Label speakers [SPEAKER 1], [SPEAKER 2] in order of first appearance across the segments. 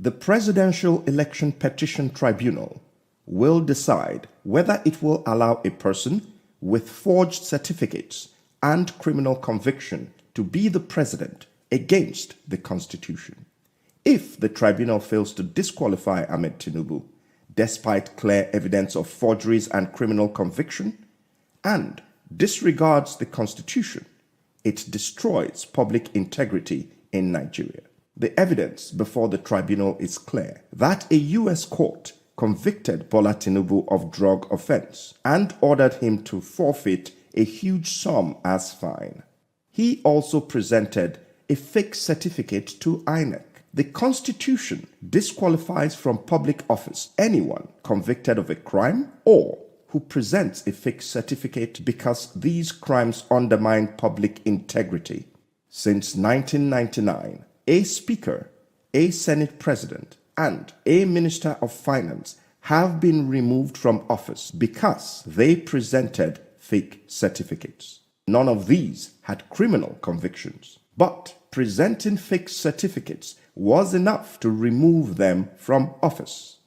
[SPEAKER 1] The Presidential Election Petition Tribunal will decide whether it will allow a person with forged certificates and criminal conviction to be the president against the Constitution. If the tribunal fails to disqualify Ahmed Tinubu, despite clear evidence of forgeries and criminal conviction, and disregards the Constitution, it destroys public integrity in Nigeria. The evidence before the tribunal is clear that a U.S. court convicted Bola Tinubu of drug offense and ordered him to forfeit a huge sum as fine. He also presented a fake certificate to INEC. The Constitution disqualifies from public office anyone convicted of a crime or who presents a fake certificate because these crimes undermine public integrity. Since 1999, a Speaker, a Senate President, and a Minister of Finance have been removed from office because they presented fake certificates. None of these had criminal convictions, but presenting fake certificates was enough to remove them from office.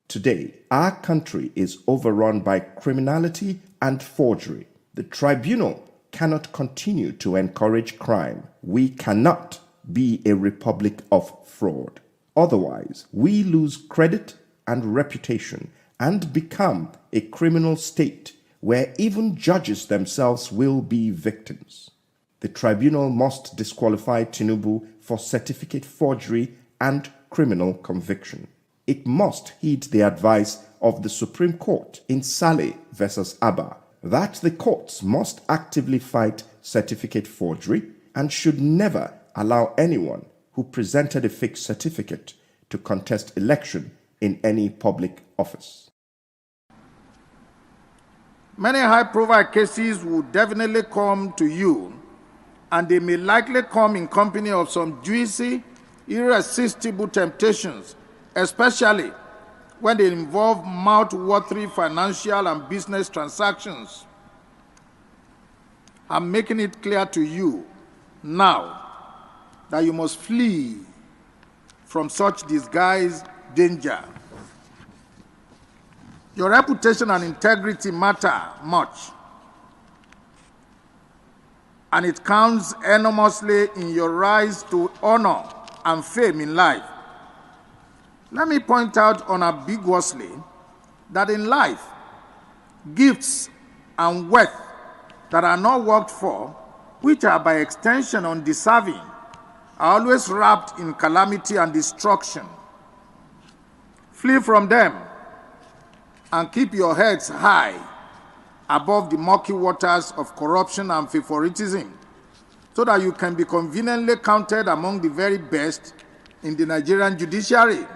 [SPEAKER 1] Today, our country is overrun by criminality and forgery. The tribunal cannot continue to encourage crime. We cannot be a republic of fraud. Otherwise, we lose credit and reputation and become a criminal state where even judges themselves will be victims. The tribunal must disqualify Tinubu for certificate forgery and criminal conviction. It must heed the advice of the Supreme Court in Saleh versus Abba that the courts must actively fight certificate forgery and should never allow anyone who presented a fake certificate to contest election in any public office.
[SPEAKER 2] Many high-profile cases will definitely come to you, and they may likely come in company of some juicy, irresistible temptations, especially when they involve mouth-watering financial and business transactions. I'm making it clear to you now that you must flee from such disguised danger. Your reputation and integrity matter much, and it counts enormously in your rise to honor and fame in life. Let me point out unambiguously that in life, gifts and wealth that are not worked for, which are by extension undeserving, are always wrapped in calamity and destruction. Flee from them and keep your heads high above the murky waters of corruption and favoritism, so that you can be conveniently counted among the very best in the Nigerian judiciary.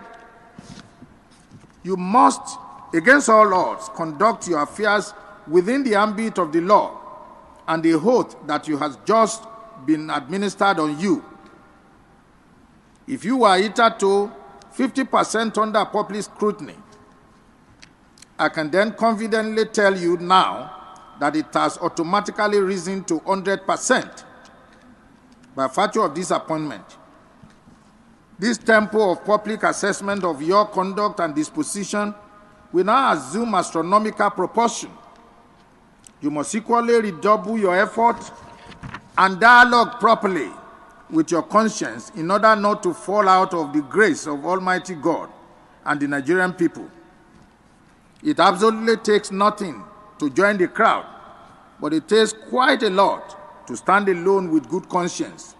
[SPEAKER 2] You must, against all odds, conduct your affairs within the ambit of the law and the oath that you has just been administered on you. If you were hitherto 50% under public scrutiny, I can then confidently tell you now that it has automatically risen to 100% by virtue of this appointment. This tempo of public assessment of your conduct and disposition will now assume astronomical proportion. You must equally redouble your effort and dialogue properly with your conscience in order not to fall out of the grace of Almighty God and the Nigerian people. It absolutely takes nothing to join the crowd, but it takes quite a lot to stand alone with good conscience.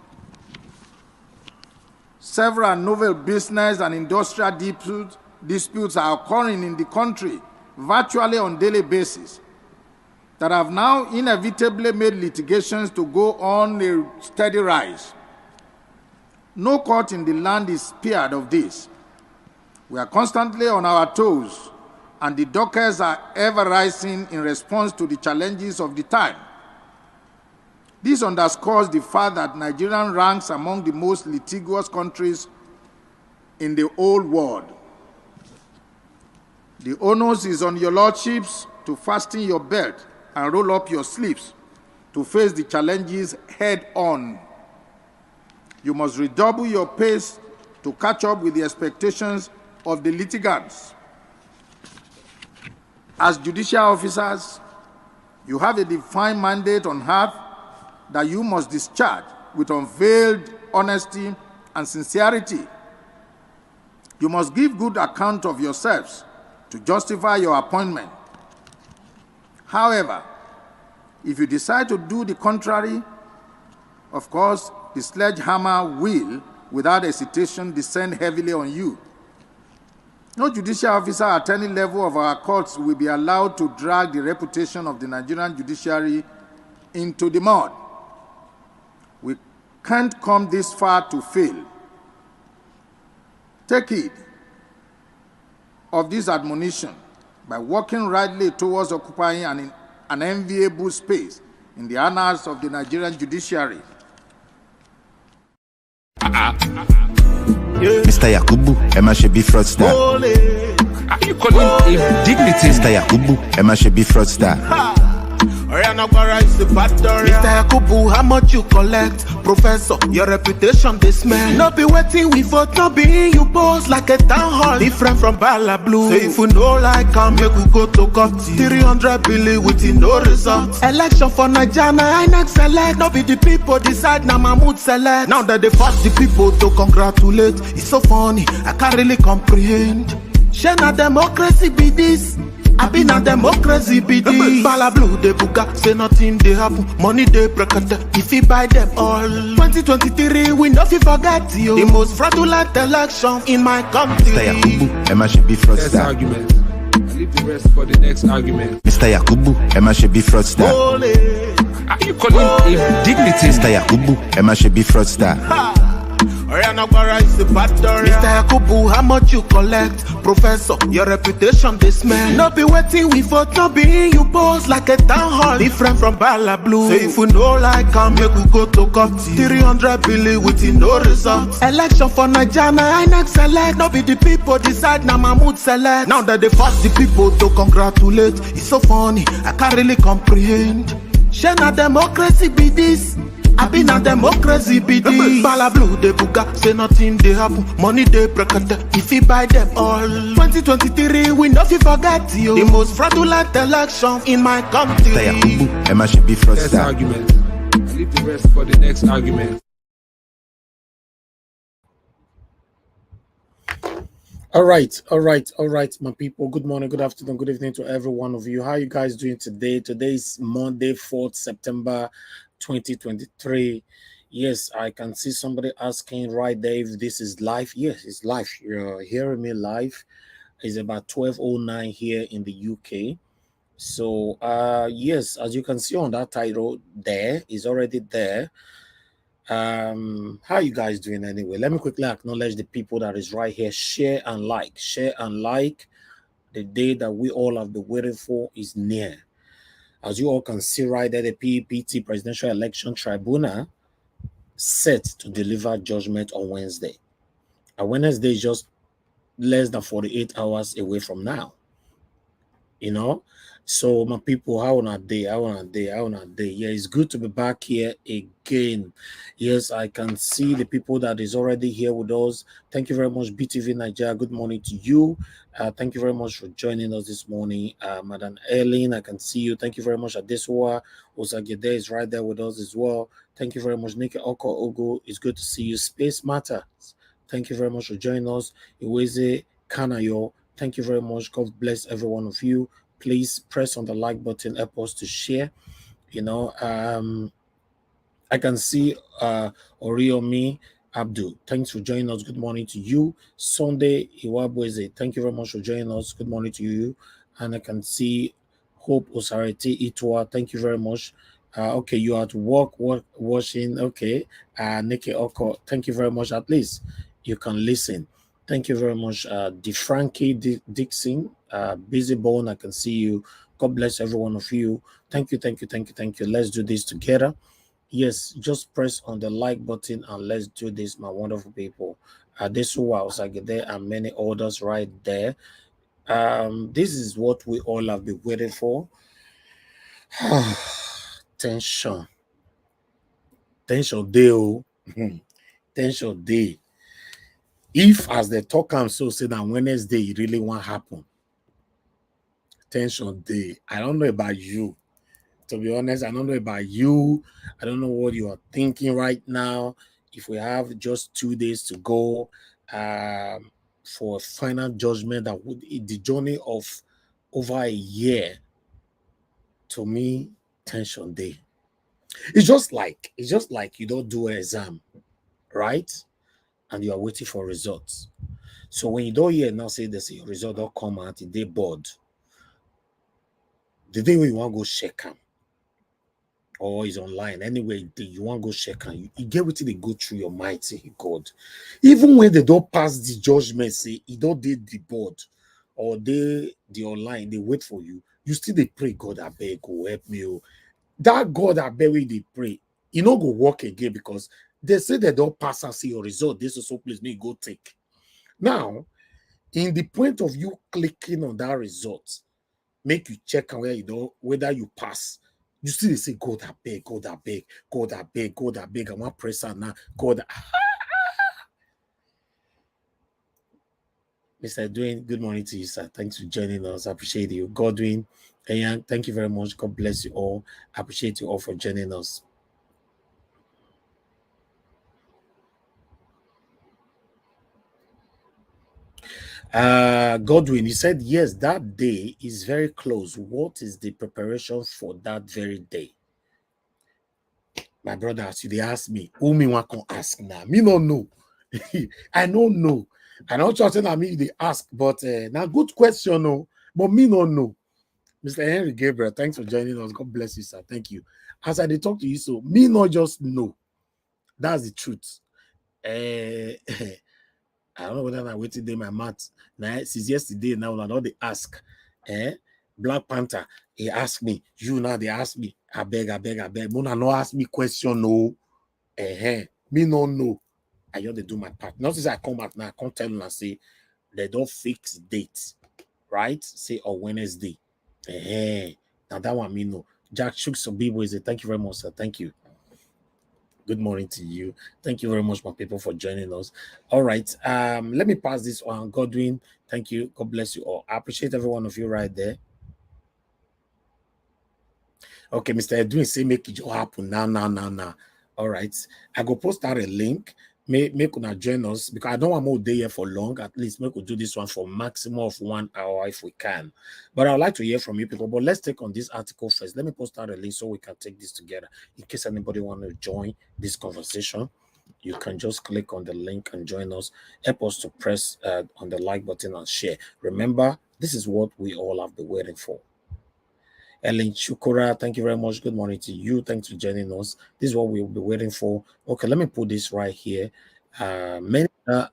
[SPEAKER 2] Several novel business and industrial disputes are occurring in the country virtually on a daily basis that have now inevitably made litigations to go on a steady rise. No court in the land is spared of this. We are constantly on our toes, and the dockets are ever rising in response to the challenges of the time. This underscores the fact that Nigeria ranks among the most litigious countries in the whole world. The onus is on your lordships to fasten your belt and roll up your sleeves to face the challenges head on. You must redouble your pace to catch up with the expectations of the litigants. As judicial officers, you have a defined mandate on earth that you must discharge with unveiled honesty and sincerity. You must give good account of yourselves to justify your appointment. However, if you decide to do the contrary, of course, the sledgehammer will, without hesitation, descend heavily on you. No judicial officer at any level of our courts will be allowed to drag the reputation of the Nigerian judiciary into the mud. We can't come this far to fail. Take heed of this admonition by working rightly towards occupying an enviable space in the annals of the Nigerian judiciary.
[SPEAKER 3] Mr. Yakubu, Emma should be fraudster.
[SPEAKER 4] Are you calling him dignity?
[SPEAKER 3] Mr. Yakubu, Emma should be fraudster.
[SPEAKER 5] Mr. Yakubu, how much you collect? Professor, your reputation they smell. No be waiting we vote, no be you boss like a town hall. Different from Bala Blue. So if you know like come, make we go to court. 300 billion with no result. Election for Nigeria, I next select. No be the people decide, now Mahmoud select. Now that they force the people to congratulate. It's so funny, I can't really comprehend. Share na democracy be this. I been a democracy be this. Bala Blue they buga, say nothing they happen. Money they break if you buy them all. 2023 we no fi forget you. The most fraudulent election in my country.
[SPEAKER 3] Mr. Yakubu, Emma should be
[SPEAKER 4] Next
[SPEAKER 3] fraudster.
[SPEAKER 4] argument. I leave the rest for the next argument.
[SPEAKER 3] Mr. Yakubu, Emma should be fraudster.
[SPEAKER 4] Are you calling him dignity?
[SPEAKER 3] Mr. Yakubu, Emma should be fraudster.
[SPEAKER 5] Mr. Yakubu, how much you collect? Professor, your reputation they smell. No be waiting we vote, no be you boss like a town hall. Different from Bala Blue. So if you know like come, make we go to court. 300 billion with no result. Election for Nigeria, I next select. No be the people decide, now Mahmoud select. Now that they force the people to congratulate. It's so funny, I can't really comprehend. Share na democracy be this. I been a democracy be this. Bala Blue they buga, say nothing they happen. Money they break if you buy them all. 2023 we no fi forget you. The most fraudulent election in my country.
[SPEAKER 3] Mr. Yakubu, Emma should be
[SPEAKER 4] Next
[SPEAKER 3] fraudster.
[SPEAKER 4] argument. I leave the rest for the next argument.
[SPEAKER 6] All right, my people. Good morning, good afternoon, good evening to every one of you. How you guys doing today? Today is Monday, 4th September 2023. Yes, I can see somebody asking right there if this is live. Yes, it's live. You're hearing me live. It's about 12:09 here in the UK. So, yes, as you can see on that title, there is already there. How you guys doing anyway? Let me quickly acknowledge the people that is right here. Share and like. The day that we all have been waiting for is near. As you all can see right there, the PEPT Presidential Election Tribunal set to deliver judgment on Wednesday. And Wednesday is just less than 48 hours away from now. You know, so my people, how on a day? Yeah, it's good to be back here again. Yes, I can see the people that is already here with us. Thank you very much, BTV Nigeria. Good morning to you. Thank you very much for joining us this morning. Madam Ellen, I can see you. Thank you very much. Adesua Osagede is right there with us as well. Thank you very much. Nika Oko Ogo, it's good to see you. Space Matters. Thank you very much for joining us. Iweze Kanayo. Thank you very much. God bless every one of you. Please press on the like button, help us to share. You know, I can see Oriomi Abdul. Thanks for joining us. Good morning to you. Sunday Iwabweze. Thank you very much for joining us. Good morning to you. And I can see Hope Osarete Itwa. Thank you very much. Okay, you are at work washing. Okay. Nikki Oko. Thank you very much. At least you can listen. Thank you very much, DeFrankie Dixon, Busy Bone. I can see you. God bless every one of you. Thank you. Let's do this together. Yes, just press on the like button and let's do this, my wonderful people. This was there and many others right there. This is what we all have been waiting for. Tension day. Tension day. If as they talk am so say that Wednesday it really won't happen, tension day. I don't know about you. To be honest, I don't know about you. I don't know what you are thinking right now. If we have just 2 days to go for final judgment, that would the journey of over a year, to me, tension day. It's just like you don't do an exam, right? And you are waiting for results. So when you don't hear now say this, your result don't come out, they bored. The day when you want to go check them, or is online anyway, you want to go check and you get what they go through your mind, say God. Even when they don't pass the judgment, say you don't did the board or the online, they wait for you. You still they pray, God, I beg, go help me. Oh. That God, I beg, they pray. You don't go work again because they say they don't pass and see your result. This is so please me go take. Now, in the point of you clicking on that result, make you check where you know whether you pass. You still say, God, I beg, God, I beg, God, I beg, God, I beg. I want press now. God. Mr. Dwayne, good morning to you, sir. Thanks for joining us. I appreciate you. Godwin, and thank you very much. God bless you all. I appreciate you all for joining us. Godwin, you said, yes, that day is very close. What is the preparation for that very day? My brother, as they ask me, who me want to ask now? Me no know. I don't know. I don't trust that me they ask, but now good question, no. But me no know. Mr. Henry Gabriel, thanks for joining us. God bless you, sir. Thank you. As I talk to you, so me not just know. That's the truth. I don't know whether I'm waiting in my mouth. Now, since yesterday, now I know they ask. Black Panther, he asked me. You now they ask me. I beg. Mona no ask me question, no. Me no know. I just they do my part. Not since I come back now, I can't tell them and say they don't fix dates, right? Say on Wednesday. Now that one me know. Jack Shook Sobibo is it. Thank you very much, sir. Thank you. Good morning to you. Thank you very much, my people, for joining us. All right. Let me pass this on. Godwin, thank you. God bless you all. I appreciate every one of you right there. Okay, Mr. Edwin, say make it happen now. All right. I go post out a link. Make una join us because I don't want more day here for long. At least make we do this one for maximum of 1 hour if we can. But I would like to hear from you people. But let's take on this article first. Let me post out a link so we can take this together. In case anybody want to join this conversation, you can just click on the link and join us. Help us to press on the like button and share. Remember, this is what we all have been waiting for. Ellen Chukura, thank you very much. Good morning to you. Thanks for joining us. This is what we'll be waiting for. Okay, let me put this right here. Many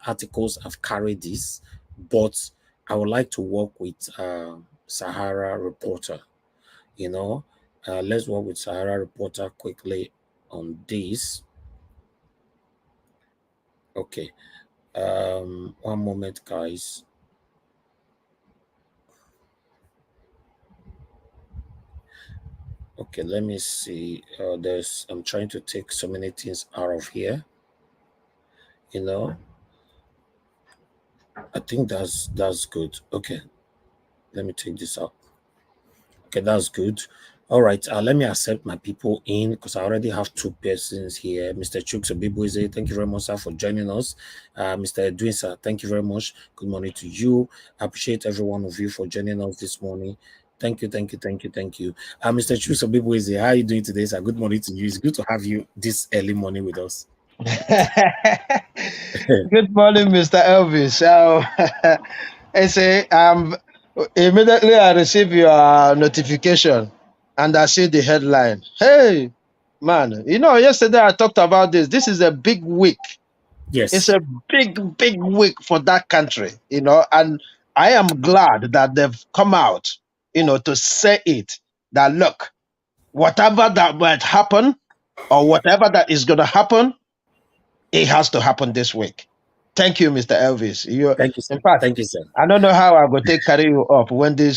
[SPEAKER 6] articles have carried this, but I would like to work with Sahara Reporter. You know, let's work with Sahara Reporter quickly on this. Okay, one moment, guys. Okay, let me see. I'm trying to take so many things out of here. You know, I think that's good. Okay, let me take this out. Okay, that's good. All right, let me accept my people in because I already have 2 persons here. Mr. Chuks Obibuize, thank you very much, sir, for joining us. Mr. Edwin, sir, thank you very much. Good morning to you. I appreciate every one of you for joining us this morning. Thank you. Mr. Chuks Obibuize, how are you doing today, sir? Good morning to you. It's good to have you this early morning with us.
[SPEAKER 7] Good morning, Mr. Elvis. I say, immediately I receive your notification and I see the headline. Hey, man, yesterday I talked about this. This is a big week.
[SPEAKER 6] Yes.
[SPEAKER 7] It's a big week for that country, and I am glad that they've come out, to say it, that look, whatever that might happen or whatever that is going to happen, it has to happen this week. Thank you, Mr. Elvis.
[SPEAKER 6] Thank you, sir.
[SPEAKER 7] In fact,
[SPEAKER 6] thank you, sir.
[SPEAKER 7] I don't know how I go take carry you up when they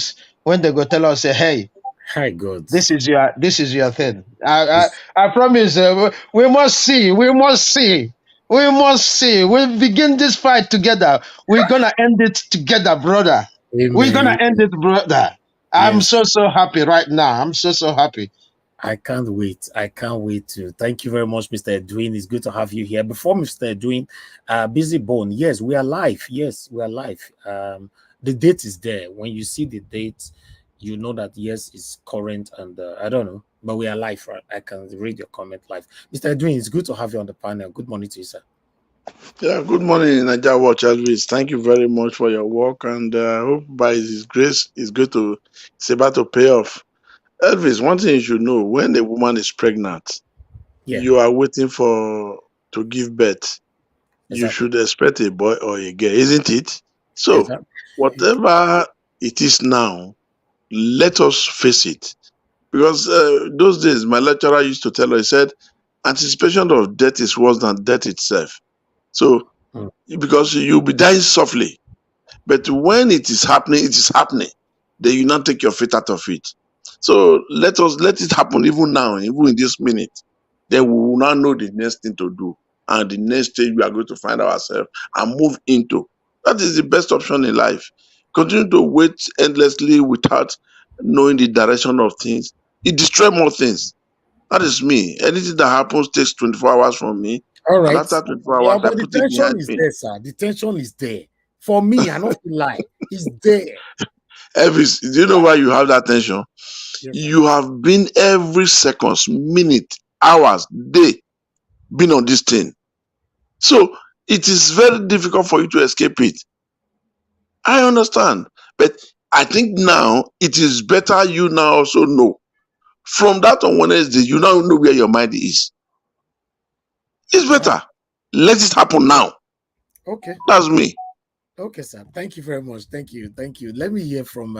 [SPEAKER 7] go tell us, say, hey,
[SPEAKER 6] hi, God,
[SPEAKER 7] this is your thing. I promise. We must see. We must see. We begin this fight together. We're gonna end it together, brother. We're gonna
[SPEAKER 6] Amen.
[SPEAKER 7] end it, brother. I'm
[SPEAKER 6] Yes.
[SPEAKER 7] so happy right now. I'm so happy.
[SPEAKER 6] I can't wait. I can't wait to. Thank you very much, Mr. Edwin. It's good to have you here. Before Mr. Edwin, Busy Bone. Yes, we are live. Yes, we are live. The date is there. When you see the date, you know that yes, it's current, and I don't know, but we are live. Right? I can read your comment live. Mr. Edwin, it's good to have you on the panel. Good morning to you, sir.
[SPEAKER 8] Yeah, good morning, Nigeria Watch Elvis. Thank you very much for your work, and I hope by His grace, it's about to pay off. Elvis, one thing you should know: when a woman is pregnant,
[SPEAKER 6] Yeah,
[SPEAKER 8] you are waiting to give birth. You
[SPEAKER 6] exactly.
[SPEAKER 8] should expect a boy or a girl, isn't it? So,
[SPEAKER 6] Exactly.
[SPEAKER 8] whatever it is now, let us face it. Because those days, my lecturer used to tell us, he said, anticipation of death is worse than death itself. So,
[SPEAKER 6] Mm.
[SPEAKER 8] because you'll be dying softly. But when it is happening. Then you not take your feet out of it. So let it happen even now, even in this minute. Then we will now know the next thing to do. And the next stage we are going to find ourselves and move into. That is the best option in life. Continue to wait endlessly without knowing the direction of things. It destroys more things. That is me. Anything that happens takes 24 hours from me.
[SPEAKER 6] All
[SPEAKER 8] And
[SPEAKER 6] right.
[SPEAKER 8] after 24
[SPEAKER 6] Yeah,
[SPEAKER 8] hours, I
[SPEAKER 6] but the
[SPEAKER 8] put it
[SPEAKER 6] tension
[SPEAKER 8] behind
[SPEAKER 6] is
[SPEAKER 8] me.
[SPEAKER 6] there, sir. The tension is there. For me, I don't feel lie. It's there.
[SPEAKER 8] Elvis, do you know why you have that tension?
[SPEAKER 6] Yes, sir.
[SPEAKER 8] You have been every seconds, minute, hours, day, been on this thing. So it is very difficult for you to escape it. I understand. But I think now it is better you now also know. From that on Wednesday, you now know where your mind is. It's better. Let it happen now.
[SPEAKER 6] Okay.
[SPEAKER 8] That's me.
[SPEAKER 6] Okay, sir. Thank you very much. Thank you. Thank you. Let me hear from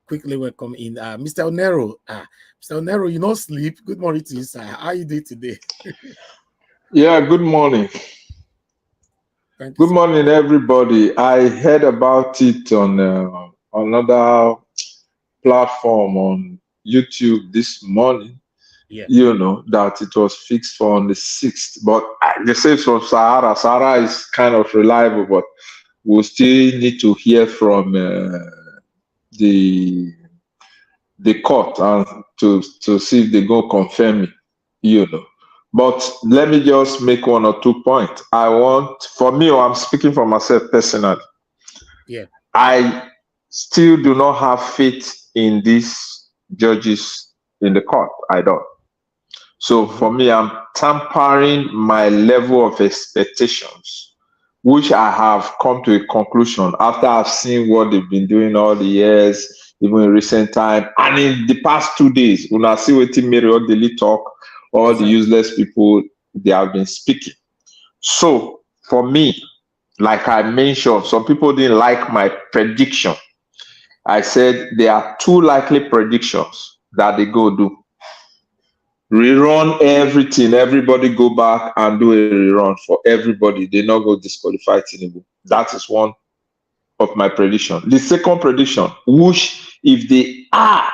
[SPEAKER 6] quickly welcome in Mr. Onero. Mr. Onero, you not sleep. Good morning to you, sir. How you doing today?
[SPEAKER 9] Yeah, good morning.
[SPEAKER 6] Thank you,
[SPEAKER 9] Good
[SPEAKER 6] sir.
[SPEAKER 9] morning, everybody. I heard about it on another platform on YouTube this morning.
[SPEAKER 6] Yeah.
[SPEAKER 9] You know that it was fixed for on the 6th, but they say it's from Sahara. Sahara is kind of reliable, but we'll still need to hear from the court and to see if they go confirm it. You know. But let me just make one or two points. For me, or I'm speaking for myself personally,
[SPEAKER 6] Yeah.
[SPEAKER 9] I still do not have faith in these judges in the court. I don't. So for me, I'm tampering my level of expectations, which I have come to a conclusion after I've seen what they've been doing all the years, even in recent time, and in the past 2 days, when I see what Mary or Daily talk, all the useless people they have been speaking. So for me, like I mentioned, some people didn't like my prediction. I said there are two likely predictions that they go do. Rerun everything, everybody go back and do a rerun for everybody. They not go disqualify Tinubu. That is one of my prediction. The second prediction, which if they are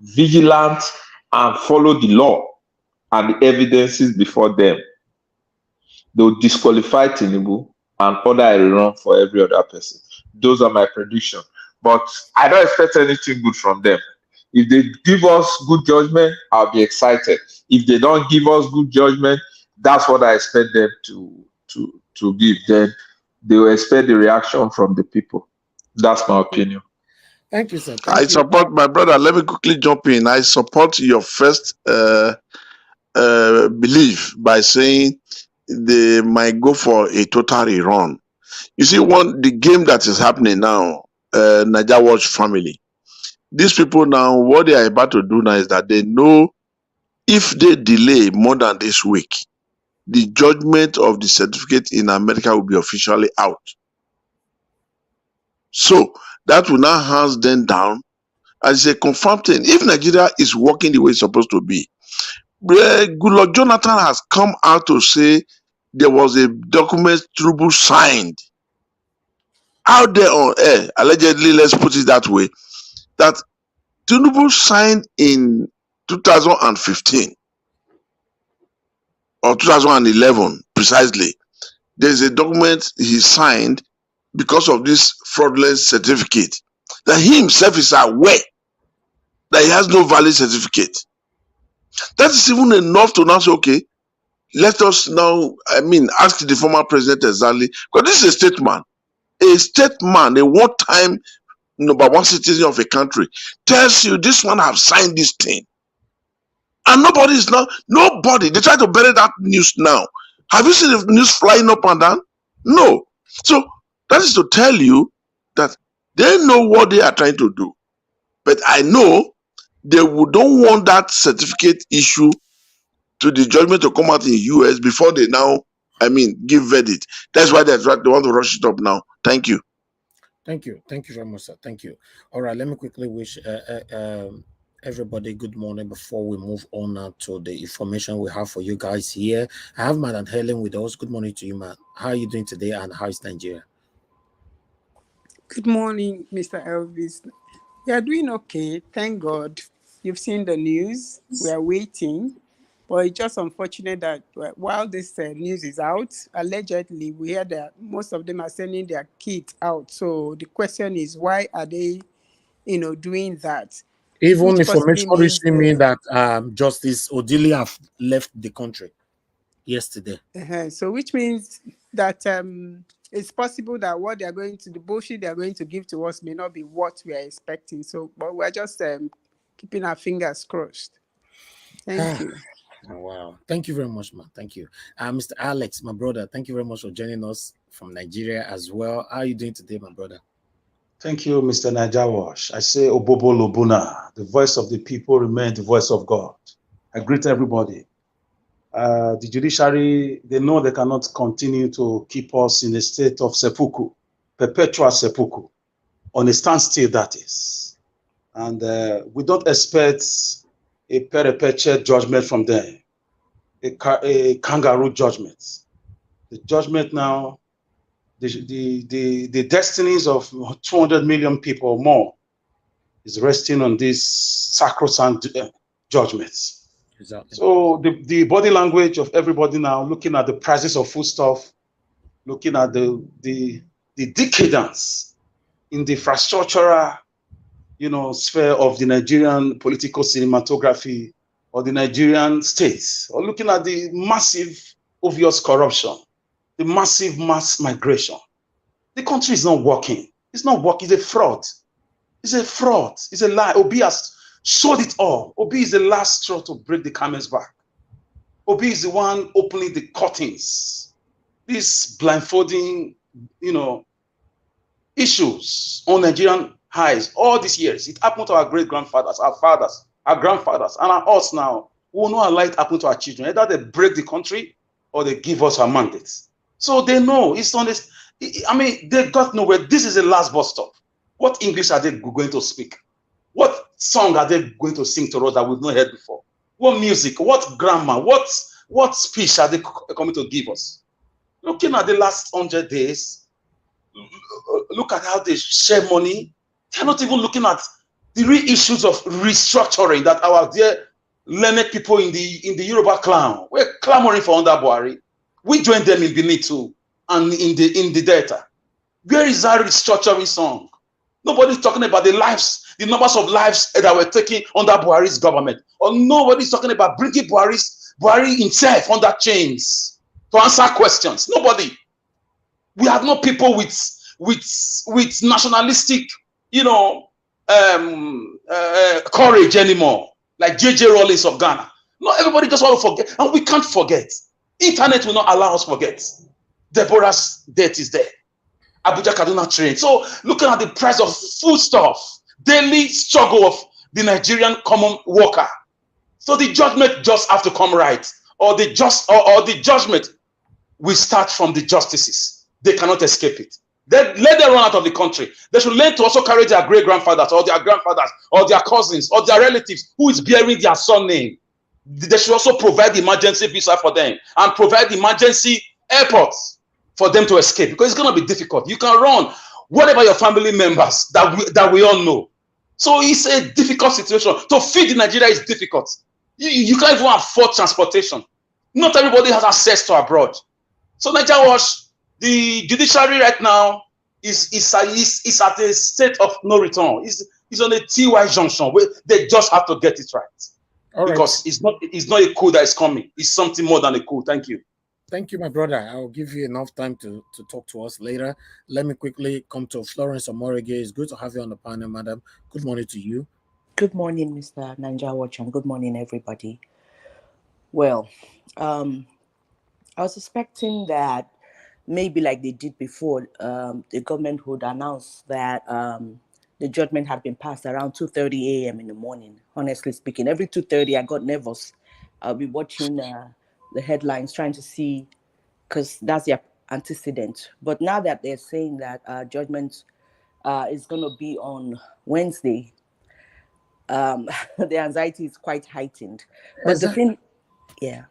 [SPEAKER 9] vigilant and follow the law and the evidences before them, they'll disqualify Tinubu and order a rerun for every other person. Those are my predictions. But I don't expect anything good from them. If they give us good judgment, I'll be excited. If they don't give us good judgment, that's what I expect them to give. Then they will expect the reaction from the people. That's my opinion.
[SPEAKER 6] Thank you, sir.
[SPEAKER 8] I
[SPEAKER 6] Thank you.
[SPEAKER 8] support my brother. Let me quickly jump in. I support your first belief by saying they might go for a total rerun. You see, the game that is happening now, Naija Watch family. These people now, what they are about to do now is that they know if they delay more than this week, the judgment of the certificate in America will be officially out. So that will now hands them down as a confirmed thing. If Nigeria is working the way it's supposed to be, Goodluck Jonathan has come out to say there was a document Tinubu signed out there on air, allegedly, let's put it that way, that Tinubu signed in 2015 or 2011 precisely, there's a document he signed because of this fraudulent certificate, that he himself is aware that he has no valid certificate. That is even enough to now say, okay, let us now, ask the former president exactly, because this is a statesman. A statesman, a one-time number one citizen of a country, tells you this one have signed this thing. And nobody, they try to bury that news now. Have you seen the news flying up and down? No. So that is to tell you that they know what they are trying to do. But I know they don't want that certificate issue to the judgment to come out in the US before they now, give verdict. That's why they want to rush it up now. Thank you.
[SPEAKER 6] Thank you. Thank you very much, sir. Thank you. All right, let me quickly wish everybody good morning before we move on now to the information we have for you guys here. I have Madam Helen with us. Good morning to you, man. How are you doing today and how is Nigeria?
[SPEAKER 10] Good morning, Mr. Elvis. We are doing okay. Thank God. You've seen the news. We are waiting. But it's just unfortunate that while this news is out, allegedly, we hear that most of them are sending their kids out. So the question is, why are they, doing that?
[SPEAKER 6] Even information recently mean that Justice Odili have left the country yesterday.
[SPEAKER 10] So which means that it's possible that what they are going to, the bullshit they are going to give to us may not be what we are expecting. So, but we're just keeping our fingers crossed. Thank you.
[SPEAKER 6] Oh, wow. Thank you very much, man. Thank you. Mr. Alex, my brother, thank you very much for joining us from Nigeria as well. How are you doing today, my brother?
[SPEAKER 11] Thank you, Mr. Najawash. I say Obobo Lobuna, the voice of the people remains the voice of God. I greet everybody. The judiciary, they know they cannot continue to keep us in a state of seppuku, perpetual seppuku, on a standstill that is. And we don't expect a perpetual judgment from them, a kangaroo judgment. The judgment now, the destinies of 200 million people or more is resting on this sacrosanct judgments.
[SPEAKER 6] Exactly.
[SPEAKER 11] So the body language of everybody now, looking at the prices of foodstuff, looking at the decadence in the infrastructural sphere of the Nigerian political cinematography or the Nigerian states, or looking at the massive, obvious corruption, the massive mass migration. The country is not working. It's not working. It's a fraud. It's a fraud. It's a lie. Obi has sold it all. Obi is the last straw to break the camel's back. Obi is the one opening the curtains. This blindfolding, issues on Nigerian highs all these years. It happened to our great-grandfathers, our fathers, our grandfathers, and us now. We will not allow it happen to our children. Either they break the country or they give us our mandates. So they know it's on this. They got nowhere. This is the last bus stop. What English are they going to speak? What song are they going to sing to us that we've not heard before? What music? What grammar? What speech are they coming to give us? Looking at the last 100 days, look at how they share money. They're not even looking at the real issues of restructuring that our dear learned people in the Yoruba clan were clamoring for under Buhari. We joined them in Benin too, and in the Delta. Where is that restructuring song? Nobody's talking about the lives, the numbers of lives that were taken under Buhari's government. Or nobody's talking about bringing Buhari himself under chains to answer questions. Nobody. We have no people with nationalistic, courage anymore, like J.J. Rawlings of Ghana. Not everybody just want to forget, and we can't forget. Internet will not allow us to forget. Deborah's death is there. Abuja Kaduna train. So looking at the price of foodstuff, daily struggle of the Nigerian common worker. So the judgment just have to come right, or the judgment will start from the justices. They cannot escape it. Let them run out of the country. They should learn to also carry their great-grandfathers or their grandfathers or their cousins or their relatives who is bearing their surname. They should also provide the emergency visa for them and provide the emergency airports for them to escape, because it's going to be difficult. You can run whatever your family members that we all know. So it's a difficult situation. To feed in Nigeria is difficult. You can't even afford transportation. Not everybody has access to abroad. So Nigeria, The judiciary right now is at a state of no return. It's on a TY junction where they just have to get it right.
[SPEAKER 6] All right.
[SPEAKER 11] Because it's not a coup that is coming. It's something more than a coup. Thank you.
[SPEAKER 6] Thank you, my brother. I'll give you enough time to talk to us later. Let me quickly come to Florence Omorige. It's good to have you on the panel, madam. Good morning to you.
[SPEAKER 12] Good morning, Mr. Ninja Watch, and good morning, everybody. Well, I was expecting that maybe like they did before, the government would announce that the judgment had been passed around 2:30 a.m. in the morning. Honestly speaking, every 2:30 I got nervous. I'll be watching the headlines, trying to see, because that's the antecedent. But now that they're saying that judgment is going to be on Wednesday, the anxiety is quite heightened. But the thing, yeah.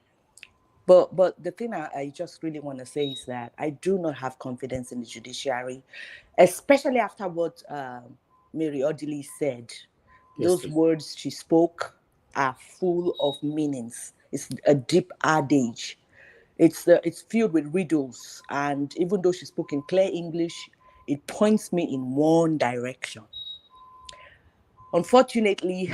[SPEAKER 12] But the thing I just really want to say is that I do not have confidence in the judiciary, especially after what Mary Odili said. Those words she spoke are full of meanings. It's a deep adage. It's filled with riddles, and even though she spoke in clear English, it points me in one direction. Unfortunately,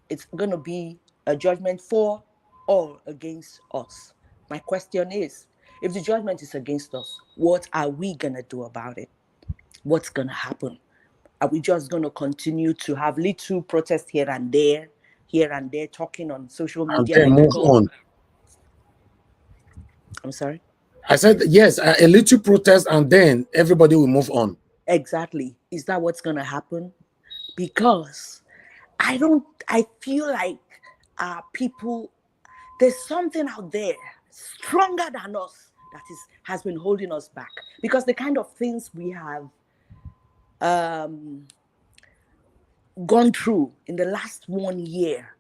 [SPEAKER 12] it's going to be a judgment for or against us. My question is, if the judgment is against us, what are we going to do about it? What's going to happen? Are we just going to continue to have little protests here and there, talking on social media?
[SPEAKER 6] And then move on.
[SPEAKER 12] I'm sorry?
[SPEAKER 6] I said, yes, a little protest and then everybody will move on.
[SPEAKER 12] Exactly. Is that what's going to happen? Because I feel like people, there's something out there stronger than us that has been holding us back. Because the kind of things we have gone through in the last 1 year.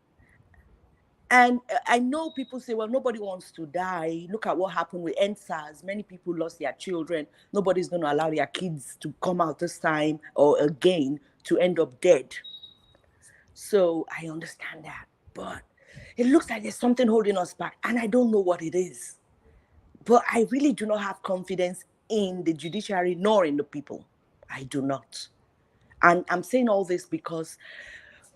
[SPEAKER 12] And I know people say, well, nobody wants to die. Look at what happened with NSAS. Many people lost their children. Nobody's going to allow their kids to come out this time or again to end up dead. So I understand that. But it looks like there's something holding us back. And I don't know what it is. But I really do not have confidence in the judiciary nor in the people. I do not. And I'm saying all this because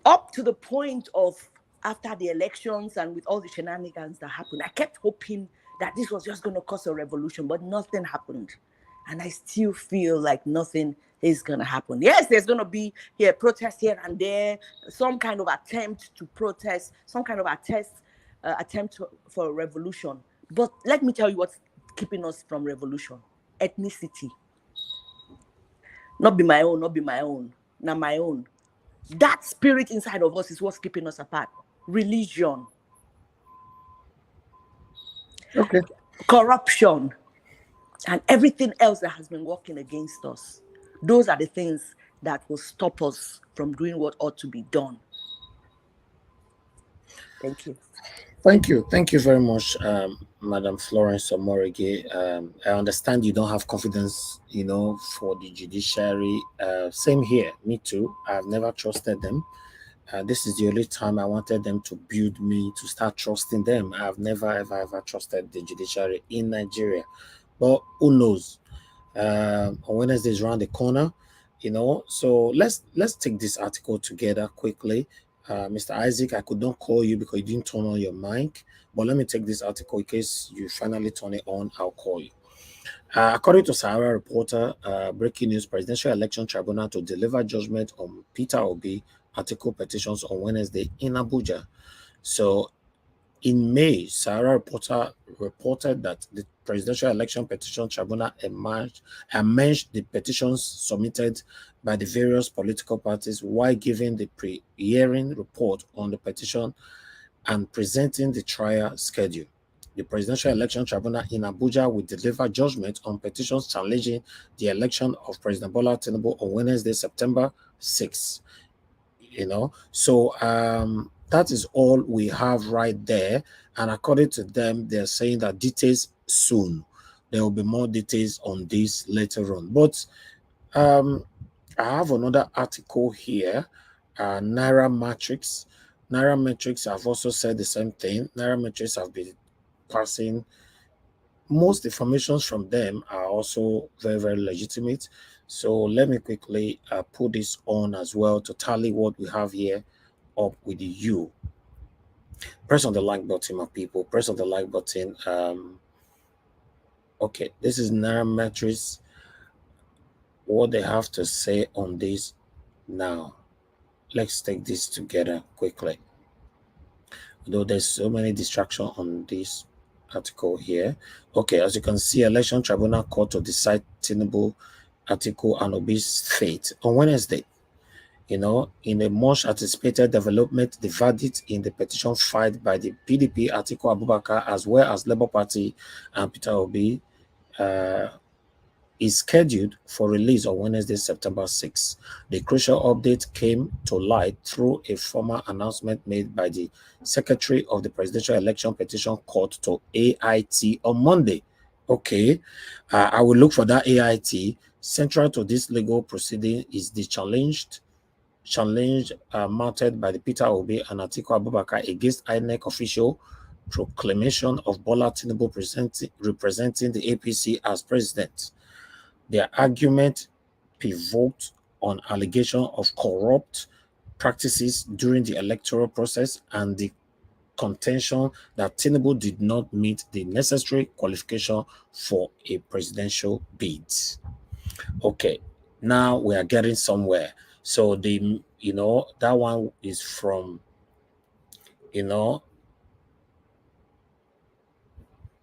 [SPEAKER 12] up to the point of after the elections and with all the shenanigans that happened, I kept hoping that this was just going to cause a revolution, but nothing happened. And I still feel like nothing is going to happen. Yes, there's going to be protests here and there, some kind of attempt to protest, some kind of attempt for a revolution. But let me tell you what's keeping us from revolution. Ethnicity. Not be my own, not my own. That spirit inside of us is what's keeping us apart. Religion.
[SPEAKER 6] Okay.
[SPEAKER 12] Corruption. And everything else that has been working against us. Those are the things that will stop us from doing what ought to be done. Thank you.
[SPEAKER 6] Thank you. Thank you very much, Madam Florence Omorige. I understand you don't have confidence, for the judiciary. Same here. Me too. I've never trusted them. This is the only time I wanted them to build me to start trusting them. I've never, ever trusted the judiciary in Nigeria. But who knows? On Wednesday is around the corner, So let's take this article together quickly. Mr. Isaac, I could not call you because you didn't turn on your mic, but let me take this article in case you finally turn it on. I'll call you. According to Sahara Reporter, breaking news: Presidential Election Tribunal to deliver judgment on Peter Obi article petitions on Wednesday in Abuja. So, in May, Sahara Reporter reported that the Presidential Election Petition Tribunal amended the petitions submitted by the various political parties while giving the pre-hearing report on the petition and presenting the trial schedule. The Presidential Election Tribunal in Abuja will deliver judgment on petitions challenging the election of President Bola Tinubu on Wednesday, September 6th. So that is all we have right there. And according to them, they're saying that details soon. There will be more details on this later on. But I have another article here, Naira Matrix. Naira Matrix have also said the same thing. Naira Matrix have been passing most informations from them are also very, very legitimate. So let me quickly put this on as well to tally what we have here up with you. Press on the like button, my people. Press on the like button. Okay, this is Nairametrics. What they have to say on this now. Let's take this together quickly. Though there's so many distractions on this article here. Okay, as you can see, Election Tribunal Court to decide Tinubu article and Obi's fate on Wednesday. You know, in a much anticipated development, the verdict in the petition filed by the PDP, Atiku Abubakar, as well as Labour Party and Peter Obi, is scheduled for release on Wednesday, September 6. The crucial update came to light through a formal announcement made by the Secretary of the Presidential Election Petition Court to AIT on Monday. Okay, I will look for that AIT. Central to this legal proceeding is the challenge mounted by the Peter Obi and Atiku Abubakar against INEC official proclamation of Bola Tinubu representing the APC as president. Their argument pivot on allegation of corrupt practices during the electoral process and the contention that Tinubu did not meet the necessary qualification for a presidential bid. Okay, now we are getting somewhere. So the, you know, that one is from, you know,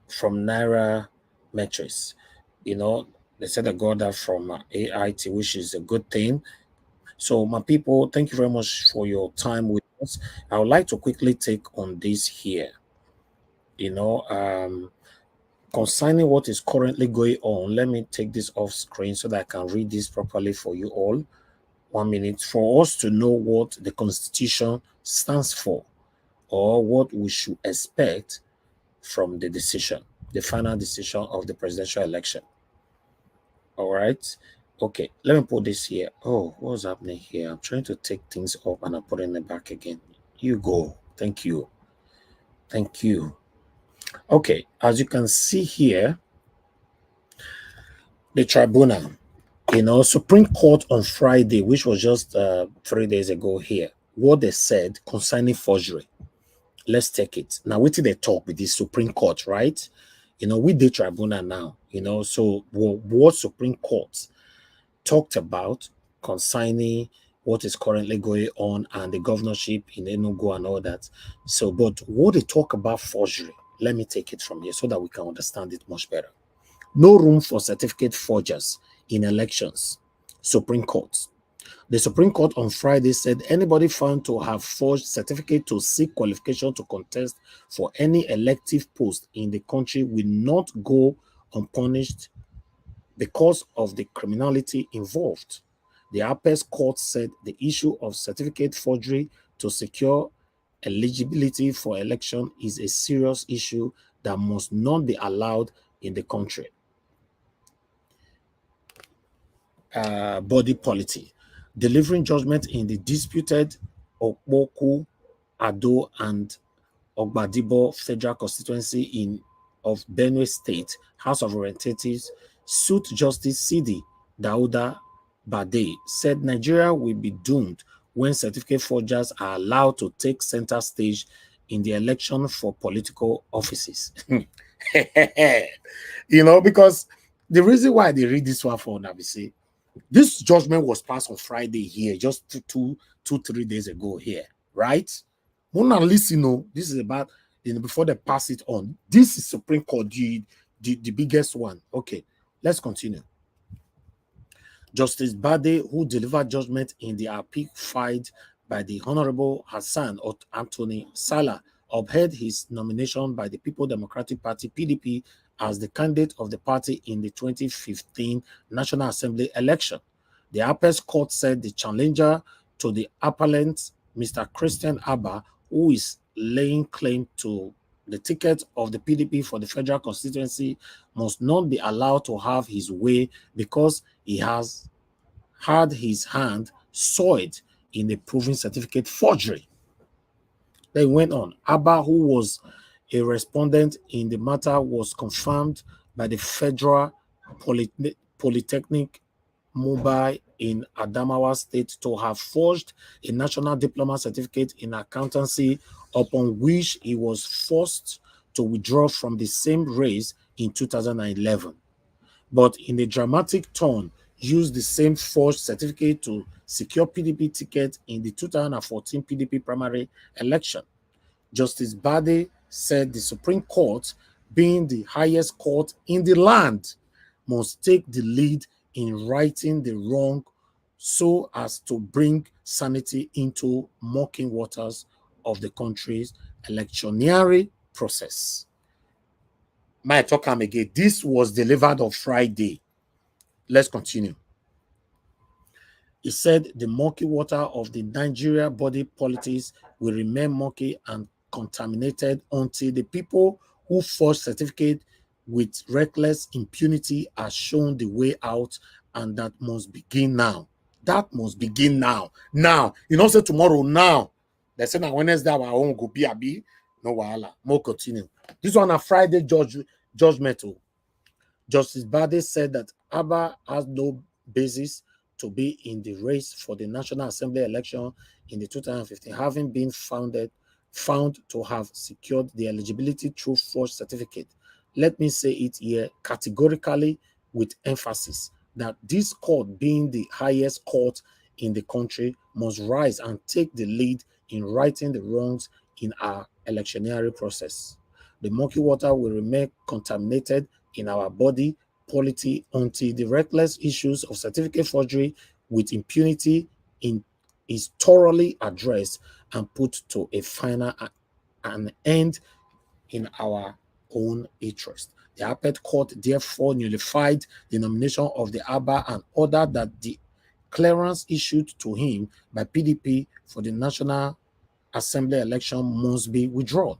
[SPEAKER 6] from Nairametrics. You know, they said I got that from AIT, which is a good thing. So my people, thank you very much for your time with us. I would like to quickly take on this here. You know, concerning what is currently going on, let me take this off screen so that I can read this properly for you all. 1 minute for us to know what the Constitution stands for or what we should expect from the decision, the final decision of the presidential election. All right. Okay, let me put this here. Oh, what's happening here? I'm trying to take things up and I'm putting it back again. You go. Thank you. Thank you. Okay, as you can see here, the tribunal, you know, Supreme Court on Friday, which was just 3 days ago here, what they said concerning forgery. Let's take it. Now, what did they talk with the Supreme Court, right? You know, with the tribunal now, you know, so what Supreme Court talked about concerning what is currently going on and the governorship in Enugu and all that. So, but what they talk about forgery, let me take it from here so that we can understand it much better. No room for certificate forgers in elections. Supreme Court. The Supreme Court on Friday said anybody found to have forged certificate to seek qualification to contest for any elective post in the country will not go unpunished because of the criminality involved. The Apex Court said the issue of certificate forgery to secure eligibility for election is a serious issue that must not be allowed in the country. Body polity. Delivering judgment in the disputed Okpoku, Ado, and Ogbadibo federal constituency of Benue State, House of Representatives, suit Justice Sidi Dauda Bade said Nigeria will be doomed when certificate forgers are allowed to take center stage in the election for political offices. You know, because the reason why they read this one for Nabisi, this judgment was passed on Friday here, just 3 days ago here, right? Wanna listen, no, this is about, you know, before they pass it on. This is Supreme Court, the biggest one. Okay, let's continue. Justice Bade, who delivered judgment in the appeal filed by the Honorable Hassan Anthony Salah, upheld his nomination by the People Democratic Party, PDP, as the candidate of the party in the 2015 National Assembly election. The Apex Court said the challenger to the appellant, Mr. Christian Abba, who is laying claim to the ticket of the PDP for the federal constituency, must not be allowed to have his way because he has had his hand soiled in a proven certificate forgery. They went on. Abba, who was, A respondent in the matter was confirmed by the Federal Polytechnic Mobile in Adamawa State to have forged a national diploma certificate in accountancy, upon which he was forced to withdraw from the same race in 2011. But in a dramatic turn, used the same forged certificate to secure PDP ticket in the 2014 PDP primary election. Justice Bade said the Supreme Court, being the highest court in the land, must take the lead in righting the wrong so as to bring sanity into murky waters of the country's electioneering process. May I talk again? This was delivered on Friday. Let's continue. He said the murky water of the Nigeria body politics will remain murky and contaminated until the people who forged certificate with reckless impunity are shown the way out, and that must begin now. That must begin now. Now, you know, say tomorrow now. They say now Wednesday our own go be abi. No wahala. More continue. This one a Friday judgment. Justice Bade said that Abba has no basis to be in the race for the National Assembly election in the 2015, having been found to have secured the eligibility through forged certificate. Let me say it here categorically with emphasis that this court, being the highest court in the country, must rise and take the lead in righting the wrongs in our electioneering process. The murky water will remain contaminated in our body polity until the reckless issues of certificate forgery with impunity is thoroughly addressed and put to a final an end in our own interest. The Appellate Court therefore nullified the nomination of the Abba and ordered that the clearance issued to him by PDP for the National Assembly election must be withdrawn.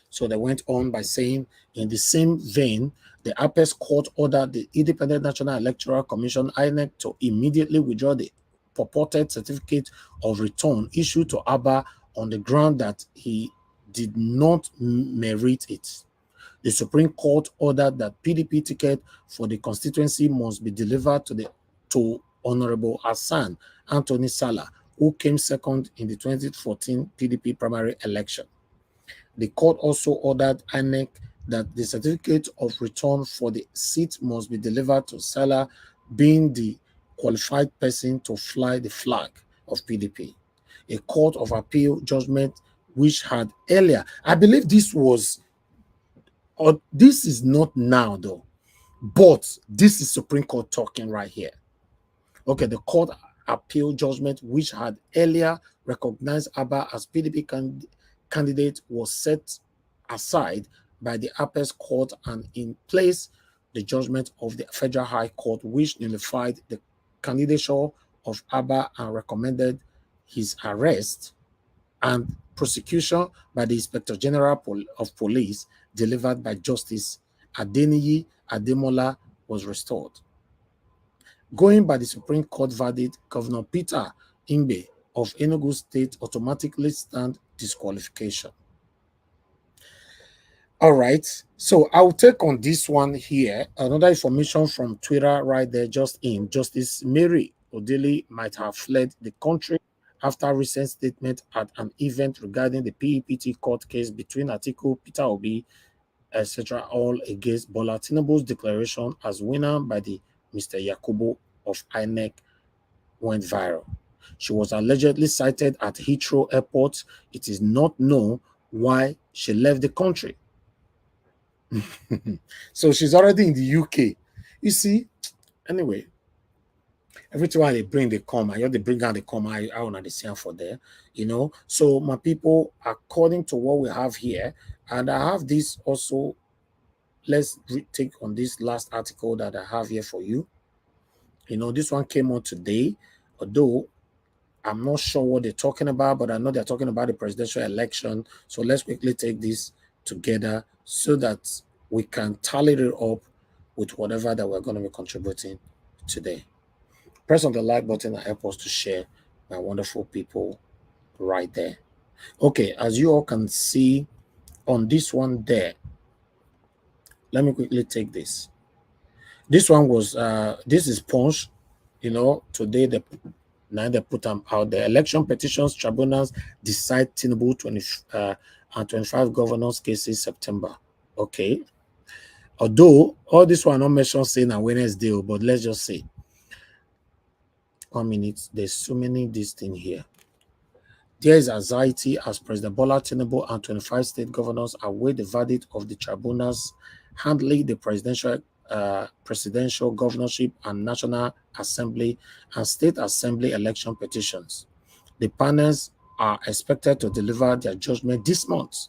[SPEAKER 6] So they went on by saying, in the same vein, the Apex Court ordered the Independent National Electoral Commission, INEC, to immediately withdraw the purported certificate of return issued to Abba on the ground that he did not merit it. The Supreme Court ordered that PDP ticket for the constituency must be delivered to Honorable Hassan Anthony Salah, who came second in the 2014 PDP primary election. The court also ordered INEC that the certificate of return for the seat must be delivered to Salah, being the qualified person to fly the flag of PDP. A court of appeal judgment which had earlier, I believe this was, or this is not now though, but this is Supreme Court talking right here. Okay, the court appeal judgment which had earlier recognized Abba as PDP candidate was set aside by the Apex Court and in place the judgment of the Federal High Court, which nullified the candidature of Abba and recommended his arrest and prosecution by the Inspector General of Police, delivered by Justice Adeniyi Ademola, was restored. Going by the Supreme Court verdict, Governor Peter Ingbe of Enugu State automatically stand disqualification. All right, so I'll take on this one here. Another information from Twitter right there, just in. Justice Mary Odili might have fled the country after recent statement at an event regarding the PEPT court case between Atiku, Peter Obi, etc., all against Bola Tinubu's declaration as winner by the Mr. Yakubu of INEC went viral. She was allegedly cited at Heathrow Airport. It is not known why she left the country. So she's already in the UK. You see, anyway, every time they bring the comma, they bring out the comma, I want to see for there, you know. So my people, according to what we have here, and I have this also, let's take on this last article that I have here for you. You know, this one came out today, although I'm not sure what they're talking about, but I know they're talking about the presidential election. So let's quickly take this together so that we can tally it up with whatever that we're going to be contributing today. Press on the like button and help us to share my wonderful people right there. Okay, as you all can see on this one there, let me quickly take this. This one was this is Punch, today they put them out. The election petitions tribunals decide Tinubu 25 governors cases September. Okay. Although all this one not mentioned saying a Wednesday, but let's just say 1 minute. There's so many this thing here. There is anxiety as President Bola Tinubu and 25 state governors await the verdict of the tribunals handling the presidential governorship and National Assembly and State Assembly election petitions. The panels are expected to deliver their judgment this month.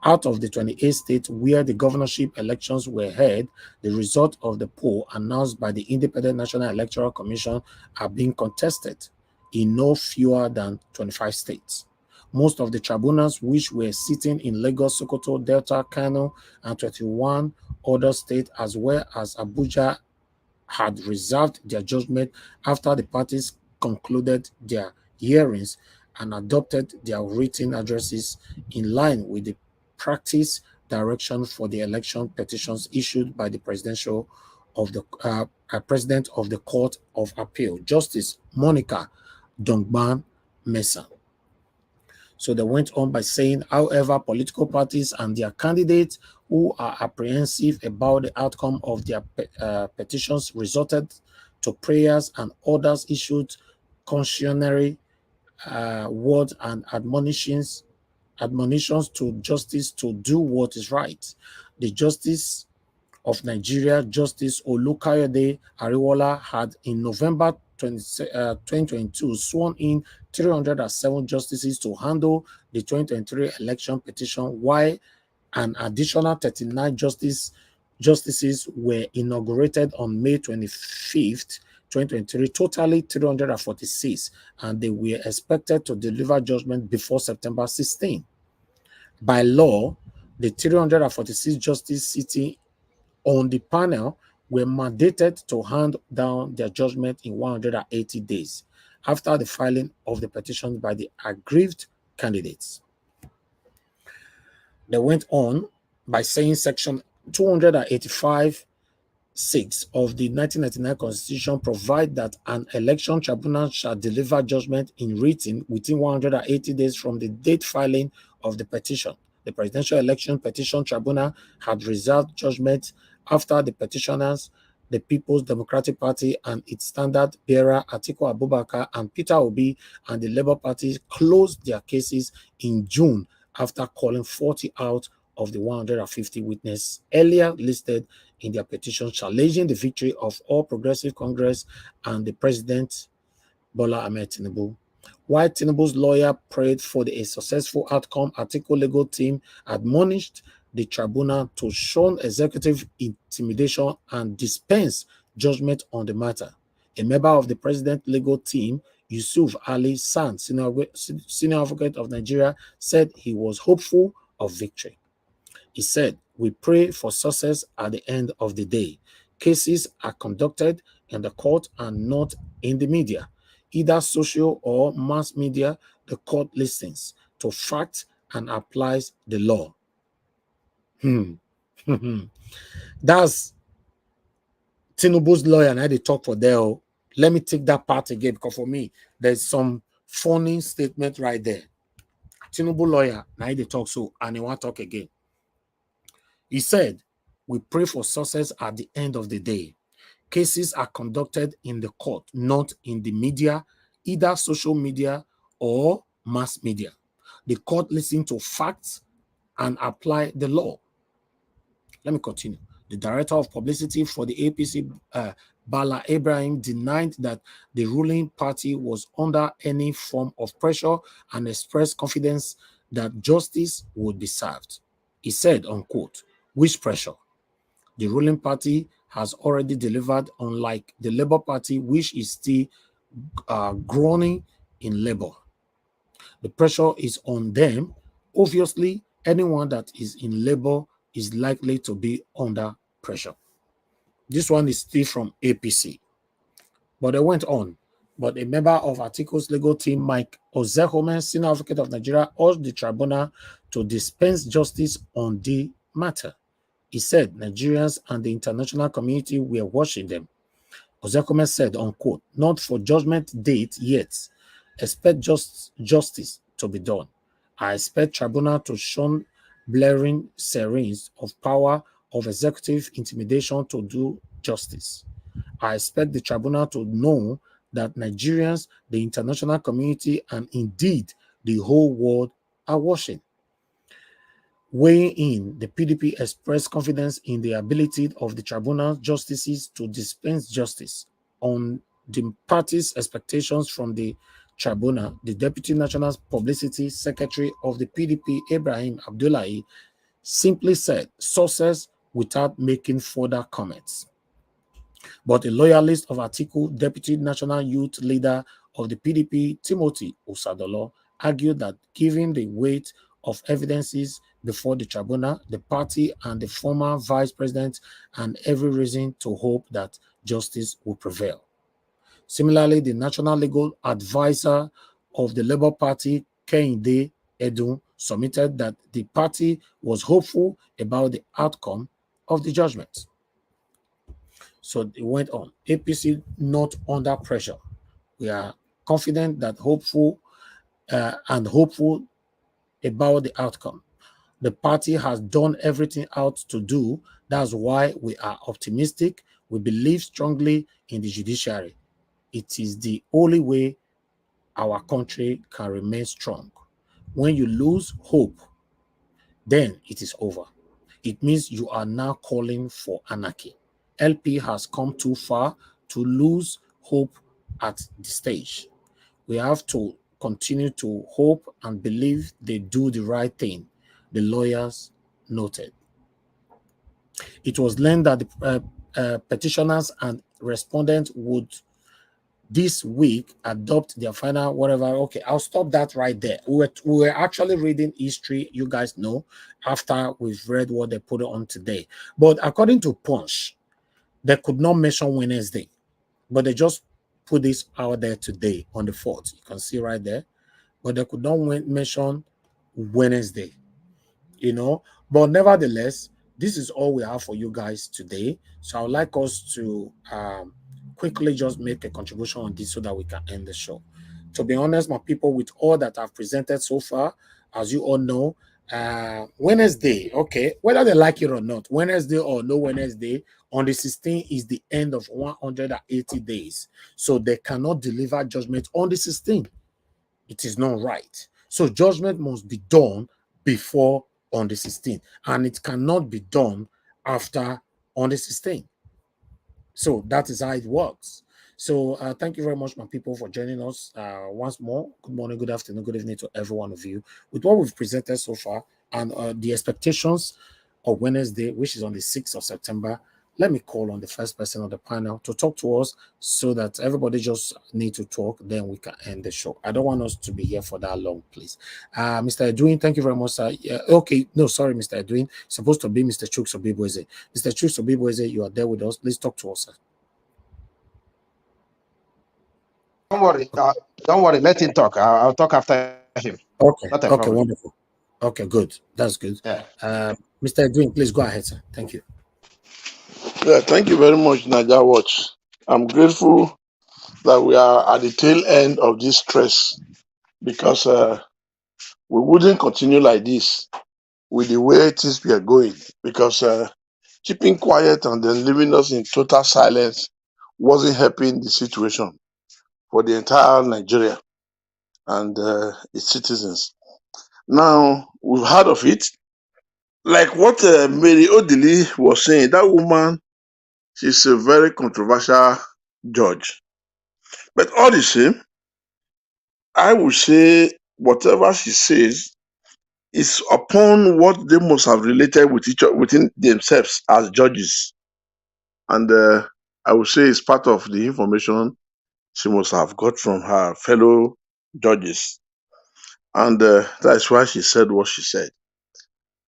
[SPEAKER 6] Out of the 28 states where the governorship elections were held, the result of the poll announced by the Independent National Electoral Commission are being contested in no fewer than 25 states. Most of the tribunals which were sitting in Lagos, Sokoto, Delta, Kano, and 21 other states, as well as Abuja, had reserved their judgment after the parties concluded their hearings and adopted their written addresses in line with the practice direction for the election petitions issued by the president of the Court of Appeal, Justice Monica Dongban Mesa. So they went on by saying, however, political parties and their candidates who are apprehensive about the outcome of their petitions resorted to prayers and orders issued cautionary words and admonitions to justice to do what is right. The Justice of Nigeria, Justice Olukayode Ariwola, had in November 2022 sworn in 307 justices to handle the 2023 election petition, while an additional 39 justices were inaugurated on May 25th, 2023, totally 346, and they were expected to deliver judgment before September 16. By law, the 346 justices sitting on the panel were mandated to hand down their judgment in 180 days after the filing of the petition by the aggrieved candidates. They went on by saying Section 285 6 of the 1999 Constitution provide that an election tribunal shall deliver judgment in writing within 180 days from the date filing of the petition. The Presidential Election Petition Tribunal had reserved judgment after the petitioners, the People's Democratic Party and its standard bearer Atiku Abubakar and Peter Obi and the Labour Party closed their cases in June after calling 40 out of the 150 witnesses earlier listed in their petition challenging the victory of All Progressive Congress and the President Bola Ahmed Tinubu. While Tinubu's lawyer prayed for a successful outcome, Atiku legal team admonished the tribunal to shun executive intimidation and dispense judgment on the matter. A member of the president's legal team, Yusuf Ali San, senior advocate of Nigeria, said he was hopeful of victory. He said, "We pray for success at the end of the day. Cases are conducted in the court and not in the media. Either social or mass media, the court listens to facts and applies the law." That's Tinubu's lawyer, and I they talk for there. Let me take that part again, because for me, there's some funny statement right there. Tinubu lawyer, now they talk so, and he want to talk again. He said, "We pray for success at the end of the day. Cases are conducted in the court, not in the media, either social media or mass media. The court listens to facts and apply the law." Let me continue. The director of publicity for the APC, Bala Ibrahim, denied that the ruling party was under any form of pressure and expressed confidence that justice would be served. He said, unquote, "Which pressure? The ruling party has already delivered, unlike the Labour Party, which is still groaning in labor. The pressure is on them. Obviously, anyone that is in labor is likely to be under pressure." This one is still from APC. But they went on. But a member of Atiku's legal team, Mike Ozehomen, senior advocate of Nigeria, urged the tribunal to dispense justice on the matter. He said Nigerians and the international community were watching them. Ozehomen said, unquote, not for judgment date yet. Expect justice to be done. I expect tribunal to shun blaring sirens of power of executive intimidation to do justice. I expect the tribunal to know that Nigerians, the international community, and indeed the whole world are watching. Weighing in, the PDP expressed confidence in the ability of the tribunal justices to dispense justice. On the party's expectations from the tribunal, the Deputy National Publicity Secretary of the PDP, Ibrahim Abdullahi, simply said sources without making further comments. But a loyalist of Atiku, Deputy National Youth Leader of the PDP, Timothy Usadolo, argued that given the weight of evidences before the tribunal, the party and the former vice president had every reason to hope that justice will prevail. Similarly, the national legal advisor of the Labour Party, Kehinde Edun, submitted that the party was hopeful about the outcome of the judgment. So it went on. APC not under pressure. We are confident that hopeful about the outcome. The party has done everything out to do. That's why we are optimistic. We believe strongly in the judiciary. It is the only way our country can remain strong. When you lose hope, then it is over. It means you are now calling for anarchy. LP has come too far to lose hope at this stage. We have to continue to hope and believe they do the right thing, the lawyers noted. It was learned that the petitioners and respondents would this week adopt their final whatever. Okay, I'll stop that right there. We were actually reading history, you guys know, after we've read what they put on today. But according to Punch, they could not mention Wednesday, but they just put this out there today on the 4th. You can see right there. But they could not mention Wednesday, But nevertheless, this is all we have for you guys today. So I would like us to quickly just make a contribution on this so that we can end the show. To be honest, my people, with all that I've presented so far, as you all know, Wednesday, okay, whether they like it or not, Wednesday or no Wednesday, on the 16th is the end of 180 days. So they cannot deliver judgment on the 16th. It is not right. So judgment must be done before on the 16th, and it cannot be done after on the 16th. So that is how it works. So thank you very much, my people, for joining us once more. Good morning, good afternoon, good evening to every one of you. With what we've presented so far and the expectations of Wednesday, which is on the 6th of September, let me call on the first person on the panel to talk to us so that everybody just need to talk, then we can end the show. I don't want us to be here for that long, please. Mr. Edwin, thank you very much, sir. Okay, no, sorry, Mr. Edwin. It's supposed to be Mr. Chuks Obibweze. Mr. Chuks Obibweze, you are there with us. Please talk to us, sir.
[SPEAKER 7] Don't worry. Let him talk. I'll talk after him.
[SPEAKER 6] Okay, okay, wonderful. Okay, good. That's good.
[SPEAKER 7] Yeah.
[SPEAKER 6] Mr. Edwin, please go ahead, sir. Thank you.
[SPEAKER 8] Yeah, thank you very much, Naija Watch. I'm grateful that we are at the tail end of this stress because we wouldn't continue like this with the way things were going because keeping quiet and then leaving us in total silence wasn't helping the situation for the entire Nigeria and its citizens. Now, we've heard of it. Like what Mary Odili was saying, that woman, she's a very controversial judge. But all the same, I would say whatever she says is upon what they must have related with each other within themselves as judges. And I would say it's part of the information she must have got from her fellow judges. And that's why she said what she said.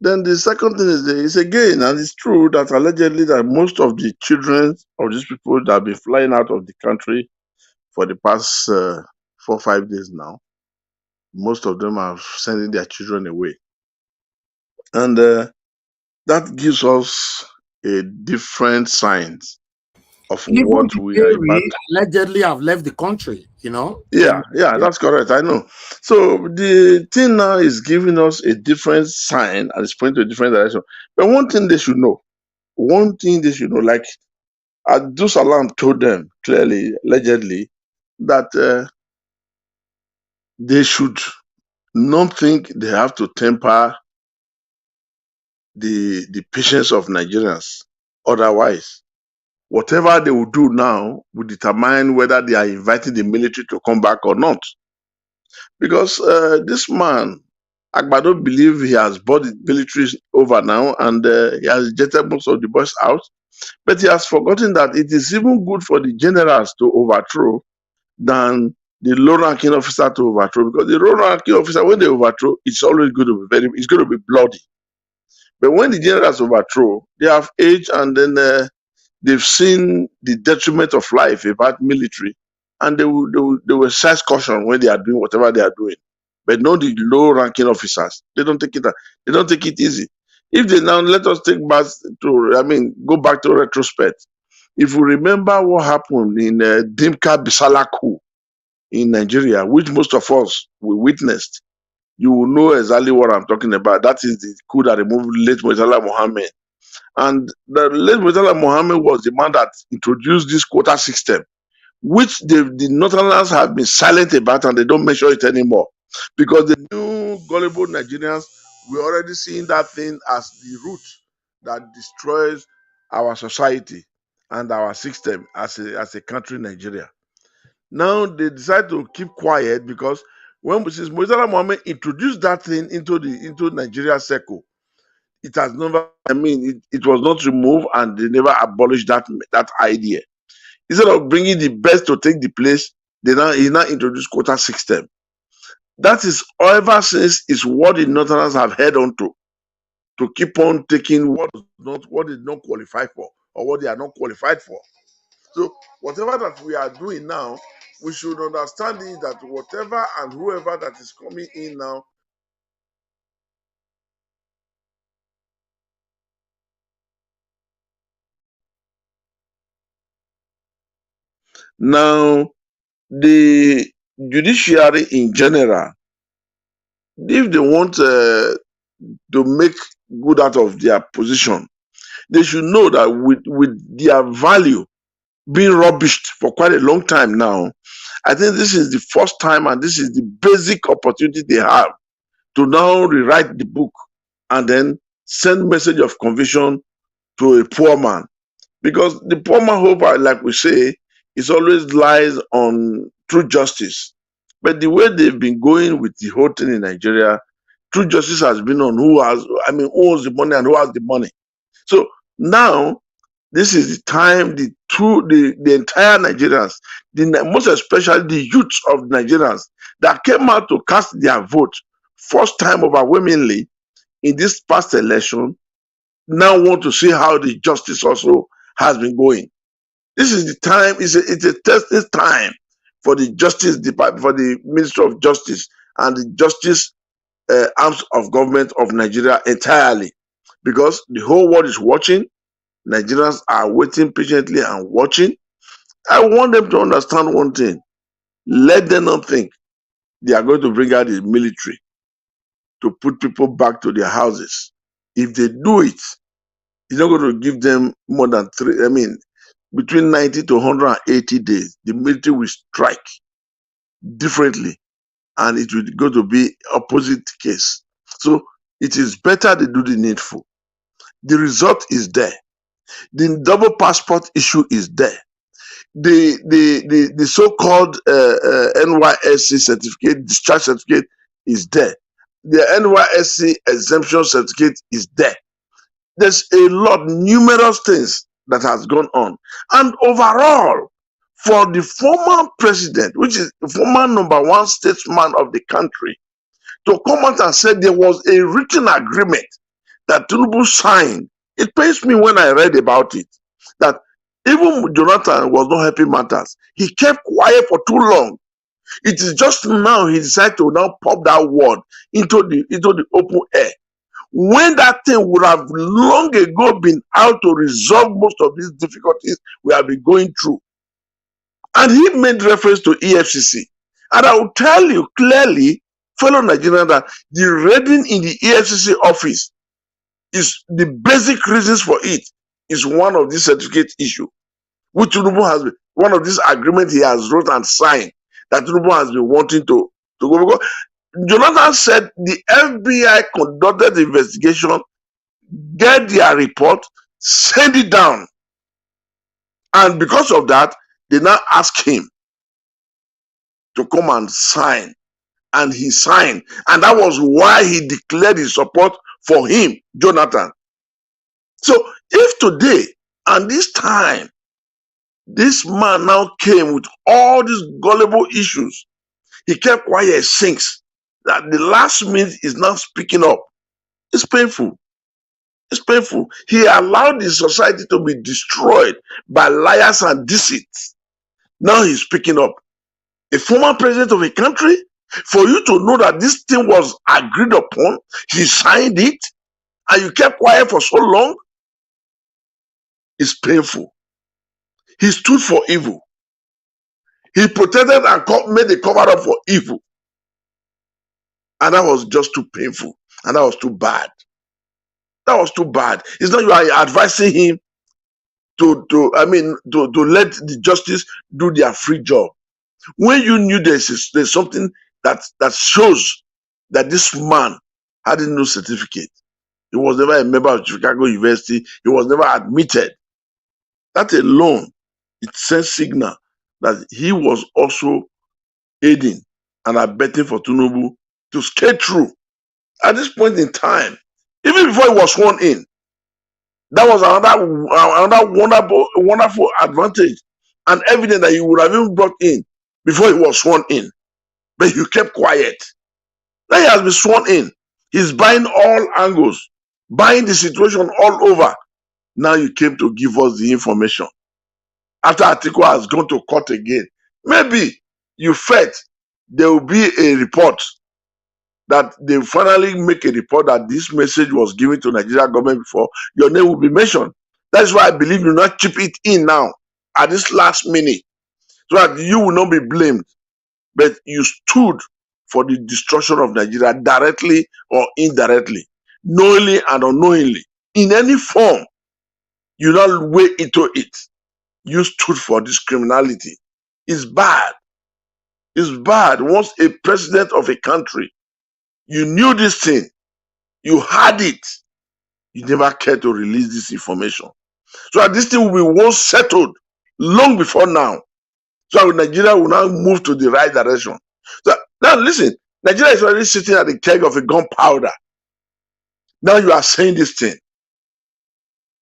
[SPEAKER 8] Then the second thing is again, and it's true that allegedly that most of the children of these people that have been flying out of the country for the past 4 or 5 days now. Most of them are sending their children away. And that gives us a different signs of
[SPEAKER 6] Even
[SPEAKER 8] what
[SPEAKER 6] the
[SPEAKER 8] we are about.
[SPEAKER 6] Mary allegedly have left the country, you know.
[SPEAKER 8] Yeah, that's correct. I know. So the thing now is giving us a different sign and it's pointing to a different direction. But one thing they should know, like Abdul Salam told them clearly, allegedly, that they should not think they have to temper the patience of Nigerians. Otherwise, whatever they will do now will determine whether they are inviting the military to come back or not. Because this man, Agbado, believe he has brought the military over now and he has jetted most of the boys out. But he has forgotten that it is even good for the generals to overthrow than the low-ranking officer to overthrow. Because the low-ranking officer, when they overthrow, it's always going to be it's going to be bloody. But when the generals overthrow, they have age and then they've seen the detriment of life about military, and they will exercise caution when they are doing whatever they are doing. But not the low-ranking officers. They don't take it easy. If they now let us go back to retrospect. If we remember what happened in Dimka Bisala coup in Nigeria, which most of us we witnessed, you will know exactly what I'm talking about. That is the coup that removed late Murtala Mohammed. And the late Murtala Mohammed was the man that introduced this quota system, which the Northerners have been silent about and they don't mention it anymore. Because the new gullible Nigerians, we're already seeing that thing as the root that destroys our society and our system as a country, Nigeria. Now they decide to keep quiet because when Mrs. Murtala Mohammed introduced that thing into Nigeria circle, it has never, it was not removed and they never abolished that idea. Instead of bringing the best to take the place, he now introduced quota system. That is, ever since, is what the Northerners have held on to keep on taking what they don't qualify for or what they are not qualified for. So whatever that we are doing now, we should understand it that whatever and whoever that is coming in now the judiciary in general, if they want to make good out of their position, they should know that with their value being rubbished for quite a long time now, I think this is the first time and this is the basic opportunity they have to now rewrite the book and then send message of conviction to a poor man. Because the poor man hope, like we say, is always lies on true justice. But the way they've been going with the whole thing in Nigeria, true justice has been on who owns the money and who has the money. So now, this is the time the entire Nigerians, most especially the youths of Nigerians that came out to cast their vote first time overwhelmingly in this past election, now want to see how the justice also has been going. This is the time, it's a testing time for the Justice Department, for the Ministry of Justice and the Justice arms of government of Nigeria entirely. Because the whole world is watching, Nigerians are waiting patiently and watching. I want them to understand one thing. Let them not think they are going to bring out the military to put people back to their houses. If they do it, it's not going to give them more than between 90 to 180 days. The military will strike differently and it will go to be opposite case. So it is better they do the needful. The result is there. The double passport issue is there. The so-called NYSC certificate, discharge certificate is there. The NYSC exemption certificate is there. There's a lot, numerous things that has gone on. And overall, for the former president, which is the former number one statesman of the country, to come out and say there was a written agreement that Tinubu signed, it pains me when I read about it, that Even Jonathan was not helping matters. He kept quiet for too long. It is just now he decided to now pop that word into the open air. When that thing would have long ago been out to resolve most of these difficulties we have been going through. And he made reference to EFCC. And I will tell you clearly, fellow Nigerians, that the raiding in the EFCC office is the basic reasons for it is one of these certificate issue, which Tinubu has been, one of these agreements he has wrote and signed that Tinubu has been wanting to go. Because Jonathan said the FBI conducted the investigation, get their report, send it down. And because of that, they now ask him to come and sign. And he signed. And that was why he declared his support for him, Jonathan. So if today and this time, this man now came with all these gullible issues, he kept quiet since that the last minute is now speaking up. It's painful. It's painful. He allowed the society to be destroyed by liars and deceits. Now he's speaking up. A former president of a country, for you to know that this thing was agreed upon, he signed it, and you kept quiet for so long, it's painful. He stood for evil. He protected and made a cover up for evil. And that was just too painful. And that was too bad. That was too bad. It's not you are advising him to let the justice do their free job. When you knew there's something that shows that this man had no certificate. He was never a member of Chicago University. He was never admitted. That alone, it sends signal that he was also aiding and abetting for Tinubu to stay true. At this point in time, even before he was sworn in, that was another wonderful advantage and evidence that he would have even brought in before he was sworn in. But he kept quiet. Now he has been sworn in. He's buying all angles, buying the situation all over. Now you came to give us the information. After Atiku has gone to court again, maybe you felt there will be a report that they finally make a report that this message was given to Nigeria government before your name will be mentioned. That's why I believe you not chip it in now at this last minute, so that you will not be blamed. But you stood for the destruction of Nigeria directly or indirectly, knowingly and unknowingly, in any form. You not weigh into it. You stood for this criminality. It's bad. It's bad. Once a president of a country, you knew this thing, you had it, you never cared to release this information. So that this thing will be once settled long before now. So Nigeria will now move to the right direction. So now listen, Nigeria is already sitting at the keg of a gunpowder. Now you are saying this thing.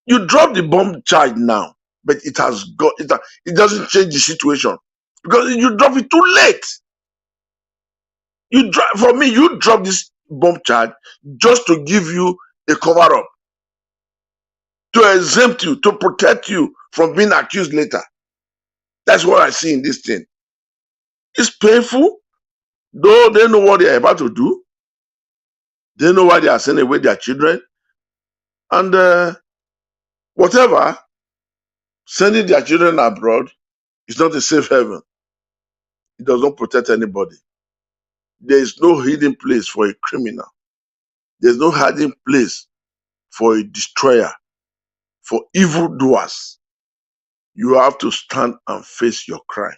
[SPEAKER 8] You drop the bomb charge now, but it doesn't change the situation because you drop it too late. For me, you drop this bomb charge just to give you a cover up, to exempt you, to protect you from being accused later. That's what I see in this thing. It's painful, though they know what they're about to do. They know why they are sending away their children. And whatever, sending their children abroad is not a safe haven. It does not protect anybody. There is no hidden place for a criminal. There's no hiding place for a destroyer, for evildoers. You have to stand and face your crime.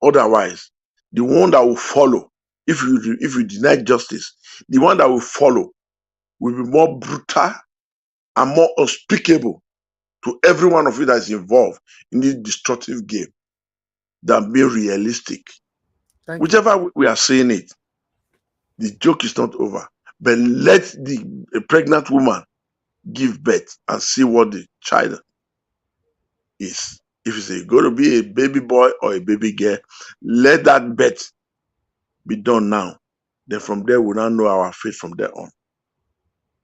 [SPEAKER 8] Otherwise, the one that will follow, if you deny justice, the one that will follow will be more brutal and more unspeakable to every one of you that is involved in this destructive game than being realistic. Whichever way we are saying it, the joke is not over. But let the pregnant woman give birth and see what the child is. If it's going to be a baby boy or a baby girl, let that birth be done now. Then from there, we'll now know our fate from there on.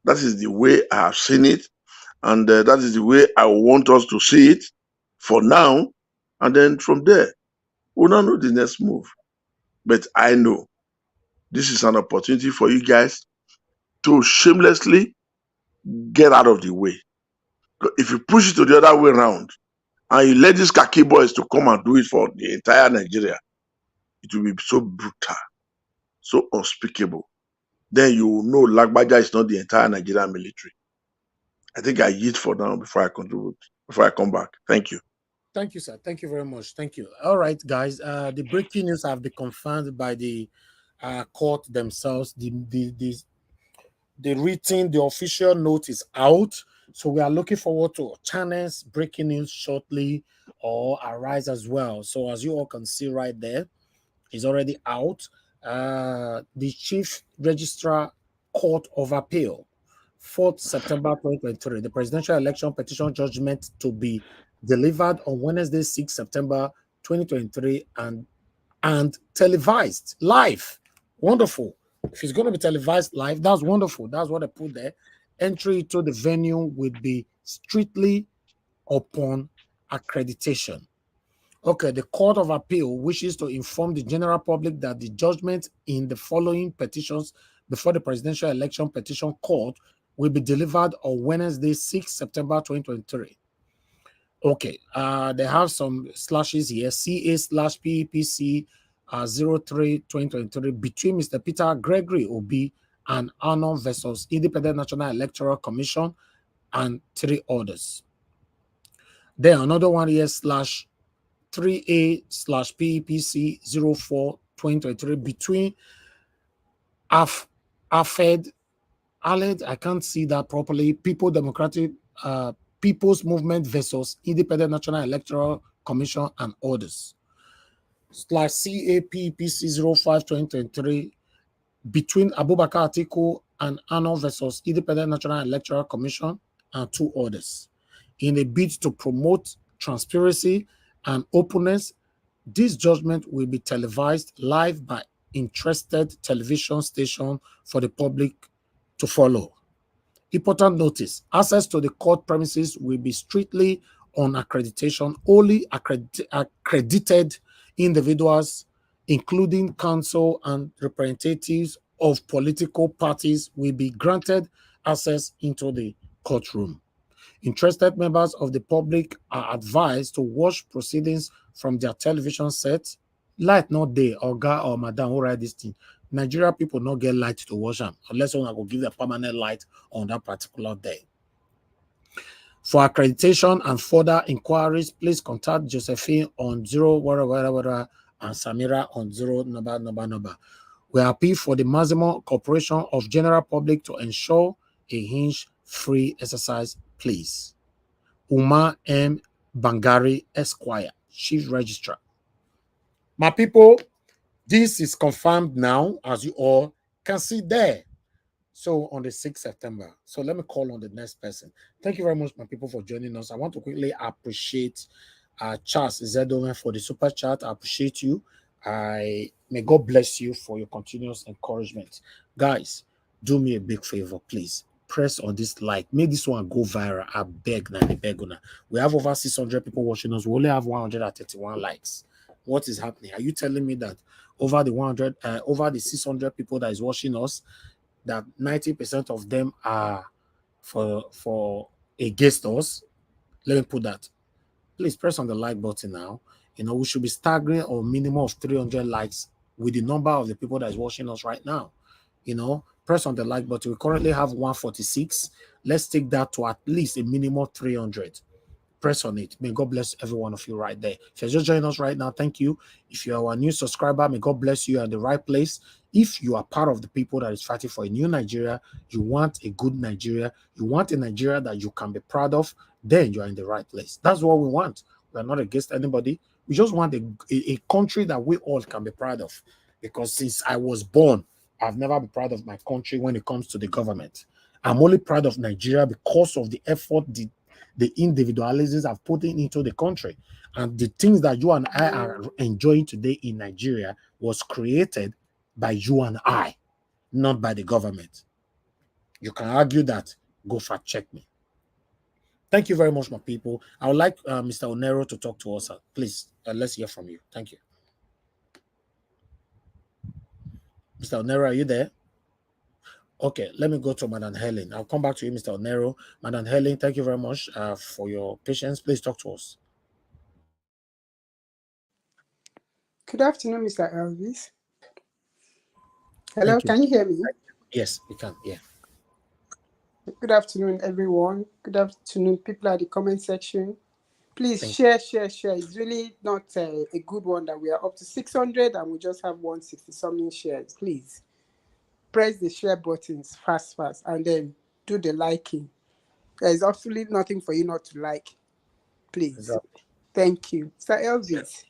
[SPEAKER 8] That is the way I have seen it. And that is the way I want us to see it for now, and then from there, we'll not know the next move. But I know this is an opportunity for you guys to shamelessly get out of the way. If you push it to the other way around, and you let these khaki boys to come and do it for the entire Nigeria, it will be so brutal, so unspeakable. Then you will know Lagbaja is not the entire Nigerian military. I think I yield for now before I contribute, before I come back. Thank you.
[SPEAKER 6] Thank you, sir. Thank you very much. Thank you. All right, guys. The breaking news have been confirmed by the court themselves. The written, the official note is out. So we are looking forward to channels breaking news shortly or arise as well. So as you all can see right there, is already out. The Chief Registrar Court of Appeal, 4th September 2023, the presidential election petition judgment to be delivered on Wednesday, 6 September 2023 and televised live. Wonderful. If it's going to be televised live, that's wonderful. That's what I put there. Entry to the venue would be strictly upon accreditation. Okay, the Court of Appeal wishes to inform the general public that the judgment in the following petitions before the Presidential Election Petition Court will be delivered on Wednesday, 6 September 2023. Okay, they have some slashes here. CA/PEPC 03/2023 between Mr. Peter Gregory Obi and Arnold versus Independent National Electoral Commission and 3 others. Then another one here /3A/PEPC 04/2023 between Aled, I can't see that properly, People's Movement versus Independent National Electoral Commission and others. /CAPPC 05/2023 between Abubakar Atiku and Arnold versus Independent National Electoral Commission and 2 others. In a bid to promote transparency and openness, this judgment will be televised live by interested television station for the public to follow. Important notice, access to the court premises will be strictly on accreditation. Only accredited individuals, including counsel and representatives of political parties, will be granted access into the courtroom. Interested members of the public are advised to watch proceedings from their television sets. Light not there, or guy or madam who write this thing. Nigeria people not get light to watch them unless someone will give a permanent light on that particular day. For accreditation and further inquiries, please contact Josephine on 0 and Samira on 0 number. We appeal for the maximum cooperation of general public to ensure a hinge-free exercise, please. Umar M. Bangari, Esquire, Chief Registrar. My people, this is confirmed now, as you all can see there. So on the 6th September. So let me call on the next person. Thank you very much, my people, for joining us. I want to quickly appreciate Charles Zedomen for the super chat. I appreciate you. May God bless you for your continuous encouragement. Guys, do me a big favor, please. Press on this like. Make this one go viral. I beg. We have over 600 people watching us. We only have 131 likes. What is happening? Are you telling me that over the 600 people that is watching us, that 90% of them are for against us? Let me put that. Please press on the like button now. You know, we should be staggering or minimum of 300 likes with the number of the people that is watching us right now. You know, press on the like button. We currently have 146. Let's take that to at least a minimum 300. Press on it. May God bless every one of you right there. If you're just joining us right now, thank you. If you are a new subscriber, may God bless you. You're in the right place. If you are part of the people that is fighting for a new Nigeria, you want a good Nigeria, you want a Nigeria that you can be proud of, then you are in the right place. That's what we want. We are not against anybody. We just want a country that we all can be proud of. Because since I was born, I've never been proud of my country when it comes to the government. I'm only proud of Nigeria because of the effort, the individualisms I've put into the country. And the things that you and I are enjoying today in Nigeria was created by you and I, not by the government. You can argue that. Go fact check me. Thank you very much, my people. I would like Mr. Onero to talk to us. Please, let's hear from you. Thank you. Mr. Onero, are you there? Okay, let me go to Madam Helen. I'll come back to you, Mr. Onero. Madam Helen, thank you very much for your patience. Please talk to us.
[SPEAKER 10] Good afternoon, Mr. Elvis. Hello,
[SPEAKER 6] Thank you.
[SPEAKER 10] can you hear me?
[SPEAKER 6] Yes, we can. Yeah.
[SPEAKER 10] Good afternoon, everyone. Good afternoon, people at the comment section. Please
[SPEAKER 6] Thank
[SPEAKER 10] share. It's really not a good one that we are up to 600 and we just have 160 something shares. Please press the share buttons fast, and then do the liking. There is absolutely nothing for you not to like. Please.
[SPEAKER 6] Exactly.
[SPEAKER 10] Thank you. Sir Elvis.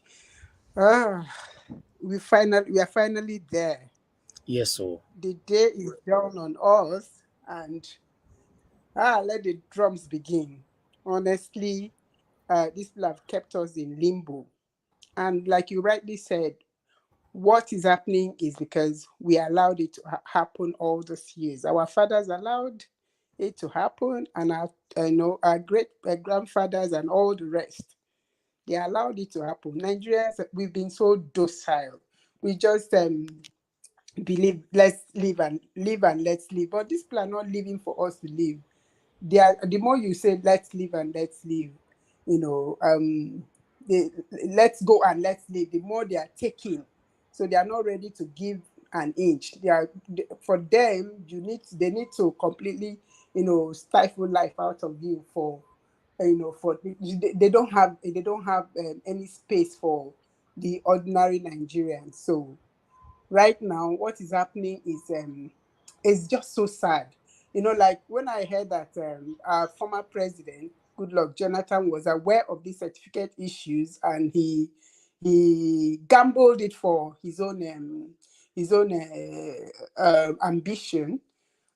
[SPEAKER 10] We are finally there.
[SPEAKER 6] Yes, so
[SPEAKER 10] The day is down on us, and let the drums begin. Honestly, these people have kept us in limbo. And like you rightly said, what is happening is because we allowed it to happen all those years. Our fathers allowed it to happen, and our great grandfathers and all the rest, they allowed it to happen. Nigerians, we've been so docile. We just believe let's live and let's live. But these people are not living for us to live. The more you say let's live and let's live, let's go and let's live, the more they are taking. So they are not ready to give an inch. For them, they need to completely, stifle life out of you they don't have any space for the ordinary Nigerians. So right now, what is happening is just so sad. Like when I heard that our former president, Goodluck Jonathan, was aware of these certificate issues, and he gambled it for his own ambition.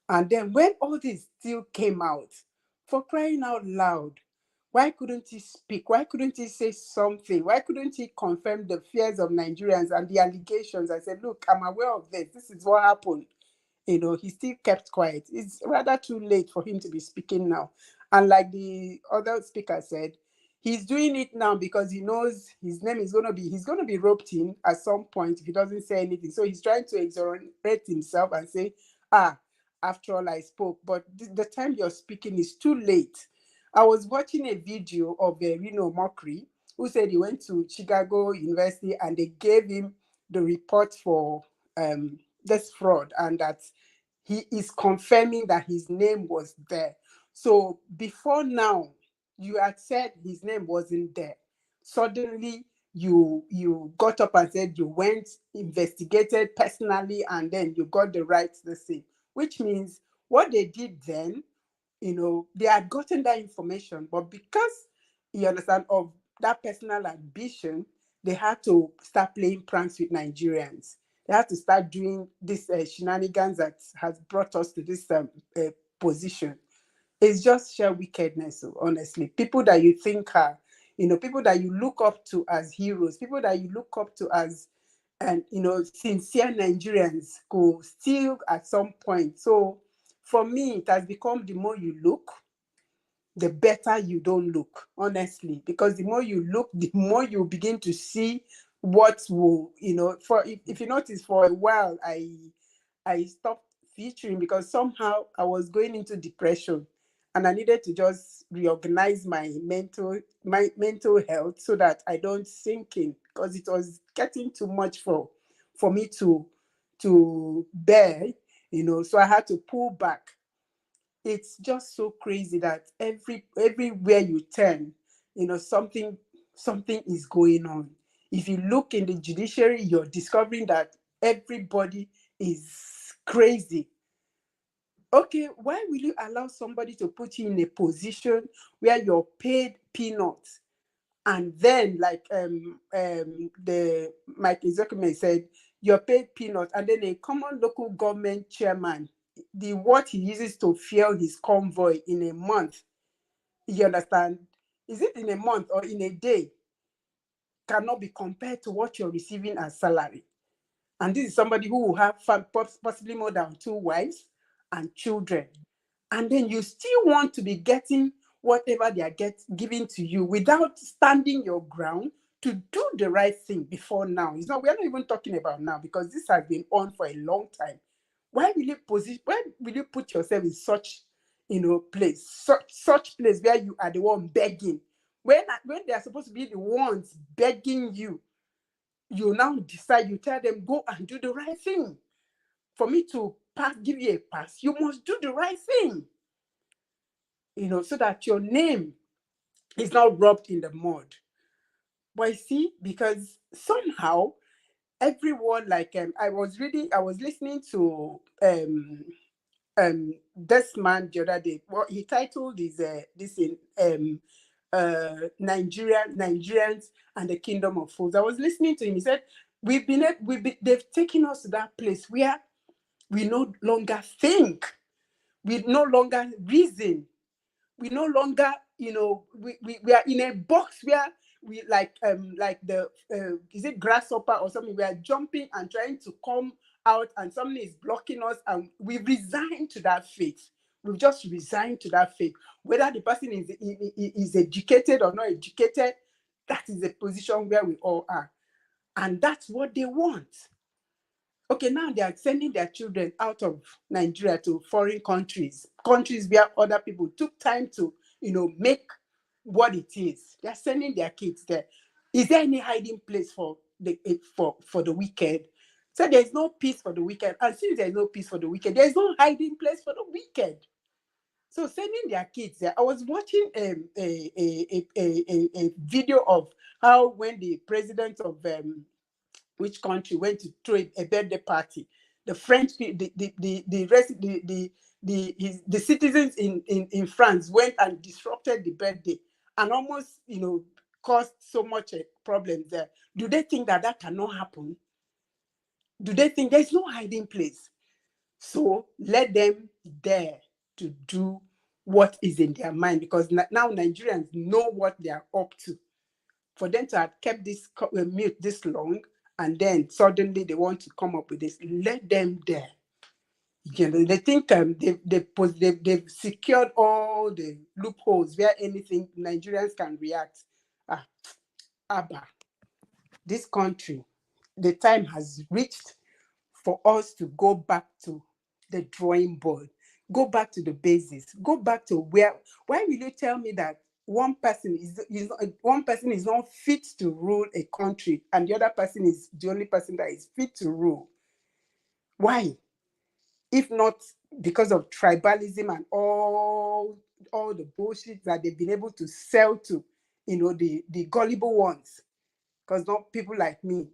[SPEAKER 10] And then when all this still came out, for crying out loud, why couldn't he speak? Why couldn't he say something? Why couldn't he confirm the fears of Nigerians and the allegations? I said, look, I'm aware of this. This is what happened. He still kept quiet. It's rather too late for him to be speaking now. And like the other speaker said, he's doing it now because he knows his name is he's going to be roped in at some point if he doesn't say anything. So he's trying to exonerate himself and say, after all I spoke, but the time you're speaking is too late. I was watching a video of Reno Mockery, who said he went to Chicago University and they gave him the report for this fraud, and that he is confirming that his name was there. So before now, you had said his name wasn't there. Suddenly, you got up and said you went, investigated personally, and then you got the right to say, which means what they did then, they had gotten that information, but because you understand of that personal ambition, they had to start playing pranks with Nigerians. They had to start doing this shenanigans that has brought us to this position. It's just sheer wickedness, honestly. People that you think are, people that you look up to as heroes, people that you look up to as, and sincere Nigerians go still at some point. So for me, it has become the more you look, the better you don't look, honestly, because the more you look, the more you begin to see what will, if you notice, for a while, I stopped featuring because somehow I was going into depression and I needed to just reorganize my mental health so that I don't sink in, because it was getting too much for me to bear, so I had to pull back. It's just so crazy that everywhere you turn, something is going on. If you look in the judiciary, you're discovering that everybody is crazy. Okay, why will you allow somebody to put you in a position where you're paid peanuts? And then, like the Mike Ezekiel said, you're paid peanuts, and then a common local government chairman, what he uses to fuel his convoy in a month, you understand? Is it in a month or in a day? Cannot be compared to what you're receiving as salary. And this is somebody who will have possibly more than 2 wives and children. And then you still want to be getting whatever they are giving to you without standing your ground to do the right thing before now. We're not even talking about now, because this has been on for a long time. Why will you put yourself in such place, such place where you are the one begging? When they are supposed to be the ones begging you, you now decide, you tell them, go and do the right thing. For me to give you a pass, you must do the right thing. So that your name is not rubbed in the mud. But you see, because somehow everyone, like I was listening to this man the other day. What he titled is this in Nigerians and the Kingdom of Fools. I was listening to him. He said, they've taken us to that place where we no longer think, we no longer reason, we no longer, we are in a box where we like the is it grasshopper or something? We are jumping and trying to come out, and something is blocking us, and we resign to that fate. We've just resigned to that fate. Whether the person is educated or not educated, that is the position where we all are, and that's what they want. Okay, now they are sending their children out of Nigeria to foreign countries where other people took time to, make what it is. They are sending their kids there. Is there any hiding place for the wicked? So there is no peace for the wicked. And since there is no peace for the wicked, there is no hiding place for the wicked. So sending their kids there. I was watching a video of how when the president of which country went to throw a birthday party, the French, the citizens in France went and disrupted the birthday and almost caused so much problems there. Do they think that cannot happen? Do they think there's no hiding place? So let them dare to do what is in their mind, because now Nigerians know what they are up to. For them to have kept this mute this long, and then suddenly they want to come up with this, let them dare. They think they've secured all the loopholes where anything Nigerians can react. Abba, this country, the time has reached for us to go back to the drawing board, go back to the basis, go back to why will you tell me that one person is not fit to rule a country and the other person is the only person that is fit to rule? Why? If not because of tribalism and all the bullshit that they've been able to sell to, the gullible ones, because not people like me.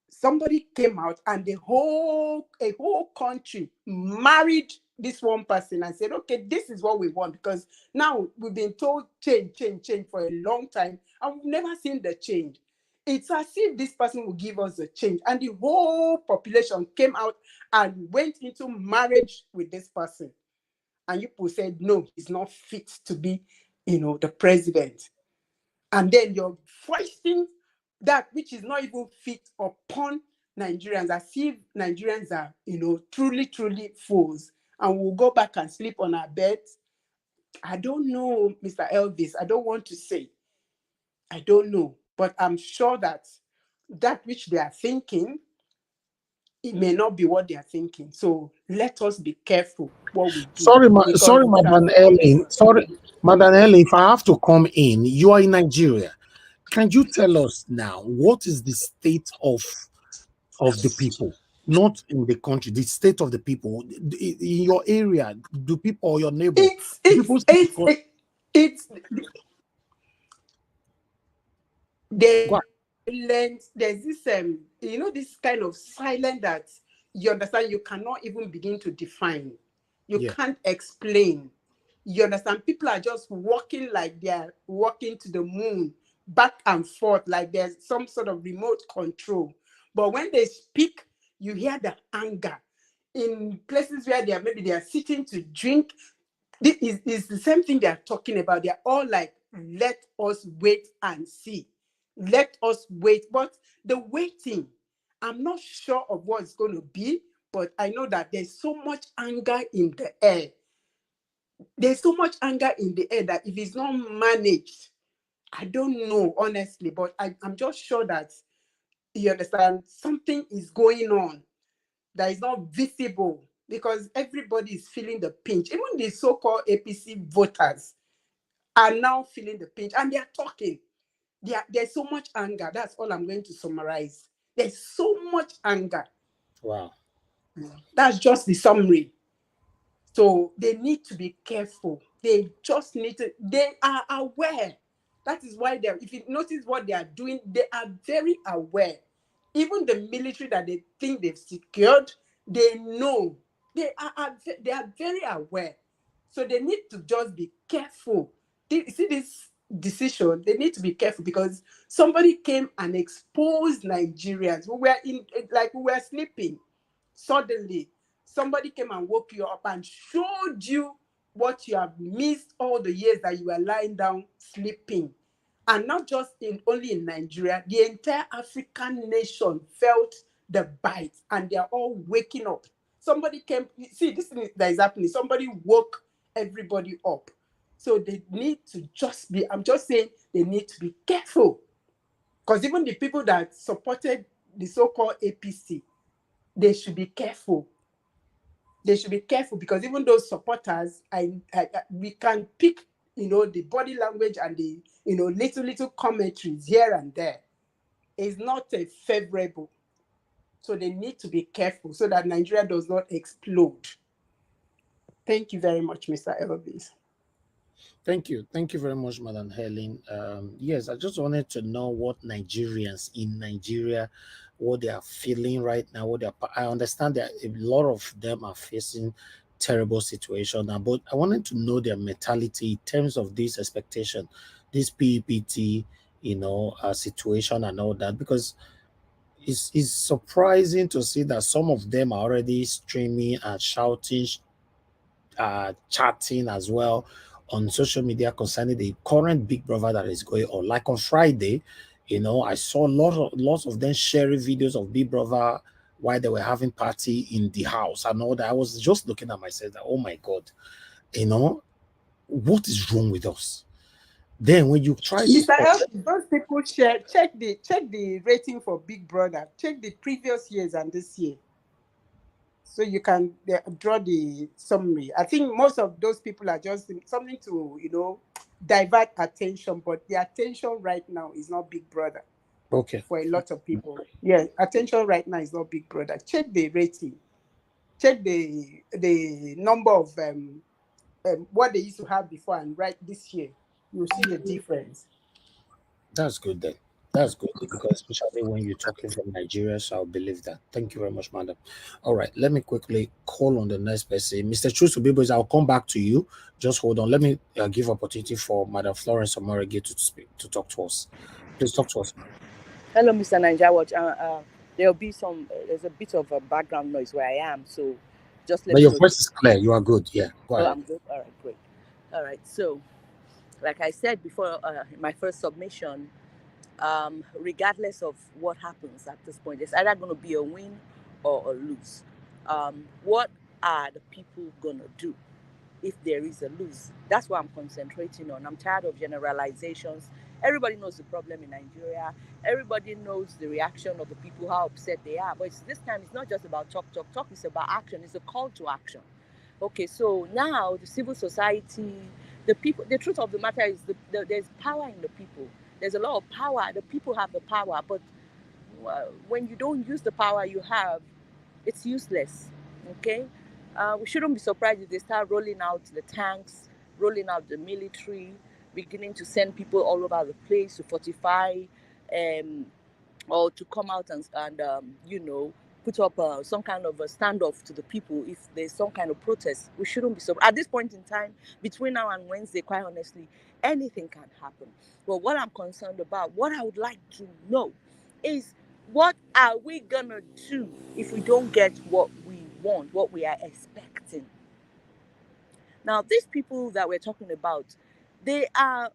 [SPEAKER 10] Somebody came out and a whole country married this one person and said, okay, this is what we want, because now we've been told change for a long time and we've never seen the change. It's as if this person will give us the change, and the whole population came out and went into marriage with this person, and you people said no, he's not fit to be the president. And then you're foisting that which is not even fit upon Nigerians, as if Nigerians are, truly fools, and we'll go back and sleep on our beds. I don't know, Mr. Elvis. I don't want to say. I don't know, but I'm sure that which they are thinking, it may not be what they are thinking. So let us be careful what we do.
[SPEAKER 6] Sorry, Madam Ellen. Sorry, Madam Ellen, if I have to come in, you are in Nigeria. Can you tell us now what is the state of the people, not in the country, the state of the people in your area? Do people or your neighbor?
[SPEAKER 10] There's this this kind of silence that you understand you cannot even begin to define. You can't explain. You understand? People are just walking like they're walking to the moon, back and forth, like there's some sort of remote control. But when they speak, you hear the anger. In places where they are sitting to drink, this is the same thing they are talking about. They're all like, let us wait and see. Let us wait. But the waiting, I'm not sure of what it's going to be, but I know that there's so much anger in the air. There's so much anger in the air that if it's not managed, I don't know, honestly, but I'm just sure that, you understand, something is going on that is not visible because everybody is feeling the pinch. Even the so-called APC voters are now feeling the pinch and they are talking. There's so much anger. That's all I'm going to summarize. There's so much anger.
[SPEAKER 6] Wow.
[SPEAKER 10] That's just the summary. So they need to be careful. They just need to, they are aware. That is why they're, if you notice what they are doing, they are very aware. Even the military that they think they've secured, they know. They are very aware. So they need to just be careful. See this decision, they need to be careful because somebody came and exposed Nigerians. We were sleeping. Suddenly, somebody came and woke you up and showed you what you have missed all the years that you were lying down sleeping. And not just only in Nigeria, the entire African nation felt the bite and they are all waking up. Somebody came, see, this thing that is happening, somebody woke everybody up. So they need to just be, I'm just saying, they need to be careful. Because even the people that supported the so-called APC, they should be careful. They should be careful because even those supporters, we can pick, the body language and the, little commentaries here and there. It's not a favorable. So they need to be careful so that Nigeria does not explode. Thank you very much, Mr. Elvis.
[SPEAKER 6] Thank you. Thank you very much, Madam Helen. Yes, I just wanted to know what Nigerians in Nigeria, what they are feeling right now. I understand that a lot of them are facing terrible situation now, but I wanted to know their mentality in terms of this expectation, this PEPT, situation and all that, because it's surprising to see that some of them are already streaming and shouting, chatting as well on social media concerning the current Big Brother that is going on. Like on Friday, I saw lots of them sharing videos of Big Brother while they were having party in the house and all that. I was just looking at myself that, oh my God, what is wrong with us? Then when you try
[SPEAKER 10] Mr.
[SPEAKER 6] to
[SPEAKER 10] Elvis, those people check the rating for Big Brother. Check the previous years and this year. So you can draw the summary. I think most of those people are just something to, divert attention, but the attention right now is not Big Brother.
[SPEAKER 6] Okay.
[SPEAKER 10] For a lot of people. Yeah, attention right now is not Big Brother. Check the rating. Check the number of what they used to have before and right this year. You'll see the difference.
[SPEAKER 6] That's good then. That's good because especially when you're talking from Nigeria, so I'll believe that. Thank you very much, madam. All right, let me quickly call on the next person. Mr. Truth Bibos, I'll come back to you. Just hold on. Let me give opportunity for Madam Florence Omorege to speak, to talk to us. Please talk to us.
[SPEAKER 12] Hello, Mr. Ninja Watch. There'll be there's a bit of a background noise where I am, so just let
[SPEAKER 6] But
[SPEAKER 12] me
[SPEAKER 6] your
[SPEAKER 12] know.
[SPEAKER 6] voice is clear. You are good. Yeah, go ahead.
[SPEAKER 12] I'm good. All right, great. All right, so like I said before, my first submission, regardless of what happens at this point, it's either going to be a win or a lose. What are the people going to do if there is a lose? That's what I'm concentrating on. I'm tired of generalizations. Everybody knows the problem in Nigeria. Everybody knows the reaction of the people, how upset they are. But this time, it's not just about talk. It's about action. It's a call to action. Okay, so now the civil society, the people, the truth of the matter is there's power in the people. There's a lot of power. The people have the power, but when you don't use the power you have, it's useless. Okay, we shouldn't be surprised if they start rolling out the tanks, rolling out the military, beginning to send people all over the place to fortify, or to come out and put up some kind of a standoff to the people if there's some kind of protest. We shouldn't be surprised. At this point in time, between now and Wednesday, quite honestly, anything can happen. But what I'm concerned about, what I would like to know is, what are we going to do if we don't get what we want, what we are expecting? Now, these people that we're talking about, they are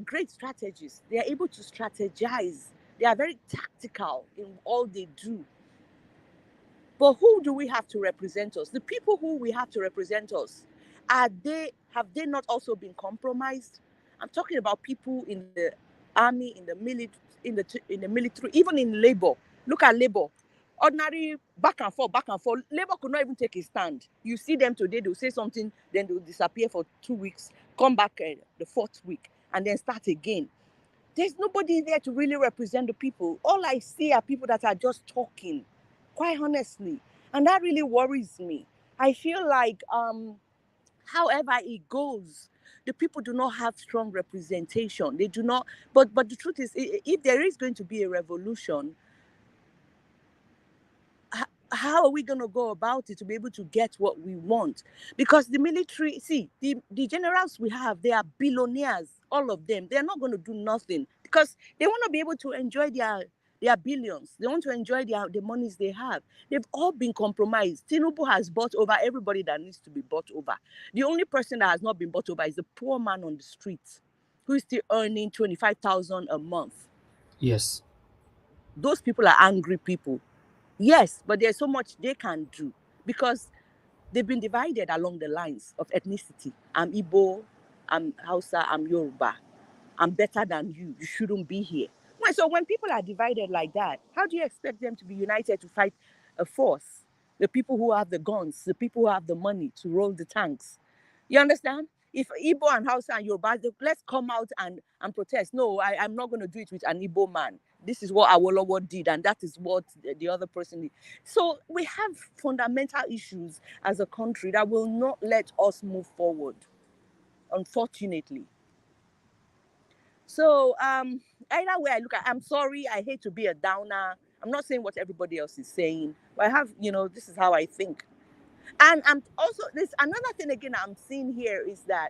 [SPEAKER 12] great strategists. They are able to strategize. They are very tactical in all they do. But who do we have to represent us? The people who we have to represent us, have they not also been compromised? I'm talking about people in the army, in the military, even in labor. Look at labor. Ordinary back and forth. Labor could not even take a stand. You see them today, they'll say something, then they'll disappear for 2 weeks, come back the 4th week, and then start again. There's nobody there to really represent the people. All I see are people that are just talking, quite honestly. And that really worries me. I feel like, however it goes, the people do not have strong representation. They do not. But the truth is, if there is going to be a revolution, how are we going to go about it to be able to get what we want? Because the military, see, the generals we have, they are billionaires, all of them. They're not going to do nothing because they want to be able to enjoy their billions. They want to enjoy the monies they have. They've all been compromised. Tinubu has bought over everybody that needs to be bought over. The only person that has not been bought over is the poor man on the street who is still earning 25,000 a month.
[SPEAKER 6] Yes.
[SPEAKER 12] Those people are angry people. Yes, but there's so much they can do because they've been divided along the lines of ethnicity. I'm Igbo, I'm Hausa, I'm Yoruba. I'm better than you. You shouldn't be here. So when people are divided like that, how do you expect them to be united to fight a force? The people who have the guns, the people who have the money to roll the tanks. You understand? If Igbo and Hausa and Yoruba, let's come out and protest. No, I'm not going to do it with an Igbo man. This is what Awolowo did, and that is what the other person did. So we have fundamental issues as a country that will not let us move forward, unfortunately. So either way I look at, I'm sorry, I hate to be a downer. I'm not saying what everybody else is saying, but I have, this is how I think. And I'm also, there's another thing again I'm seeing here is that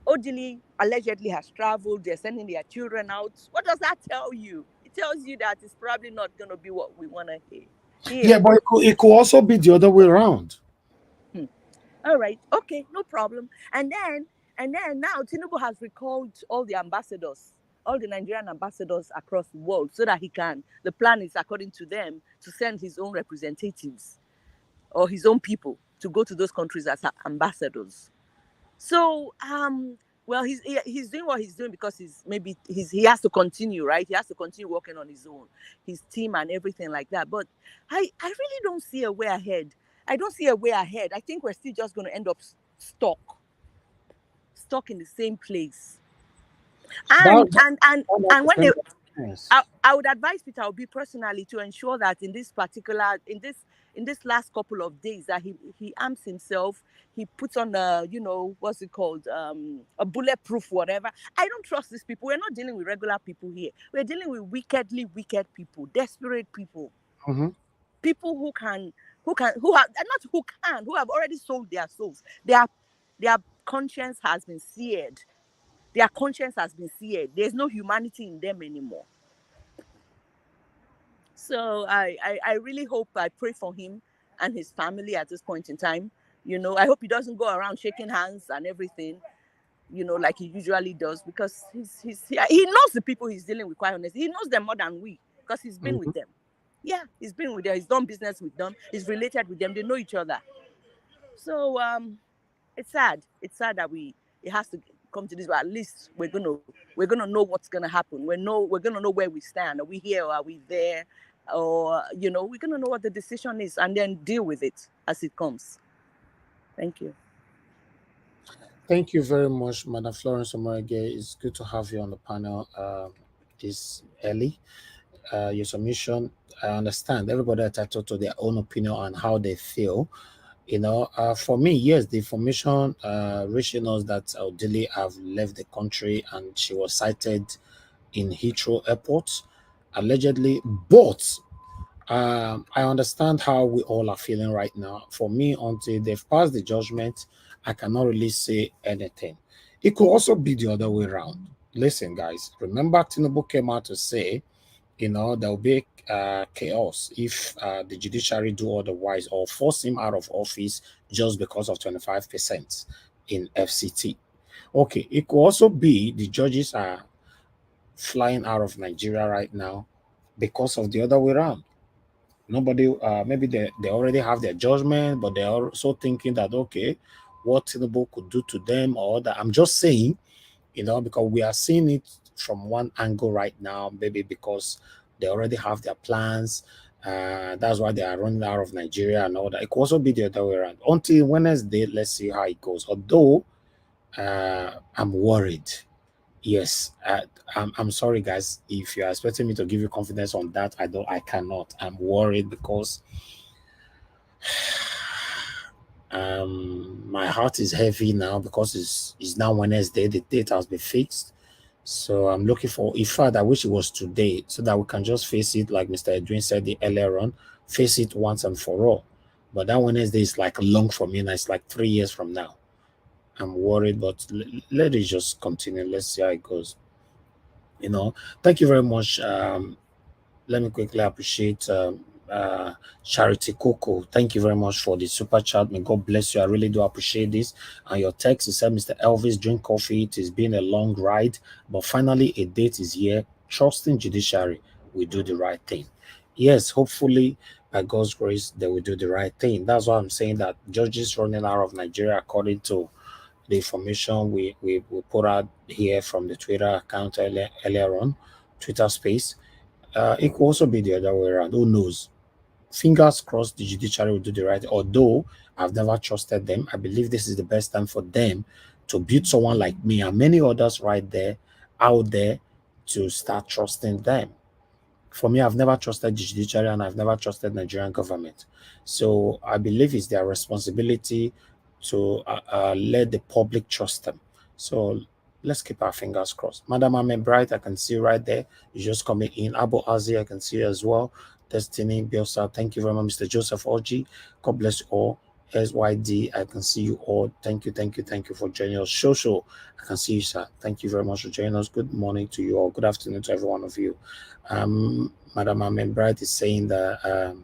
[SPEAKER 12] Odili allegedly has traveled. They're sending their children out. What does that tell you? It tells you that it's probably not going to be what we want to hear.
[SPEAKER 6] Yeah, but it could also be the other way around.
[SPEAKER 12] All right. Okay, no problem. And then now Tinubu has recalled all the ambassadors, all the Nigerian ambassadors across the world so that the plan is, according to them, to send his own representatives or his own people to go to those countries as ambassadors. So, well, he's doing what he's doing because he has to continue, right? He has to continue working on his own, his team and everything like that. But I really don't see a way ahead. I don't see a way ahead. I think we're still just going to end up stuck in the same place. And when they,
[SPEAKER 6] yes.
[SPEAKER 12] I would advise Peter Obi personally to ensure that in this last couple of days that he arms himself, he puts on what's it called, a bulletproof whatever. I don't trust these people. We're not dealing with regular people here. We're dealing with wickedly wicked people, desperate people, people who have already sold their souls. Their conscience has been seared. Their conscience has been seared. There's no humanity in them anymore. So I really hope, I pray for him and his family at this point in time. I hope he doesn't go around shaking hands and everything, like he usually does, because he knows the people he's dealing with, quite honestly. He knows them more than we, because he's been with them. Yeah, he's been with them. He's done business with them. He's related with them. They know each other. So it's sad. It's sad that it has to come to this, but at least we're gonna know what's gonna happen. We're gonna know where we stand. Are we here or are we there? Or we're gonna know what the decision is and then deal with it as it comes. Thank you.
[SPEAKER 6] Thank you very much, Madam Florence Omorege. It's good to have you on the panel this early. Your submission, I understand everybody entitled to their own opinion on how they feel. For me, yes, the information reaching us that Odili have left the country and she was cited in Heathrow Airport, allegedly. But I understand how we all are feeling right now. For me, until they've passed the judgment, I cannot really say anything. It could also be the other way around. Listen, guys, remember Tinubu came out to say, there'll be chaos if the judiciary do otherwise or force him out of office just because of 25% in FCT. Okay, it could also be the judges are flying out of Nigeria right now because of the other way around. Nobody, maybe they already have their judgment, but they're also thinking that, okay, what Tinubu could do to them or that. I'm just saying, because we are seeing it from one angle right now, maybe because they already have their plans. That's why they are running out of Nigeria and all that. It could also be the other way around. Until Wednesday, let's see how it goes. Although I'm worried. Yes, I'm sorry, guys. If you're expecting me to give you confidence on that, I cannot. I'm worried because my heart is heavy now because it's now Wednesday. The date has been fixed. So I'm looking for, in fact, I wish it was today so that we can just face it, like Mr. Edwin said earlier on, face it once and for all. But that Wednesday is like long for me, and it's like 3 years from now. I'm worried, but let it just continue. Let's see how it goes. Thank you very much. Let me quickly appreciate Charity Coco. Thank you very much for the super chat. May God bless you. I really do appreciate this. And your text, said, Mr. Elvis, drink coffee. It has been a long ride, but finally a date is here. Trusting judiciary, we do the right thing. Yes, hopefully, by God's grace, they will do the right thing. That's why I'm saying that judges running out of Nigeria, according to the information we put out here from the Twitter account earlier on, Twitter space. It could also be the other way around. Who knows? Fingers crossed the judiciary will do the right. Although I've never trusted them, I believe this is the best time for them to build someone like me and many others right there, out there, to start trusting them. For me, I've never trusted the judiciary and I've never trusted Nigerian government. So I believe it's their responsibility to let the public trust them. So let's keep our fingers crossed. Madam Ahmed Bright, I can see right there. You're just coming in. Abu Azi, I can see you as well. Destiny Biosa, thank you very much. Mr. Joseph Oji, God bless you all. SYD, I can see you all. Thank you for joining us. Shosho, I can see you, sir. Thank you very much for joining us. Good morning to you all. Good afternoon to every one of you. Madam Ahmed Bright is saying that,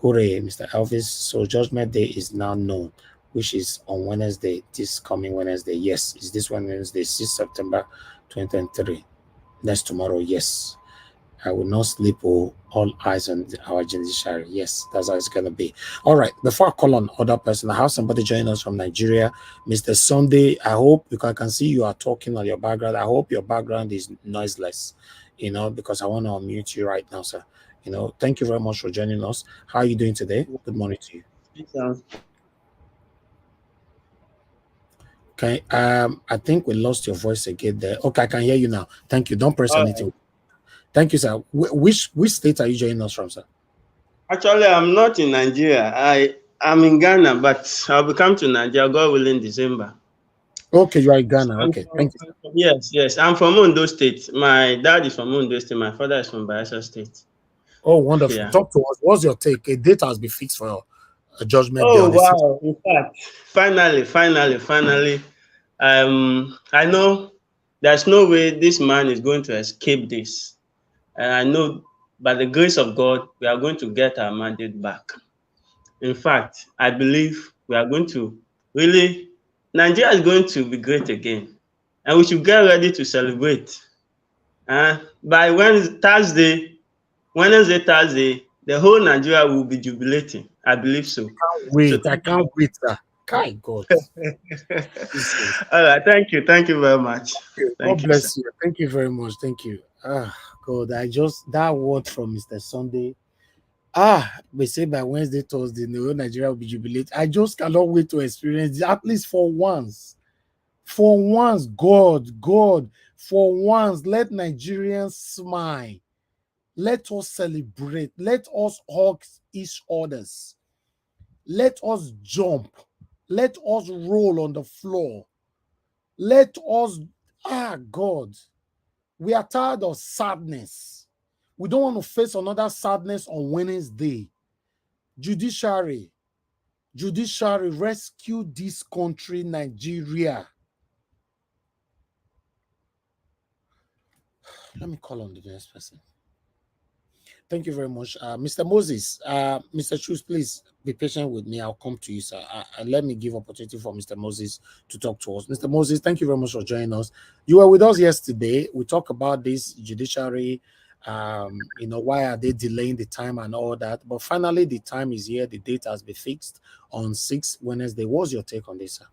[SPEAKER 6] hooray, Mr. Elvis. So Judgment Day is now known, which is on Wednesday, this coming Wednesday. Yes, it's this Wednesday, 6 September 2023. That's tomorrow, yes. I will not sleep, all eyes on our judiciary. Yes, that's how it's going to be. All right, before I call on other person, I have somebody joining us from Nigeria. Mr. Sunday, I hope, because I can see you are talking on your background. I hope your background is noiseless, because I want to unmute you right now, sir. Thank you very much for joining us. How are you doing today? Good morning to you. Okay, I think we lost your voice again there. Okay, I can hear you now. Thank you. Don't press anything. Thank you, sir. Which state are you joining us from, sir?
[SPEAKER 13] Actually, I'm not in Nigeria. I'm in Ghana, but I'll be coming to Nigeria, God willing, December.
[SPEAKER 6] Okay, you are in Ghana. Okay, thank you.
[SPEAKER 13] Yes. I'm from Ondo State. My dad is from Ondo State. My father is from Bayelsa State.
[SPEAKER 6] Oh, wonderful. Yeah. Talk to us. What's your take? A date has been fixed for a judgment day.
[SPEAKER 13] Oh, wow. In fact, finally. I know there's no way this man is going to escape this. And I know by the grace of God, we are going to get our mandate back. In fact, I believe we are going to Nigeria is going to be great again. And we should get ready to celebrate. By Thursday, Thursday, the whole Nigeria will be jubilating. I believe so.
[SPEAKER 6] I can't wait, sir. God.
[SPEAKER 13] All right, thank you very much.
[SPEAKER 6] God bless you. Thank you very much. Thank you. God, that word from Mr. Sunday. We say by Wednesday, Thursday, Nigeria will be jubilated. I just cannot wait to experience it, at least for once. For once, God, for once, let Nigerians smile. Let us celebrate. Let us hug each others. Let us jump. Let us roll on the floor. Let us, God, we are tired of sadness. We don't want to face another sadness on Wednesday. Judiciary, rescue this country, Nigeria. Let me call on the next person. Thank you very much. Mr. Moses, Mr. Chus, please be patient with me. I'll come to you, sir. And let me give opportunity for Mr. Moses to talk to us. Mr. Moses, thank you very much for joining us. You were with us yesterday. We talked about this judiciary, why are they delaying the time and all that. But finally, the time is here. The date has been fixed on 6 Wednesday. What's your take on this, sir?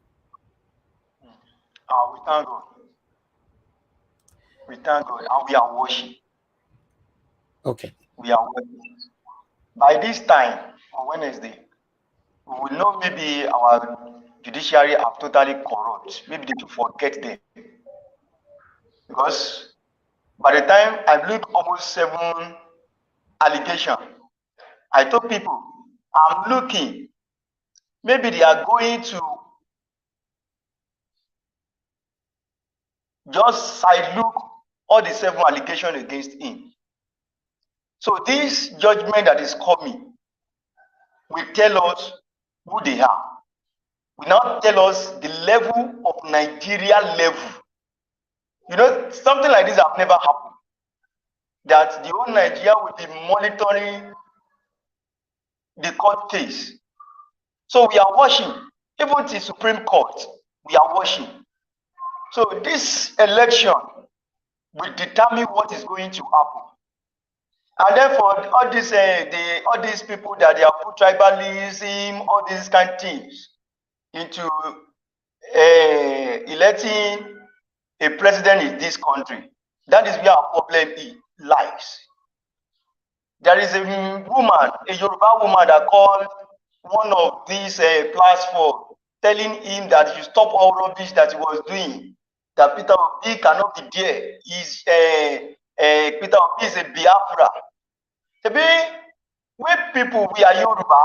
[SPEAKER 14] We thank God. We thank God, and we are worshiping.
[SPEAKER 6] Okay.
[SPEAKER 14] We are working. By this time on Wednesday, we will know maybe our judiciary are totally corrupt. Maybe they should forget them. Because by the time I look almost 7 allegations, I told people, I'm looking, maybe they are going to just side look all the 7 allegations against him. So this judgment that is coming will tell us who they are. Will not tell us the level of Nigeria level. You know, something like this have never happened. That the whole Nigeria will be monitoring the court case. So we are watching, even the Supreme Court, we are watching. So this election will determine what is going to happen. And then for all these all these people that they are put tribalism, all these kind of things into electing a president in this country, that is where our problem lies. There is a woman, a Yoruba woman that called one of these platforms, telling him that he should stop all rubbish that he was doing, that Peter Obi cannot be there. Peter Obi is a Biafra. We people, we are Yoruba,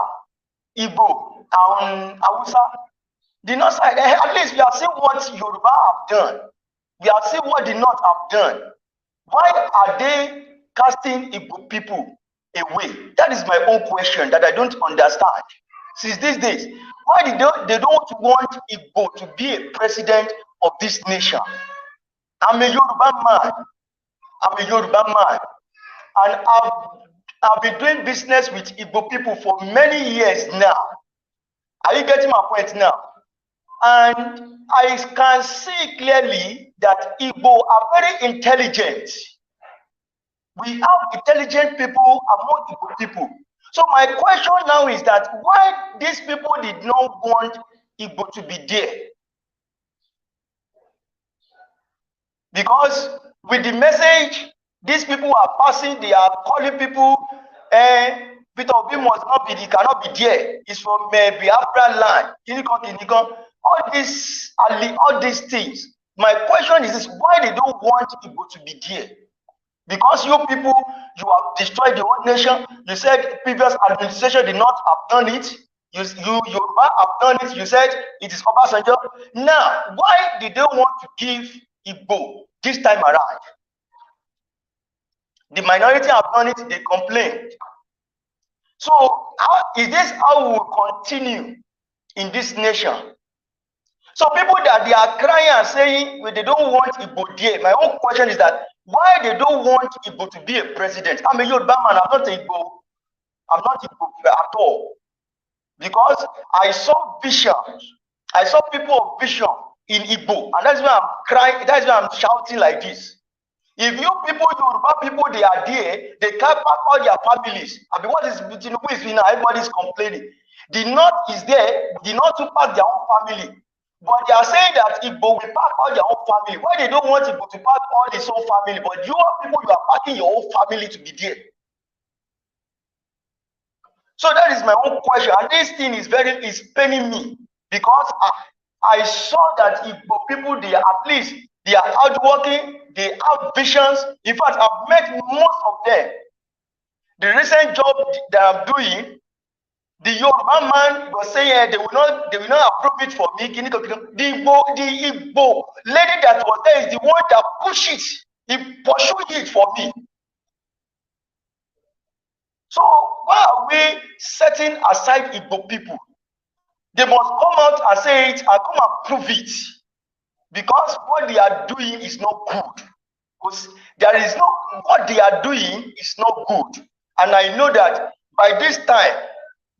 [SPEAKER 14] Igbo, and Hausa. The North side, at least we have seen what Yoruba have done. We have seen what the North have done. Why are they casting Igbo people away? That is my own question that I don't understand. Since these days, why they don't want Igbo to be a president of this nation? I'm a Yoruba man. I'm a Yoruba man. And I've been doing business with Igbo people for many years now. Are you getting my point now? And I can see clearly that Igbo are very intelligent. We have intelligent people among Igbo people. So my question now is that why these people did not want Igbo to be there? Because with the message these people are passing, they are calling people, Peter Obi must not be, he cannot be there. It's from Biafra land. All these things. My question is this: why they don't want Igbo to be there? Because you people, you have destroyed the whole nation. You said previous administration did not have done it. You have done it. You said it is Obasanjo. Now, why did they want to give Igbo this time around? The minority have done it. They complained. So, is this how we will continue in this nation? So people that they are crying and saying they don't want Igbo there. My own question is that why they don't want Igbo to be a president? I'm a Yoruba man. I'm not Igbo. I'm not Igbo at all. Because I saw visions. I saw people of vision in Igbo, and that's why I'm crying. That's why I'm shouting like this. If you people, Yoruba people, they are there, they can't pack all their families. I mean, what is between who is now? Everybody's complaining. The North is there, the North to pack their own family. But they are saying that Igbo will pack all their own family. Why they don't want Igbo to pack all his own family? But you people, you are packing your own family to be there. So that is my own question. And this thing is paining me because I saw that Igbo people, they are at least, they are hardworking, they have visions. In fact, I've met most of them. The recent job that I'm doing, the Yoruba man was saying they will not approve it for me. The Igbo lady that was there is the one that pushes it, he pursued it for me. So why are we setting aside Igbo people? They must come out and say it and come and prove it. Because what they are doing is not good. Because what they are doing is not good. And I know that by this time,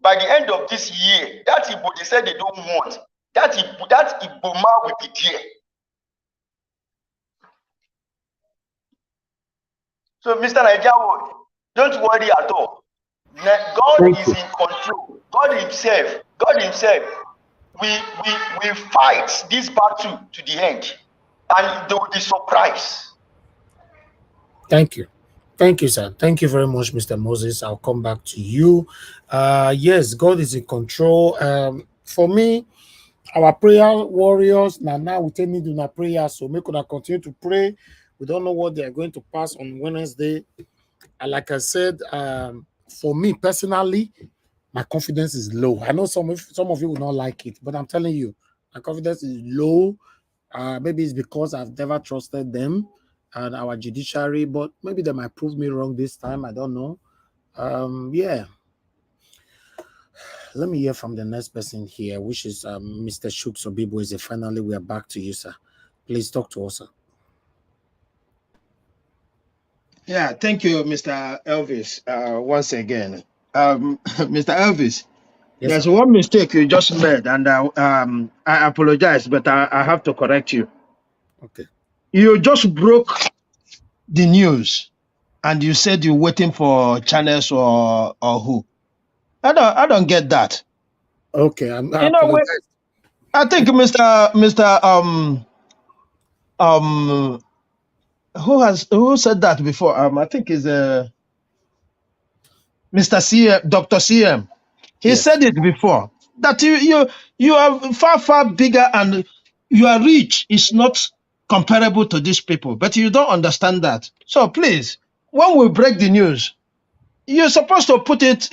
[SPEAKER 14] by the end of this year, that Igbo they said they don't want, that Igbo man will be there. So Mr. Nigeria, don't worry at all. God is in control. God himself we fight this battle to the end, and they will be surprised.
[SPEAKER 6] Thank you. Thank you, sir. Thank you very much, Mr. Moses. I'll come back to you. Yes, God is in control. For me, our prayer warriors, now we need to prayer, so make us continue to pray. We don't know what they are going to pass on Wednesday. And like I said, for me personally, my confidence is low. I know some of you will not like it, but I'm telling you, my confidence is low. Maybe it's because I've never trusted them and our judiciary, but maybe they might prove me wrong this time. I don't know. Yeah. Let me hear from the next person here, which is Mr. Shuk Sobibo. Is finally we are back to you, sir. Please talk to us, sir.
[SPEAKER 7] Yeah, thank you, Mr. Elvis. Once again, Mr. Elvis,
[SPEAKER 6] Yes,
[SPEAKER 7] there's
[SPEAKER 6] sir.
[SPEAKER 7] one mistake you just made, and I apologize, but I have to correct you.
[SPEAKER 6] Okay.
[SPEAKER 7] You just broke the news, and you said you're waiting for channels or who? I don't get that.
[SPEAKER 6] Okay, I
[SPEAKER 7] You know,
[SPEAKER 6] apologize.
[SPEAKER 7] I think Mr. who said that before? I think is Mr. CM, Dr. CM. He
[SPEAKER 6] Yes.
[SPEAKER 7] said it before that you are far bigger and your reach is not comparable to these people, but you don't understand that. So please, when we break the news, you're supposed to put it,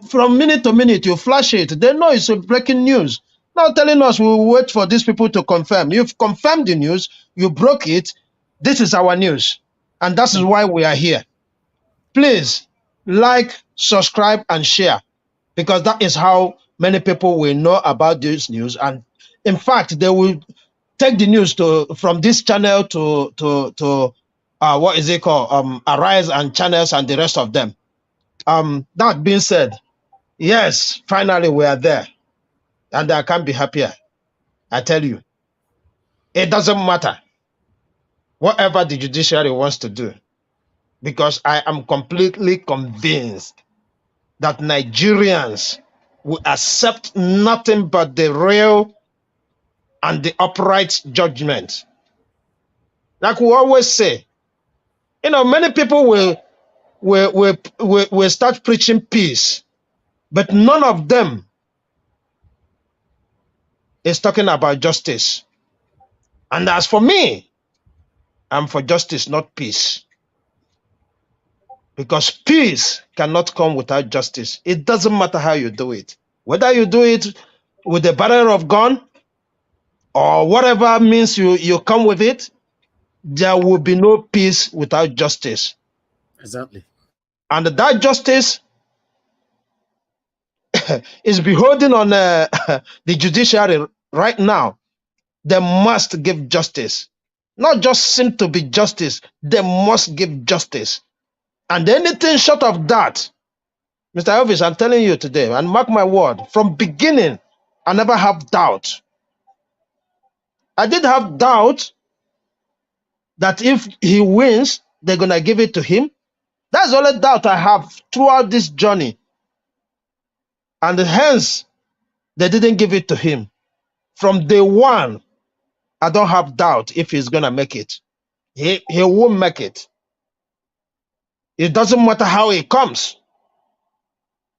[SPEAKER 7] from minute to minute, you flash it. They know it's a breaking news. Now telling us we'll wait for these people to confirm. You've confirmed the news, you broke it. This is our news. And that is why we are here. Please like, subscribe, and share, because that is how many people will know about this news. And in fact, they will take the news from this channel to what is it called? Arise and channels and the rest of them. That being said, yes, finally we are there, and I can't be happier. I tell you, it doesn't matter whatever the judiciary wants to do, because I am completely convinced that Nigerians will accept nothing but the real and the upright judgment. Like we always say, many people will start preaching peace, but none of them is talking about justice. And as for me, I'm for justice, not peace. Because peace cannot come without justice. It doesn't matter how you do it. Whether you do it with a barrel of gun or whatever means you come with it, there will be no peace without justice.
[SPEAKER 6] Exactly.
[SPEAKER 7] And that justice is beholding on the judiciary right now. They must give justice. Not just seem to be justice, they must give justice. And anything short of that, Mr. Elvis, I'm telling you today, and mark my word, from beginning, I never have doubt. I did have doubt that if he wins, they're going to give it to him. That's the only doubt I have throughout this journey. And hence, they didn't give it to him. From day one, I don't have doubt if he's going to make it. He won't make it. It doesn't matter how it comes,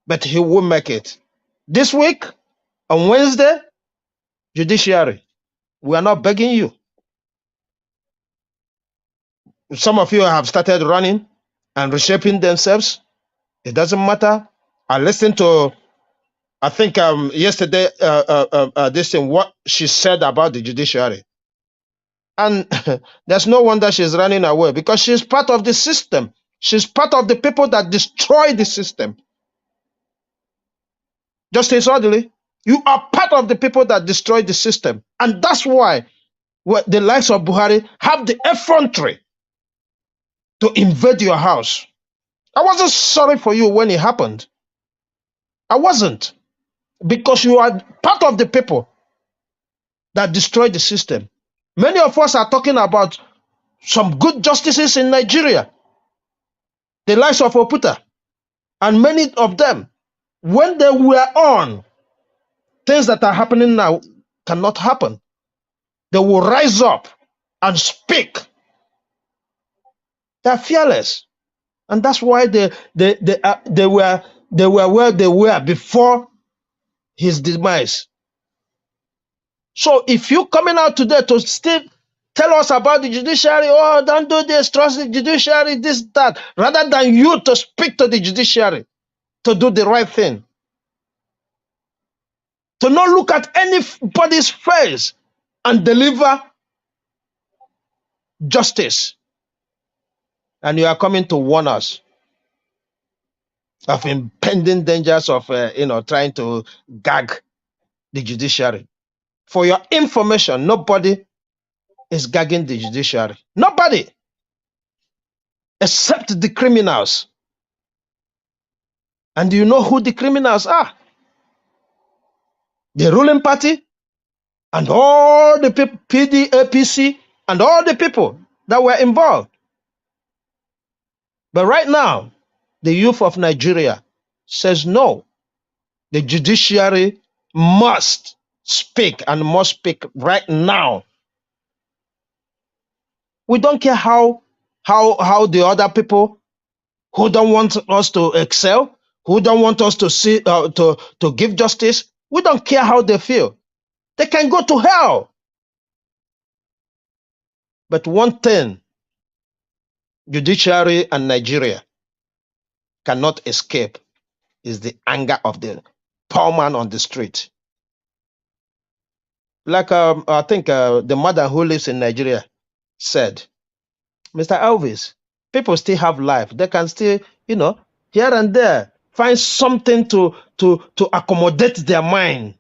[SPEAKER 7] but he will make it. This week, on Wednesday, judiciary, we are not begging you. Some of you have started running and reshaping themselves. It doesn't matter. I listened to, I think yesterday, this thing, what she said about the judiciary. And there's no wonder she's running away, because she's part of the system. She's part of the people that destroy the system. Justice Orderly, you are part of the people that destroy the system. And that's why the likes of Buhari have the effrontery to invade your house. I wasn't sorry for you when it happened. I wasn't. Because you are part of the people that destroyed the system. Many of us are talking about some good justices in Nigeria. The likes of Oputa. And many of them, when they were on, things that are happening now cannot happen. They will rise up and speak. They're fearless. And that's why they were where they were before his demise. So if you coming out today to still tell us about the judiciary, oh, don't do this, trust the judiciary, this, that, rather than you to speak to the judiciary, to do the right thing, to not look at anybody's face and deliver justice. And you are coming to warn us of impending dangers of, trying to gag the judiciary. For your information, nobody is gagging the judiciary. Nobody, except the criminals. And do you know who the criminals are? The ruling party and all the PD, APC, and all the people that were involved. But right now, the youth of Nigeria says no. The judiciary must speak and must speak right now. We don't care how the other people who don't want us to excel, who don't want us to see to give justice, we don't care how they feel. They can go to hell. But one thing, judiciary and Nigeria cannot escape is the anger of the poor man on the street. Like I think the mother who lives in Nigeria said, Mr. Elvis, people still have life. They can still, here and there, find something to accommodate their mind.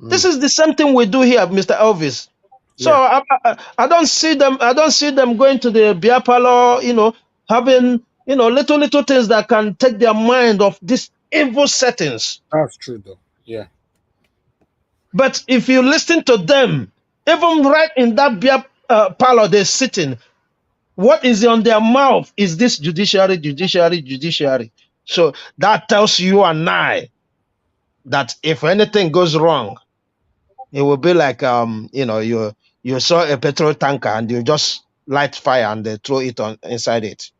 [SPEAKER 7] This is the same thing we do here, Mr. Elvis. So yeah. I don't see them. I don't see them going to the beer parlor, having little things that can take their mind off these evil settings.
[SPEAKER 6] That's true, though. Yeah.
[SPEAKER 7] But if you listen to them, even right in that beer parlor they're sitting, what is on their mouth is this judiciary. So that tells you and I that if anything goes wrong, it will be like you saw a petrol tanker and you just light fire and they throw it on inside it.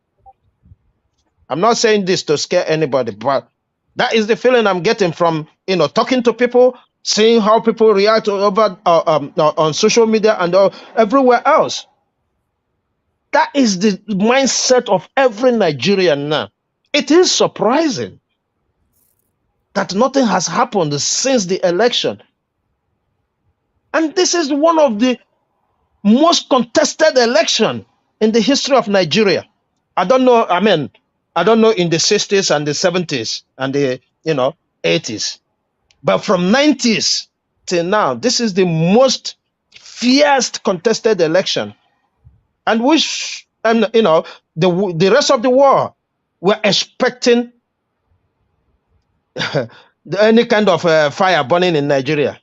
[SPEAKER 7] I'm not saying this to scare anybody, but that is the feeling I'm getting from talking to people, seeing how people react over on social media and everywhere else. That is the mindset of every Nigerian now. It is surprising that nothing has happened since the election. And this is one of the most contested election in the history of Nigeria. I don't know in the 60s and the 70s and the 80s. But from 90s till now, this is the most fierce contested election. And which the rest of the world were expecting any kind of fire burning in Nigeria.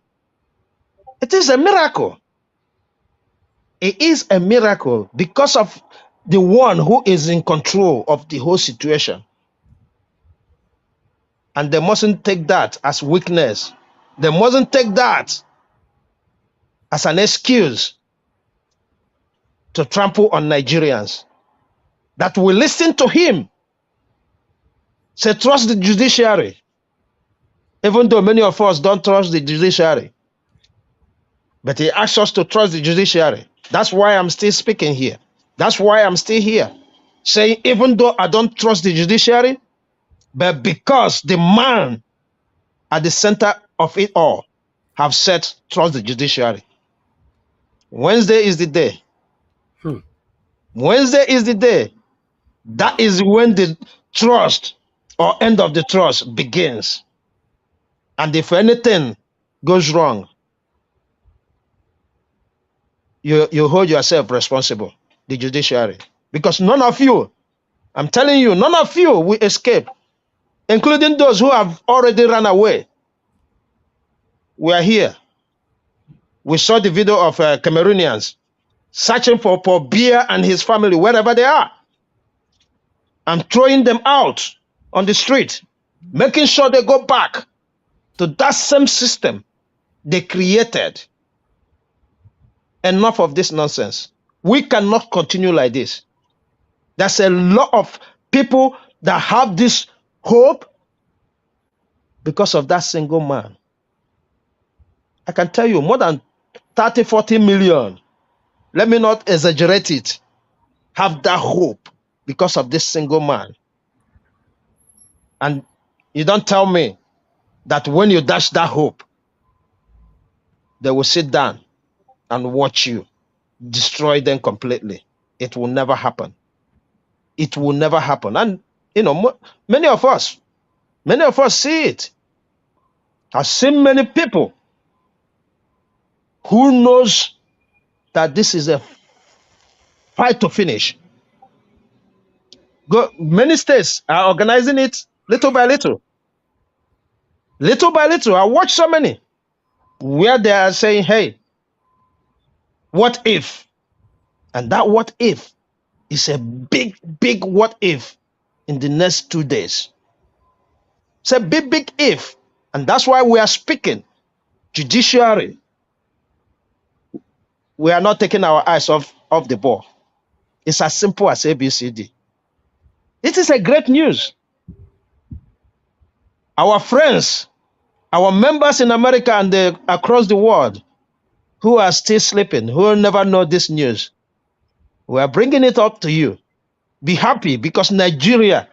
[SPEAKER 7] It is a miracle. It is a miracle because of the one who is in control of the whole situation. And they mustn't take that as weakness. They mustn't take that as an excuse to trample on Nigerians. That will listen to him. Say, trust the judiciary. Even though many of us don't trust the judiciary. But he asks us to trust the judiciary. That's why I'm still speaking here. That's why I'm still here. Saying, even though I don't trust the judiciary, but because the man at the center of it all have said, trust the judiciary. Wednesday is the day. Wednesday is the day. That is when the trust or end of the trust begins. And if anything goes wrong, you hold yourself responsible, the judiciary. Because none of you, I'm telling you, none of you will escape, including those who have already run away. We are here. We saw the video of Cameroonians searching for Biya and his family wherever they are and throwing them out on the street, making sure they go back to that same system they created. Enough of this nonsense. We cannot continue like this. There's a lot of people that have this hope because of that single man. I can tell you more than 30, 40 million, let me not exaggerate it, have that hope because of this single man. And you don't tell me that when you dash that hope, they will sit down and watch you destroy them completely. It will never happen. It will never happen. And, you know, many of us see it. I've seen many people who knows that this is a fight to finish. Many states are organizing it little by little. Little by little. I watch so many where they are saying, hey, what if? And that what if is a big, big what if in the next 2 days. It's a big, big if. And that's why we are speaking. Judiciary. We are not taking our eyes off the ball. It's as simple as ABCD. It is a great news. Our friends, our members in America and across the world who are still sleeping, who will never know this news, we are bringing it up to you. Be happy because Nigeria,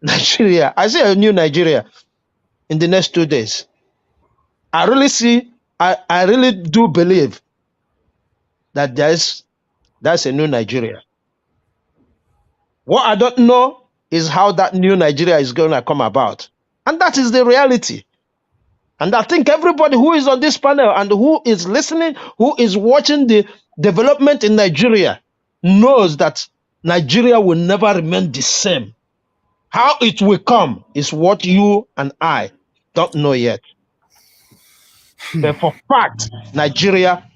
[SPEAKER 7] I see a new Nigeria in the next 2 days. I really do believe that there's a new Nigeria. What I don't know is how that new Nigeria is going to come about. And that is the reality. And I think everybody who is on this panel and who is listening, who is watching the development in Nigeria, knows that Nigeria will never remain the same. How it will come is what you and I don't know yet. But for fact, Nigeria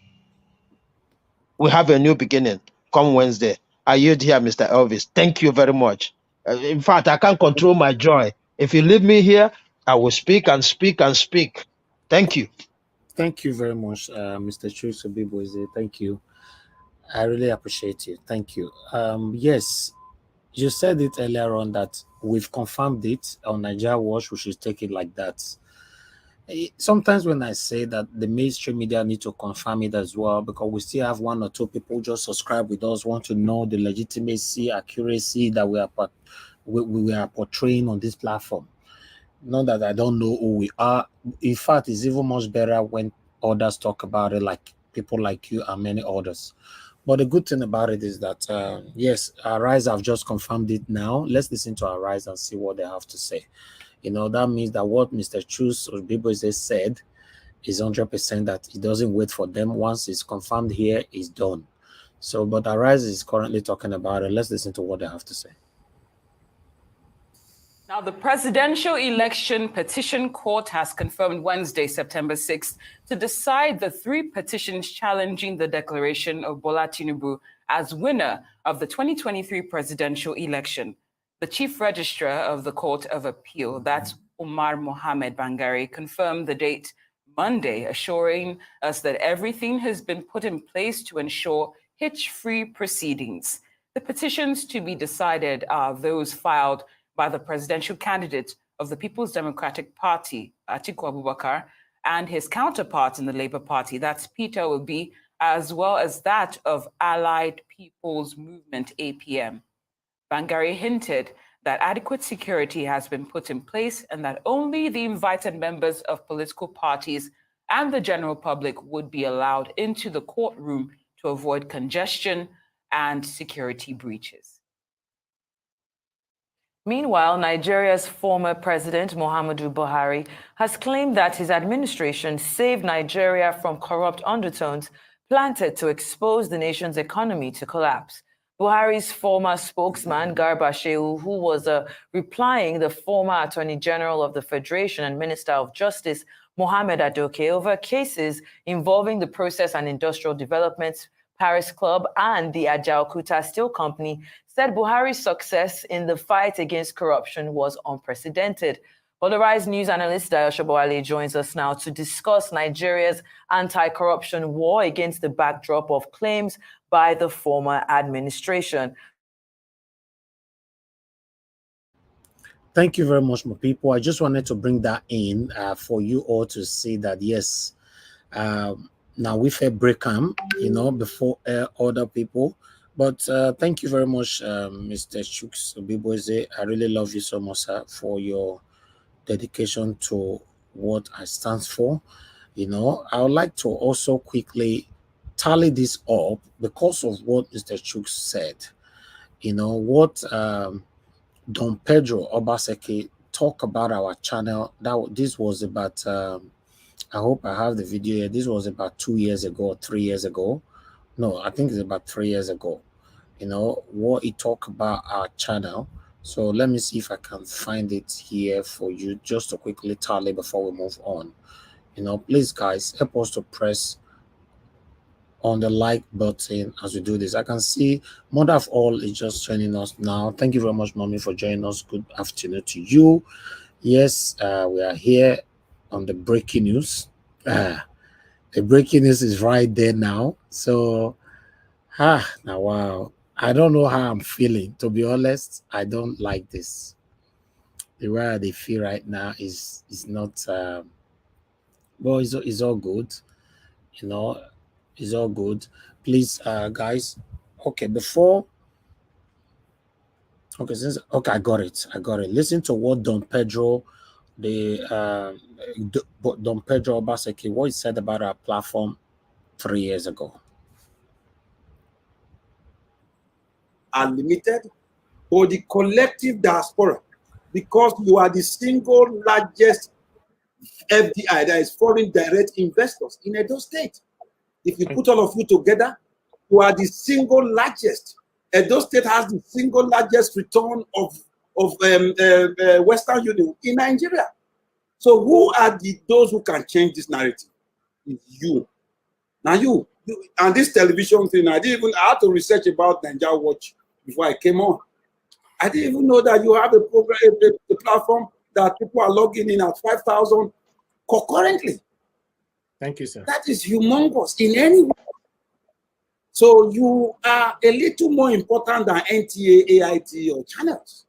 [SPEAKER 7] will have a new beginning come Wednesday. I yield here, Mr. Elvis. Thank you very much. In fact, I can't control my joy. If you leave me here, I will speak and speak and speak. Thank you.
[SPEAKER 6] Thank you very much, Mr. Chuks Obiboeze. Thank you. I really appreciate you. Thank you. Yes, you said it earlier on that we've confirmed it on Nigeria Watch. We should take it like that. Sometimes when I say that the mainstream media need to confirm it as well, because we still have 1 or 2 people just subscribe with us, want to know the legitimacy, accuracy that we are portraying on this platform. Not that I don't know who we are. In fact, it's even much better when others talk about it, like people like you and many others. But the good thing about it is that, yes, Arise have just confirmed it now. Let's listen to Arise and see what they have to say. You know, that means that what Mr. Chuks Obiboeze said is 100% that he doesn't wait for them. Once it's confirmed here, it's done. So, but Arise is currently talking about it. Let's listen to what they have to say.
[SPEAKER 15] Now, the Presidential Election Petition Court has confirmed Wednesday, September 6th, to decide the 3 petitions challenging the declaration of Bola Tinubu as winner of the 2023 presidential election. The Chief Registrar of the Court of Appeal, that's Umar Mohammed Bangari, confirmed the date Monday, assuring us that everything has been put in place to ensure hitch-free proceedings. The petitions to be decided are those filed by the presidential candidate of the People's Democratic Party, Atiku Abubakar, and his counterpart in the Labour Party, that's Peter Obi, as well as that of Allied People's Movement, APM. Bangari hinted that adequate security has been put in place and that only the invited members of political parties and the general public would be allowed into the courtroom to avoid congestion and security breaches. Meanwhile, Nigeria's former president, Muhammadu Buhari, has claimed that his administration saved Nigeria from corrupt undertones planted to expose the nation's economy to collapse. Buhari's former spokesman, Garba Shehu, who was replying the former Attorney General of the Federation and Minister of Justice, Mohammed Adoke, over cases involving the Process and Industrial Development Paris Club and the Ajaokuta Steel Company, said Buhari's success in the fight against corruption was unprecedented. Polarized news analyst Dayo Shobowale joins us now to discuss Nigeria's anti-corruption war against the backdrop of claims by the former administration.
[SPEAKER 6] Thank you very much, my people. I just wanted to bring that in for you all to see that, yes, now we've had Breakham, before other people. But thank you very much, Mr. Chuks Obiboze. I really love you so much, sir, for your dedication to what I stand for. I would like to also quickly tally this up because of what Mr. Chuks said. What Don Pedro Obaseki talk about our channel. This was about I hope I have the video here. This was about 2 years ago, 3 years ago. No, I think it's about 3 years ago. What he talked about our channel. So let me see if I can find it here for you just to quickly tally before we move on. Please guys, help us to press on the like button as we do this. I can see Mother of All is just joining us now. Thank you very much, Mommy, for joining us. Good afternoon to you. Yes, we are here on the breaking news. The breaking news is right there now. So, now wow. I don't know how I'm feeling. To be honest, I don't like this. The way they feel right now is not. Well, it's all good. It's all good. Please, guys. Okay, I got it. Listen to what Don Pedro Obaseki, what he said about our platform 3 years ago.
[SPEAKER 16] Are limited for the collective diaspora because you are the single largest FDI, that is foreign direct investors in Edo State. If you put all of you together, you are the single largest. Edo State has the single largest return of Western Union in Nigeria. So who are those who can change this narrative? It's you. Now you and this television thing, I had to research about Nigeria Watch before I came on. I didn't even know that you have a program, a platform that people are logging in at 5,000 concurrently.
[SPEAKER 6] Thank you, sir.
[SPEAKER 16] That is humongous in any way. So you are a little more important than NTA, AIT, or channels.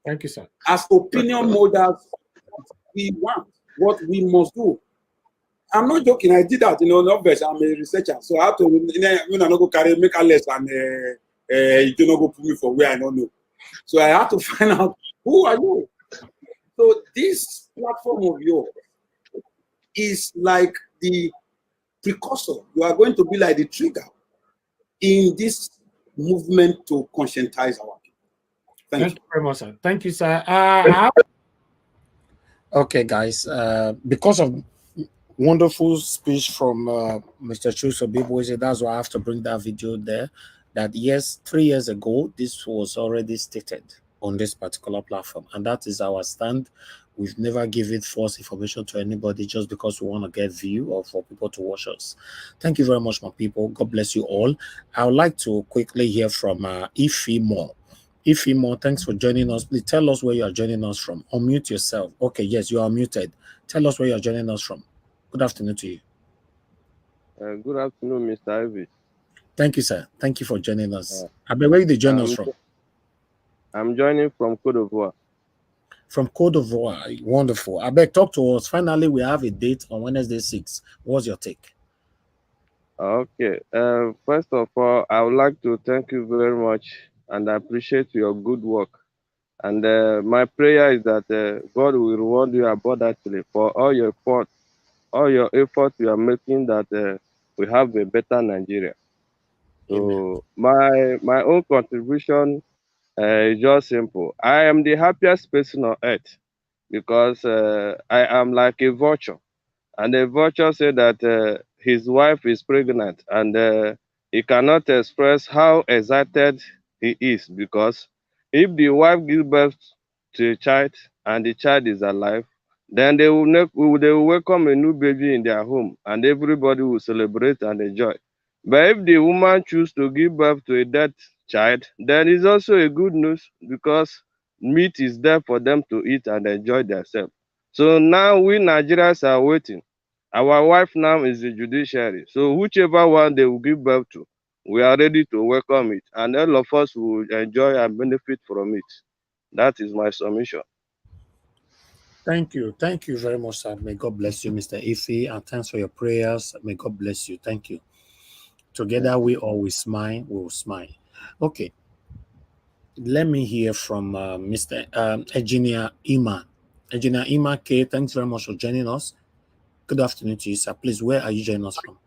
[SPEAKER 6] Thank you, sir.
[SPEAKER 16] As opinion molders, we want what we must do. I'm not joking. I did that, not best. I'm a researcher, so I have to. I'm not go carry make a less and you don't go put me for where I don't know. So I have to find out who are you. So this platform of yours is like the precursor. You are going to be like the trigger in this movement to conscientize our people.
[SPEAKER 6] Thank you very much, sir. Thank you, sir. Okay, guys. Because of wonderful speech from Mr. Chuks Obiboze, that's why I have to bring that video there. That yes, 3 years ago, this was already stated on this particular platform, and that is our stand. We've never given false information to anybody just because we want to get view or for people to watch us. Thank you very much, my people. God bless you all. I would like to quickly hear from Ifimo. Ifimo, thanks for joining us. Please tell us where you are joining us from. Unmute yourself. Okay, yes, you are muted. Tell us where you are joining us from. Good afternoon to you.
[SPEAKER 17] Good afternoon, Mr. Ivy.
[SPEAKER 6] Thank you, sir. Thank you for joining us. Where did you join us from?
[SPEAKER 17] I'm joining from Côte d'Ivoire.
[SPEAKER 6] From Côte d'Ivoire. Wonderful. I beg, talk to us. Finally, we have a date on Wednesday 6th. What's your take?
[SPEAKER 17] Okay. First of all, I would like to thank you very much, and I appreciate your good work. And my prayer is that God will reward you abundantly for all your efforts you are making, that we have a better Nigeria. So my own contribution is just simple. I am the happiest person on earth because I am like a vulture. And the vulture said that his wife is pregnant, and he cannot express how excited he is, because if the wife gives birth to a child and the child is alive, then they will welcome a new baby in their home, and everybody will celebrate and enjoy. But if the woman chooses to give birth to a dead child, then it's also a good news, because meat is there for them to eat and enjoy themselves. So now we Nigerians are waiting. Our wife now is the judiciary. So whichever one they will give birth to, we are ready to welcome it. And all of us will enjoy and benefit from it. That is my submission.
[SPEAKER 6] Thank you. Thank you very much, sir. May God bless you, Mr. Ife, and thanks for your prayers. May God bless you. Thank you. Together we always smile. We will smile. Okay. Let me hear from Mr. Engineer Ima. Engineer Ima K, thanks very much for joining us. Good afternoon to you, sir. Please, where are you joining us from?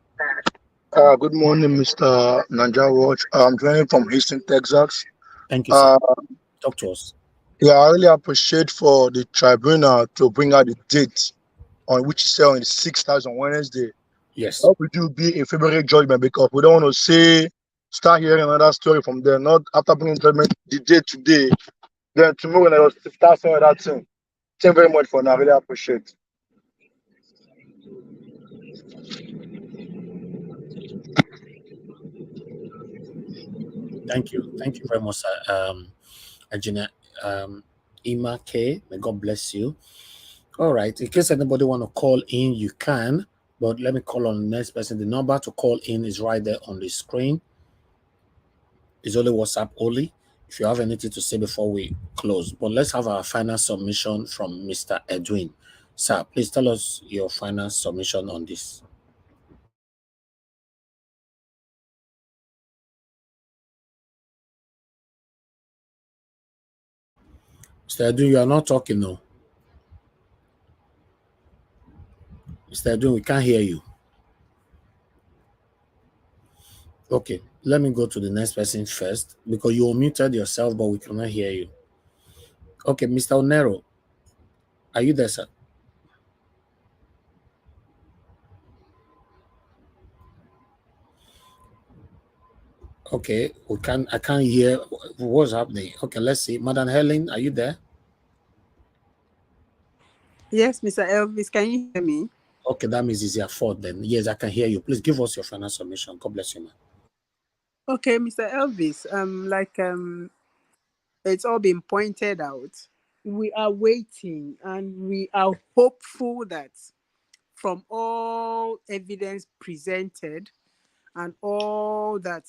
[SPEAKER 18] Good morning, Mr. Nanja Watch. I'm joining from Houston, Texas.
[SPEAKER 6] Thank you, sir. Talk to us.
[SPEAKER 18] Yeah, I really appreciate for the tribunal to bring out the date on which is on the 6th on Wednesday.
[SPEAKER 6] Yes.
[SPEAKER 18] Hope it will be a February judgment because we don't want to start hearing another story from there. Not after bringing judgment the day today, then tomorrow I will start saying that thing. Thank you very much for now. I really appreciate.
[SPEAKER 6] Thank you. Thank you very much, sir. Engineer Ima K. May God bless you. All right. In case anybody want to call in, you can. But let me call on the next person. The number to call in is right there on the screen. It's only WhatsApp only. If you have anything to say before we close. But let's have our final submission from Mr. Edwin. Sir, please tell us your final submission on this. Mr. Edwin, you are not talking, no. Mr. Edwin, we can't hear you. Okay, let me go to the next person first because you unmuted yourself, but we cannot hear you. Okay, Mr. Onero, are you there, sir? Okay, I can't hear what's happening. Okay, let's see. Madam Helen, are you there?
[SPEAKER 10] Yes, Mr. Elvis, can you hear me?
[SPEAKER 6] Okay, that means it's your fault then. Yes, I can hear you. Please give us your final submission. God bless you, man.
[SPEAKER 10] Okay, Mr. Elvis, it's all been pointed out. We are waiting and we are hopeful that from all evidence presented and all that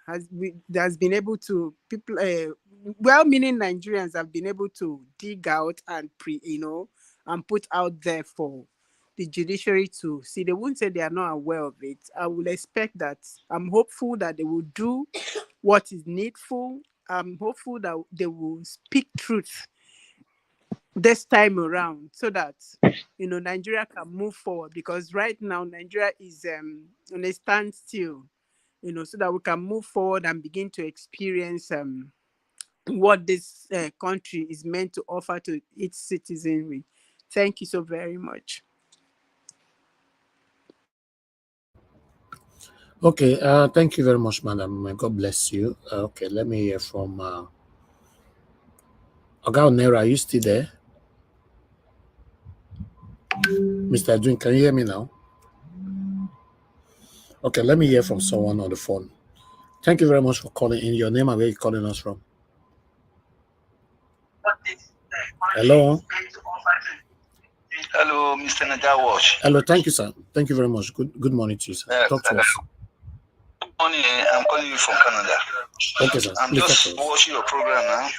[SPEAKER 10] has been able to people, well-meaning Nigerians have been able to dig out and and put out there for the judiciary to see. They won't say they are not aware of it. I will expect that. I'm hopeful that they will do what is needful. I'm hopeful that they will speak truth this time around so that Nigeria can move forward, because right now Nigeria is on a standstill, so that we can move forward and begin to experience what this country is meant to offer to its citizenry. Thank you so very much.
[SPEAKER 6] Okay, thank you very much, madam. May God bless you. Okay, let me hear from Oga Onero. Are you still there? Mr. Edwin, can you hear me now? Okay, let me hear from someone on the phone. Thank you very much for calling in. Your name and where you're calling us from. Hello.
[SPEAKER 19] Hello, Mr. Nadawash.
[SPEAKER 6] Hello, thank you, sir. Thank you very much. Good morning to you, sir. Talk to us.
[SPEAKER 19] Good morning. I'm calling you from Canada.
[SPEAKER 6] Okay, sir.
[SPEAKER 19] I'm just watching your program now.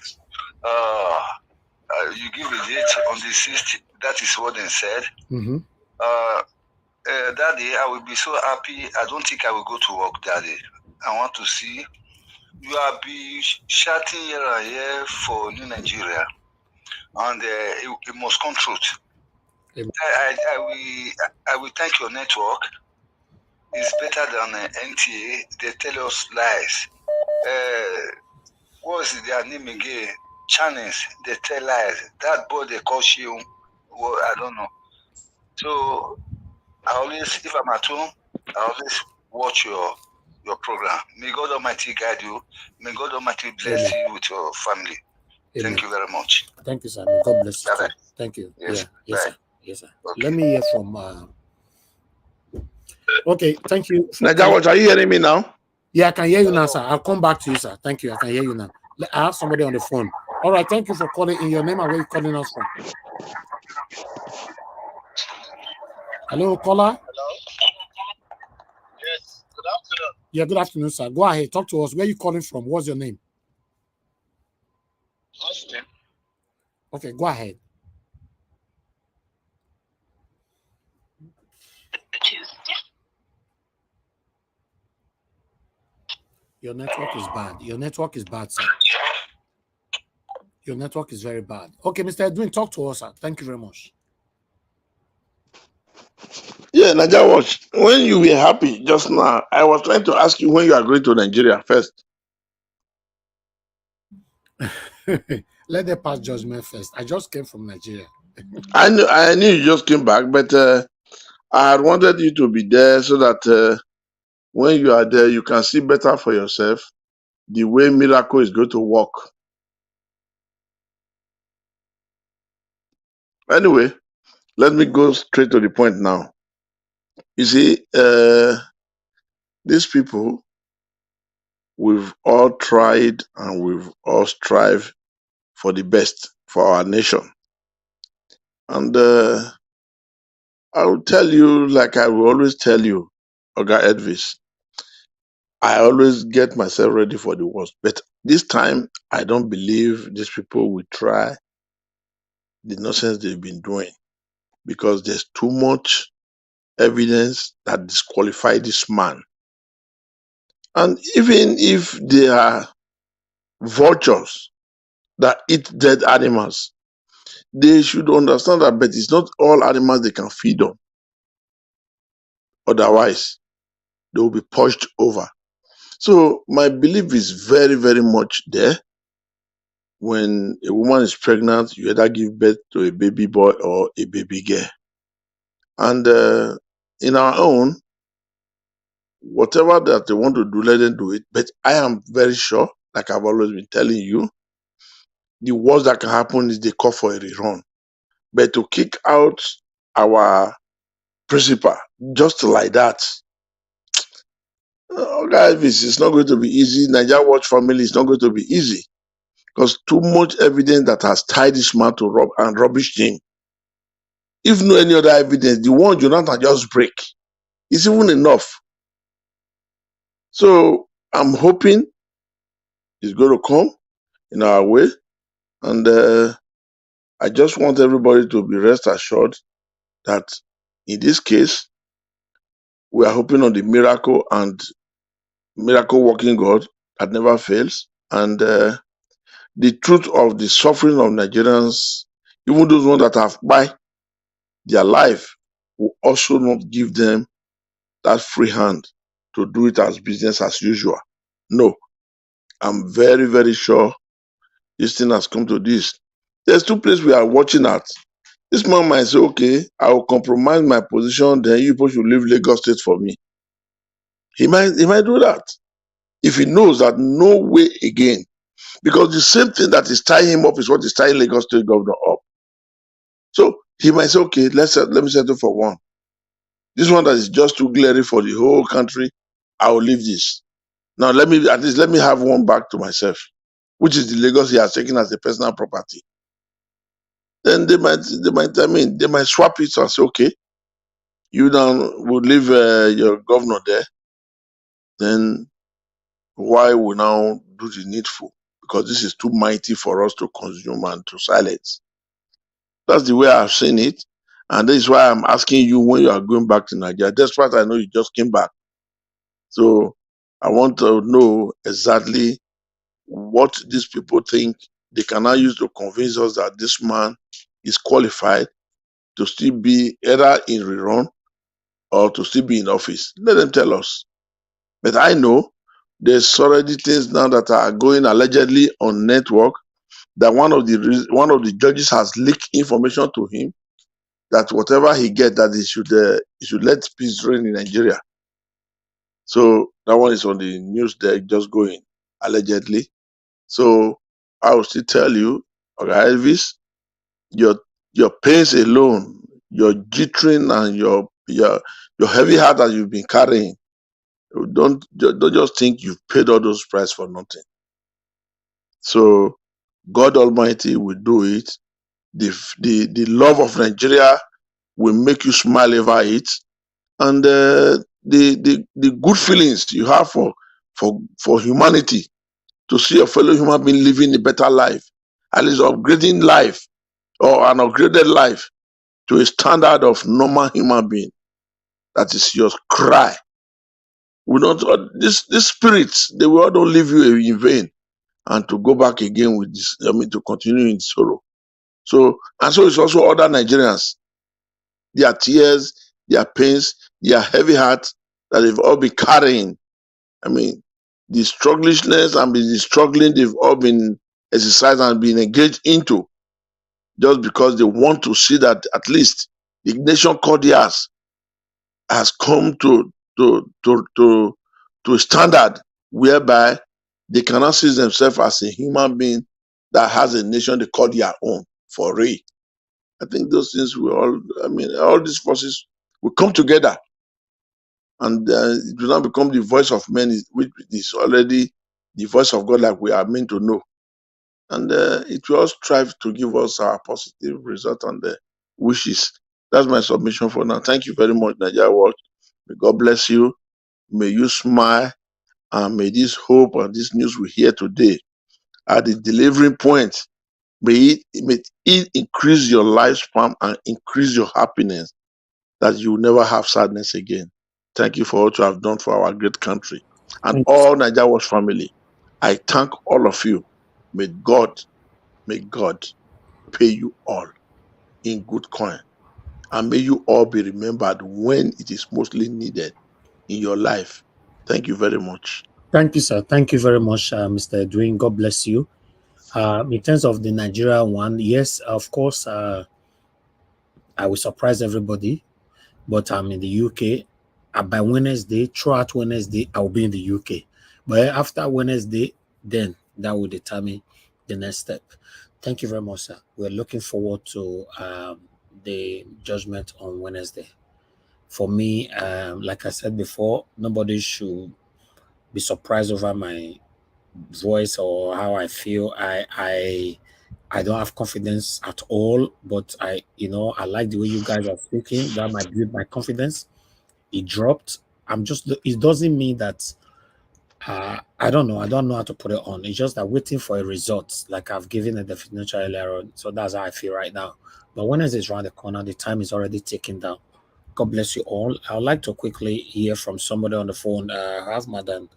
[SPEAKER 19] You give a date on the 6th. That is what they said.
[SPEAKER 6] Mm-hmm.
[SPEAKER 19] That day, I will be so happy. I don't think I will go to work that day. I want to see you are be shouting here and here for New Nigeria, and it must come truth. I will thank your network. It's better than NTA. They tell us lies. What is their name again? Channels. They tell lies. That boy they call you. Well, I don't know. So I always, if I'm at home, I always watch your program. May God Almighty guide you. May God Almighty bless you with your family. Amen. Thank you very much.
[SPEAKER 6] Thank you, sir. May God bless you. Too. Thank you.
[SPEAKER 19] Yes.
[SPEAKER 6] Yeah. Yes, sir. Yes, sir. Okay. Let me hear from. Okay. Thank you.
[SPEAKER 8] Nigel, are you hearing me now?
[SPEAKER 6] Yeah, I can hear you now, sir. I'll come back to you, sir. Thank you. I can hear you now. I have somebody on the phone. All right. Thank you for calling in. Your name and where you're calling us from. Hello, caller.
[SPEAKER 18] Hello. Yes. Good afternoon.
[SPEAKER 6] Yeah, good afternoon, sir. Go ahead. Talk to us. Where are you calling from? What's your name?
[SPEAKER 18] Austin.
[SPEAKER 6] Okay, go ahead. Your network is bad. Your network is bad, sir. Your network is very bad. Okay, Mr. Edwin, talk to us, sir. Thank you very much.
[SPEAKER 8] Yeah, Naja Watch. When you were happy just now, I was trying to ask you when you are going to Nigeria first.
[SPEAKER 6] Let them pass judgment first. I just came from Nigeria.
[SPEAKER 8] I knew you just came back, but I had wanted you to be there so that when you are there, you can see better for yourself the way miracle is going to work. Anyway, let me go straight to the point now. You see, these people, we've all tried and we've all strived for the best for our nation. And I will tell you, like I will always tell you, Oga Edvis, I always get myself ready for the worst. But this time, I don't believe these people will try the nonsense they've been doing because there's too much evidence that disqualify this man. And even if they are vultures that eat dead animals, they should understand that, but it's not all animals they can feed on. Otherwise, they will be pushed over. So my belief is very, very much there. When a woman is pregnant, you either give birth to a baby boy or a baby girl. And in our own, whatever that they want to do, let them do it. But I am very sure, like I've always been telling you, the worst that can happen is they call for a rerun. But to kick out our principal just like that, guys, it's not going to be easy. Nigeria Watch family is not going to be easy because too much evidence that has tied this man to rob and rubbish him. If no any other evidence, the one Jonathan just break is even enough. So I'm hoping it's going to come in our way, and I just want everybody to be rest assured that in this case, we are hoping on the miracle and miracle working God that never fails. And the truth of the suffering of Nigerians, even those ones that have by their life, will also not give them that free hand to do it as business as usual. No, I'm very, very sure this thing has come to this. There's two places we are watching at. This man might say, okay, I will compromise my position, then you people should leave Lagos State for me. He might do that if he knows that no way again. Because the same thing that is tying him up is what is tying Lagos State governor up. So he might say, okay, let me settle for one. This one that is just too glaring for the whole country, I will leave this. Now let me have one back to myself, which is the Lagos he has taken as a personal property. Then they might swap it and say, okay, you now will leave your governor there. Then why we now do the needful? Because this is too mighty for us to consume and to silence. That's the way I've seen it. And this is why I'm asking you when you are going back to Nigeria. Despite I know you just came back. So I want to know exactly what these people think they can now use to convince us that this man is qualified to still be either in rerun or to still be in office. Let them tell us. But I know there's already things now that are going allegedly on network that one of the judges has leaked information to him that whatever he gets, that he should let peace reign in Nigeria. So that one is on the news there, just going allegedly. So I will still tell you, okay, Elvis, your pains alone, your jittering and your heavy heart that you've been carrying, don't just think you've paid all those prices for nothing. So God Almighty will do it. The love of Nigeria will make you smile over it, and the good feelings you have for humanity, to see a fellow human being living a better life, at least upgrading life or an upgraded life to a standard of normal human being. That is your cry. We don't this spirits, they will not leave you in vain, and to go back again with this, to continue in sorrow. So, and so it's also other Nigerians, their tears, their pains, their heavy heart that they've all been carrying. The strugglingness and the struggling they've all been exercised and been engaged into, just because they want to see that at least the nation called theirs has come to a standard whereby they cannot see themselves as a human being that has a nation they call their own for real. I think those things all these forces will come together, and it will not become the voice of men, which is already the voice of God, like we are meant to know. And it will all strive to give us our positive result and wishes. That's my submission for now. Thank you very much, Nigeria World. May God bless you. May you smile, and may this hope and this news we hear today at the delivering point, may it increase your lifespan and increase your happiness, that you will never have sadness again. Thank you for what you have done for our great country and all Nigeria World family. I thank all of you. May God pay you all in good coin, and may you all be remembered when it is mostly needed in your life. Thank you very much.
[SPEAKER 6] Thank you, sir. Thank you very much, Mr. Edwin. God bless you. In terms of the Nigeria one, yes, of course, I will surprise everybody, but I'm in the UK. By Wednesday, throughout Wednesday, I'll be in the UK. But after Wednesday, then that will determine the next step. Thank you very much, sir. We're looking forward to the judgment on Wednesday. For me, like I said before, nobody should be surprised over my voice or how I feel. I don't have confidence at all, but I like the way you guys are speaking. That might build my confidence. It dropped. It doesn't mean that I don't know how to put it on. It's just that waiting for a result, like I've given a definition earlier on. So that's how I feel right now. But when it's around the corner, the time is already ticking down. God bless you all. I would like to quickly hear from somebody on the phone. I have Madam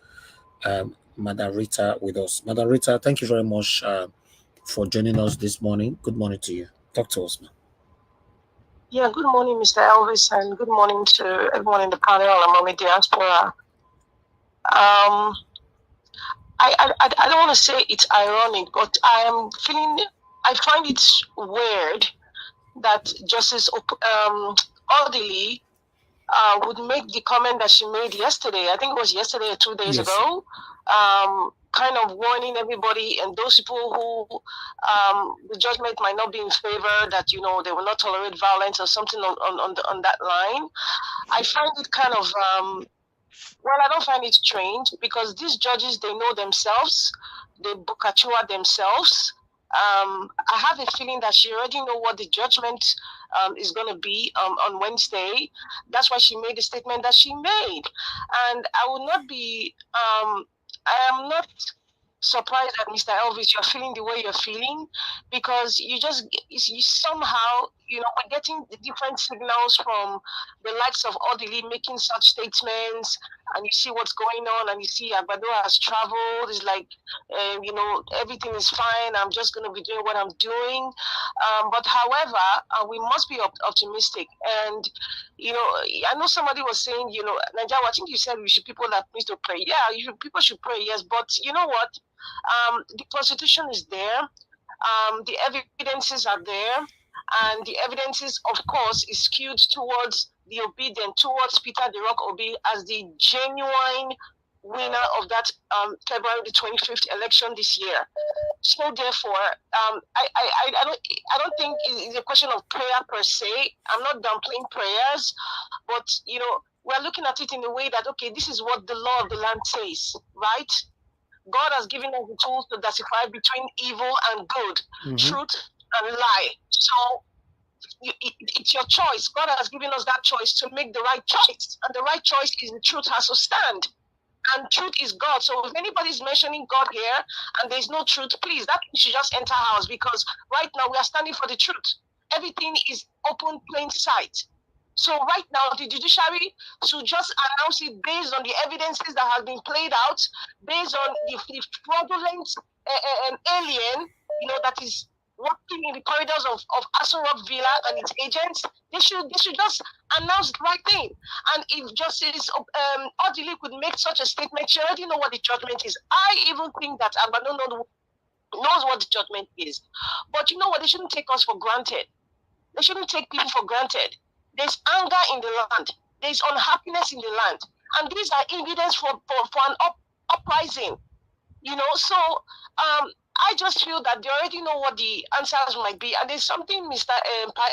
[SPEAKER 6] Rita with us. Madam Rita, thank you very much for joining us this morning. Good morning to you. Talk to us, man.
[SPEAKER 20] Yeah, good morning, Mr. Elvis, and good morning to everyone in the panel and Mommy Diaspora. I don't want to say it's ironic, but I find it weird that Justice Orderly would make the comment that she made yesterday. I think it was yesterday or 2 days ago, kind of warning everybody and those people who the judgment might not be in favor, that they will not tolerate violence or something on that line. I find it kind of I don't find it strange, because these judges, they know themselves, they bukachua themselves. I have a feeling that she already know what the judgment is going to be on Wednesday. That's why she made the statement that she made. And I will not be, I am not surprised that Mr. Elvis, you're feeling the way you're feeling, because you somehow, we're getting different signals from the likes of Odili making such statements, and you see what's going on, and you see Agbado has traveled. It's like, everything is fine. I'm just going to be doing what I'm doing. But however, we must be optimistic. And, I know somebody was saying, Nigeria, I think you said people that need to pray. Yeah, people should pray, yes. But you know what? The constitution is there. The evidences are there. And the evidences, of course, is skewed towards the obedient, towards Peter the Rock Obi as the genuine winner of that February the 25th election this year. So therefore, I don't think it's a question of prayer per se. I'm not downplaying prayers, but we're looking at it in a way that, okay, this is what the law of the land says, right? God has given us the tools to decipher between evil and good, truth and lie. So it's your choice. God has given us that choice to make the right choice, and the right choice is the truth has to stand. And truth is God. So if anybody's mentioning God here and there's no truth, please, that should just enter house, because right now we are standing for the truth. Everything is open, plain sight. So right now, the judiciary should just announce it based on the evidences that have been played out, based on the fraudulent alien, that is walking in the corridors of Aso Rock Villa and its agents. They should just announce the right thing. And if Justice Odili could make such a statement, she already know what the judgment is. I even think that Abano knows what the judgment is. But you know what? They shouldn't take us for granted. They shouldn't take people for granted. There's anger in the land. There's unhappiness in the land. And these are evidence for an uprising. So I just feel that they already know what the answers might be. And there's something Mr.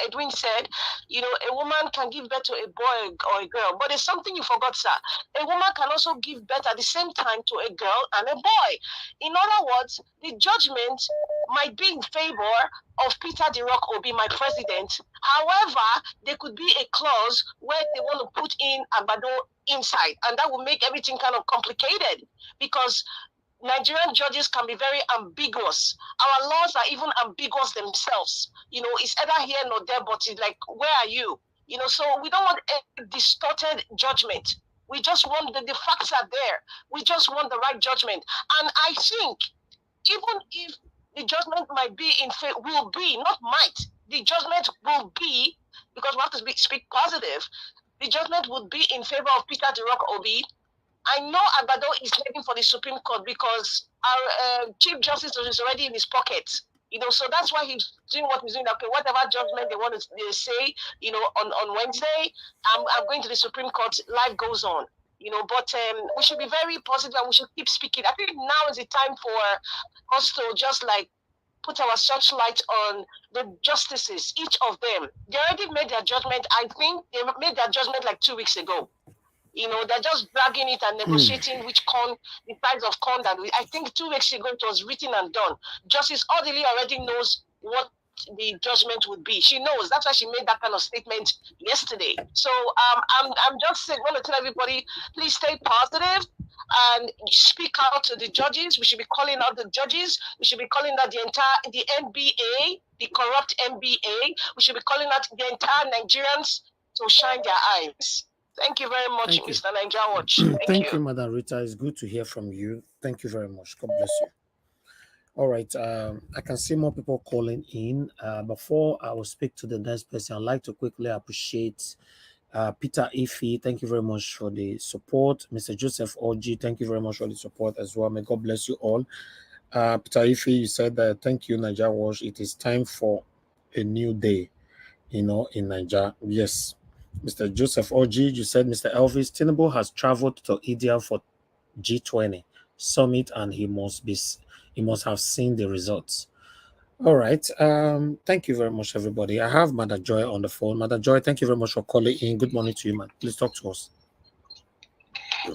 [SPEAKER 20] Edwin said, a woman can give birth to a boy or a girl. But there's something you forgot, sir. A woman can also give birth at the same time to a girl and a boy. In other words, the judgment might be in favor of Peter the Rock Obi, my president. However, there could be a clause where they want to put in Agbado inside. And that will make everything kind of complicated, because Nigerian judges can be very ambiguous. Our laws are even ambiguous themselves. It's either here nor there, but it's like, where are you? So we don't want a distorted judgment. We just want the facts are there. We just want the right judgment. And I think even if the judgment might be will be, not might, the judgment will be, because we have to speak positive, the judgment would be in favor of Peter the Rock Obi. I know Agbado is heading for the Supreme Court because our Chief Justice is already in his pocket. So that's why he's doing what he's doing. Okay, whatever judgment they want to say, on Wednesday, I'm going to the Supreme Court. Life goes on. But we should be very positive and we should keep speaking. I think now is the time for us to just put our searchlight on the justices, each of them. They already made their judgment. I think they made their judgment 2 weeks ago. They're just dragging it and negotiating which corn, the size of corn that I think 2 weeks ago it was written and done. Justice Odili already knows what the judgment would be. She knows. That's why she made that kind of statement yesterday. So I'm just going to tell everybody, please stay positive and speak out to the judges. We should be calling out the judges. We should be calling out the NBA, the corrupt NBA. We should be calling out the entire Nigerians to shine their eyes. Thank you very much, Mr. Niger Watch.
[SPEAKER 6] Thank you, Madam Rita. It's good to hear from you. Thank you very much. God bless you. All right. I can see more people calling in. Before I will speak to the next person, I'd like to quickly appreciate Peter Ife. Thank you very much for the support. Mr. Joseph Oji, thank you very much for the support as well. May God bless you all. Peter Ife, you said that thank you, Niger Watch. It is time for a new day, in Niger. Yes. Mr. Joseph Oji, you said Mr. Elvis Tinubu has traveled to India for G20 summit and he must have seen the results. All right. Thank you very much, everybody. I have Mother Joy on the phone. Mother Joy, thank you very much for calling in. Good morning to you, man. Please talk to us.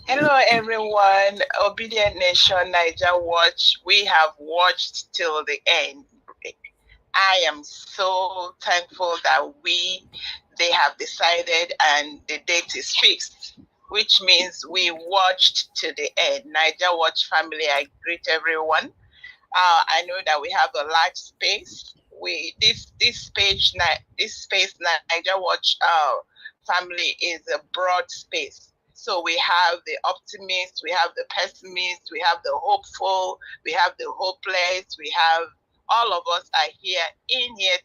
[SPEAKER 21] Hello, everyone. Obedient Nation, Niger Watch. We have watched till the end. I am so thankful that they have decided and the date is fixed, which means we watched to the end. Niger Watch family, I greet everyone. I know that we have a large space. This space Niger Watch family is a broad space. So we have the optimists, we have the pessimists, we have the hopeful, we have the hopeless, we have all of us are here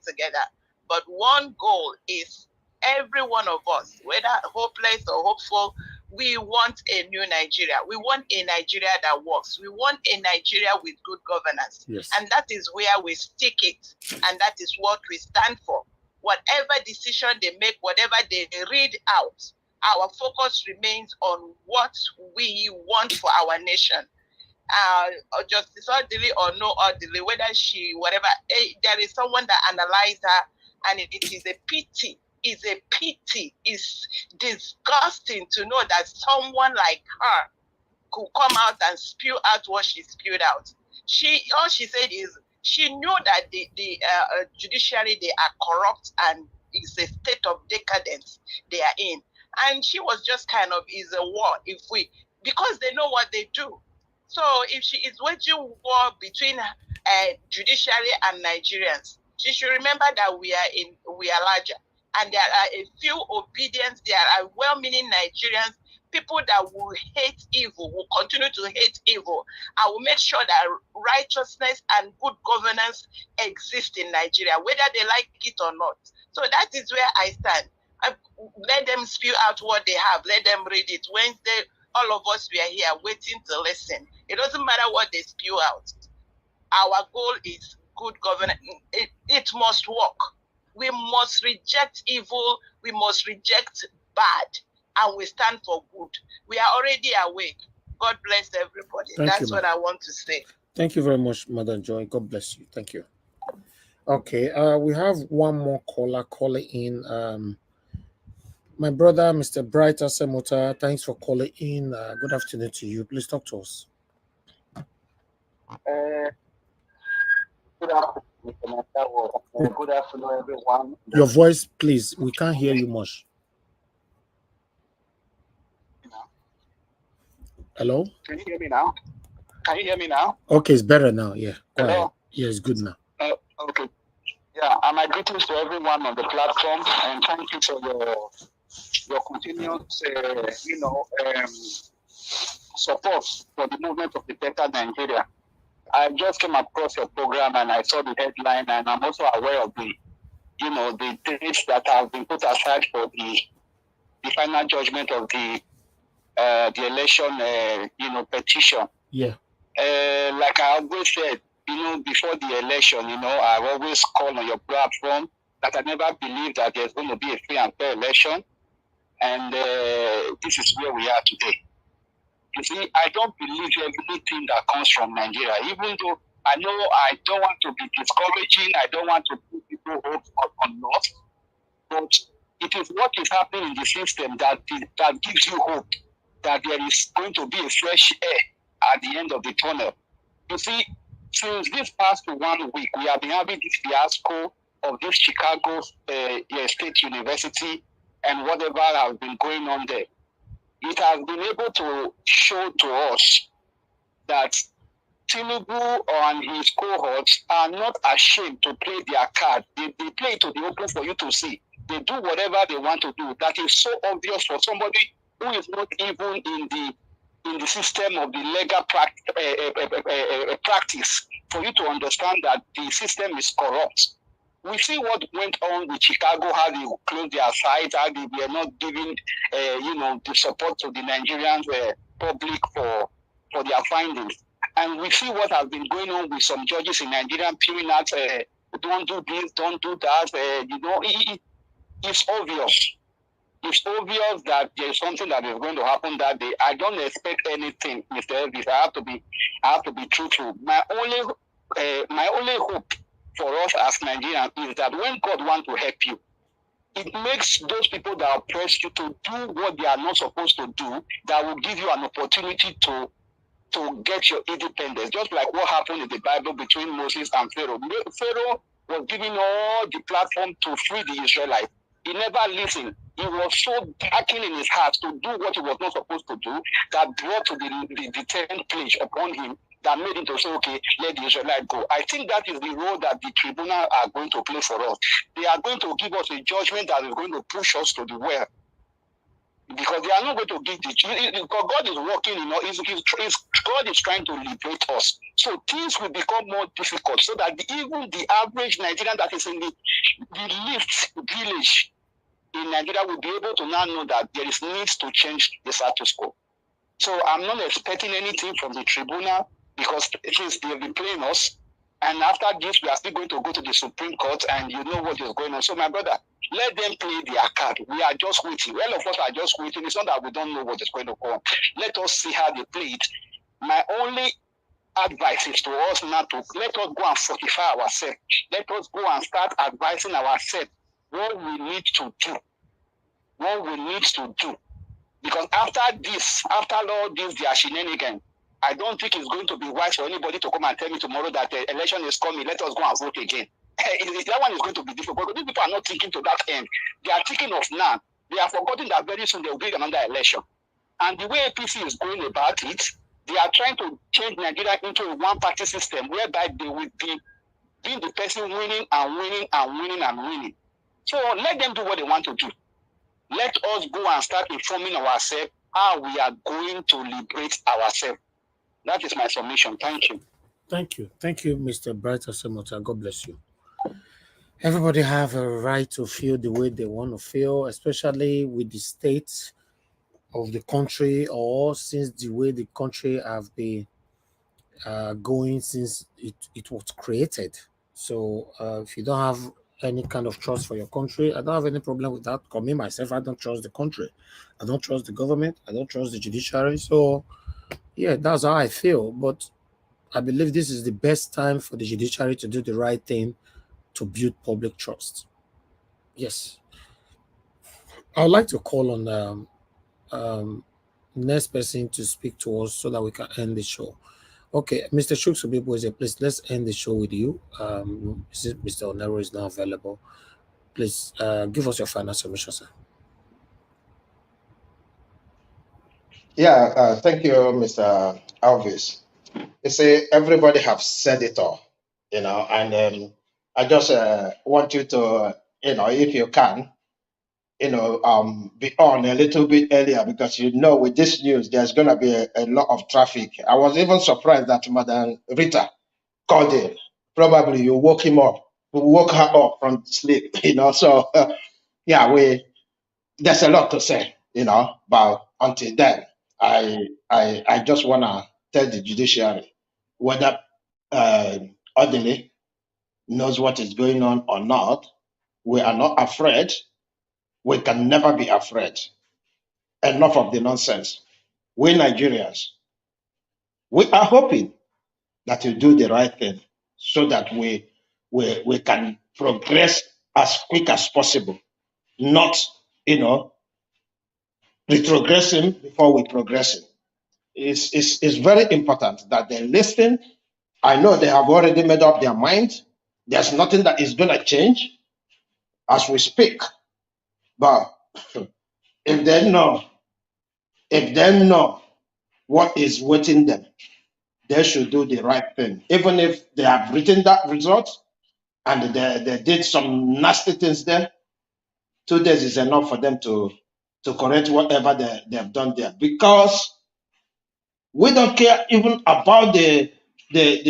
[SPEAKER 21] together. But one goal is every one of us, whether hopeless or hopeful, we want a new Nigeria. We want a Nigeria that works. We want a Nigeria with good governance. Yes. And that is where we stick it. And that is what we stand for. Whatever decision they make, whatever they read out, our focus remains on what we want for our nation. Justice Odili or no Odili, whether she, whatever, there is someone that analyzed her, and it is a pity. It's a pity. It's disgusting to know that someone like her could come out and spew out what she spewed out. All she said is she knew that the judiciary, they are corrupt and it's a state of decadence they are in. And she was just kind of, is a war because they know what they do. So if she is waging war between judiciary and Nigerians, she should remember that we are larger, and there are a few obedient, there are well-meaning Nigerians, people that will hate evil, will continue to hate evil, and will make sure that righteousness and good governance exist in Nigeria, whether they like it or not. So that is where I stand. Let them spew out what they have. Let them read it. Wednesday, all of us, we are here waiting to listen. It doesn't matter what they spew out. Our goal is good governance. It must work. We must reject evil. We must reject bad. And we stand for good. We are already awake. God bless everybody. That's what I want to say.
[SPEAKER 6] Thank you very much, Madam Joy. God bless you. Thank you. Okay, we have one more caller calling in. My brother, Mr. Bright Asemota, thanks for calling in. Good afternoon to you. Please talk to us.
[SPEAKER 1] Good afternoon, Mr. Good afternoon, everyone.
[SPEAKER 6] Your voice, please. We can't hear you much. Hello?
[SPEAKER 1] Can you hear me now? Can you hear me now?
[SPEAKER 6] Okay, it's better now. Yeah, go
[SPEAKER 1] Hello?
[SPEAKER 6] ahead. Yeah, it's good now.
[SPEAKER 1] Okay. Yeah, and my greetings to everyone on the platform, and thank you for your continuous, support for the movement of the better Nigeria. I just came across your program and I saw the headline, and I'm also aware of the dates that have been put aside for the final judgment of the election, petition.
[SPEAKER 6] Yeah.
[SPEAKER 1] Like I always said, before the election, I've always called on your platform that I never believed that there's going to be a free and fair election. And this is where we are today. You see, I don't believe everything that comes from Nigeria, even though I know I don't want to be discouraging, I don't want to put people hope on loss, but it is what is happening in the system that gives you hope that there is going to be a fresh air at the end of the tunnel. You see, since this past 1 week, we have been having this fiasco of this Chicago State University and whatever has been going on there. It has been able to show to us that Tinubu and his cohorts are not ashamed to play their card. They play it to the open for you to see. They do whatever they want to do. That is so obvious for somebody who is not even in the system of the legal practice for you to understand that the system is corrupt. We see what went on with Chicago, how they closed their site, how they were not giving, the support to the Nigerian public for their findings. And we see what has been going on with some judges in Nigeria, peering out, don't do this, don't do that. It's obvious. It's obvious that there is something that is going to happen that day. I don't expect anything, Mr. Elvis. I have to be truthful. My only hope for us as Nigerians is that when God wants to help you, it makes those people that oppress you to do what they are not supposed to do, that will give you an opportunity to get your independence. Just like what happened in the Bible between Moses and Pharaoh. Pharaoh was given all the platform to free the Israelites. He never listened. He was so darkened in his heart to do what he was not supposed to do that brought to the 10th plague upon him, that made him to say, okay, let the Israelites go. I think that is the role that the tribunal are going to play for us. They are going to give us a judgment that is going to push us to the well. Because they are not going to give because God is working, God is trying to liberate us. So things will become more difficult so that even the average Nigerian that is in the least village in Nigeria will be able to now know that there is needs to change the status quo. So I'm not expecting anything from the tribunal because they'll be playing us. And after this, we are still going to go to the Supreme Court, and you know what is going on. So, my brother, let them play their card. We are just waiting. All of us are just waiting. It's not that we don't know what is going to come. Let us see how they play it. My only advice is to us not to let us go and fortify ourselves. Let us go and start advising ourselves what we need to do. What we need to do. Because after all this, their shenanigans, I don't think it's going to be wise for anybody to come and tell me tomorrow that the election is coming. Let us go and vote again. that one is going to be difficult. But these people are not thinking to that end. They are thinking of now. They are forgetting that very soon there will be another election. And the way APC is going about it, they are trying to change Nigeria into a one-party system whereby they will be being the person winning and winning and winning and winning. So let them do what they want to do. Let us go and start informing ourselves how we are going to liberate ourselves. That is my submission. Thank you.
[SPEAKER 6] Thank you. Thank you, Mr. Bright Asemota. God bless you. Everybody have a right to feel the way they want to feel, especially with the state of the country, or since the way the country have been going since it was created. So if you don't have any kind of trust for your country, I don't have any problem with that. For me, myself, I don't trust the country. I don't trust the government. I don't trust the judiciary. So yeah, that's how I feel. But I believe this is the best time for the judiciary to do the right thing to build public trust. Yes. I would like to call on next person to speak to us so that we can end the show. Okay, Mr. Shuksubibu, please let's end the show with you. Mr. Onero is now available. Please give us your final submission, sir.
[SPEAKER 7] Yeah, thank you, Mr. Alvis. You see, everybody have said it all, and I just want you to, if you can, be on a little bit earlier because with this news there's gonna be a lot of traffic. I was even surprised that Madam Rita called in. Probably you woke her up from sleep, So yeah, there's a lot to say, but until then, I just wanna tell the judiciary whether orderly knows what is going on or not. We are not afraid. We can never be afraid. Enough of the nonsense. We Nigerians, we are hoping that you do the right thing so that we can progress as quick as possible, not, retrogressing before we progressing. It's very important that they listen. I know they have already made up their mind. There's nothing that is going to change as we speak. But if they know what is waiting them, they should do the right thing. Even if they have written that result and they did some nasty things there, 2 days is enough for them to correct whatever they have done there. Because we don't care even about the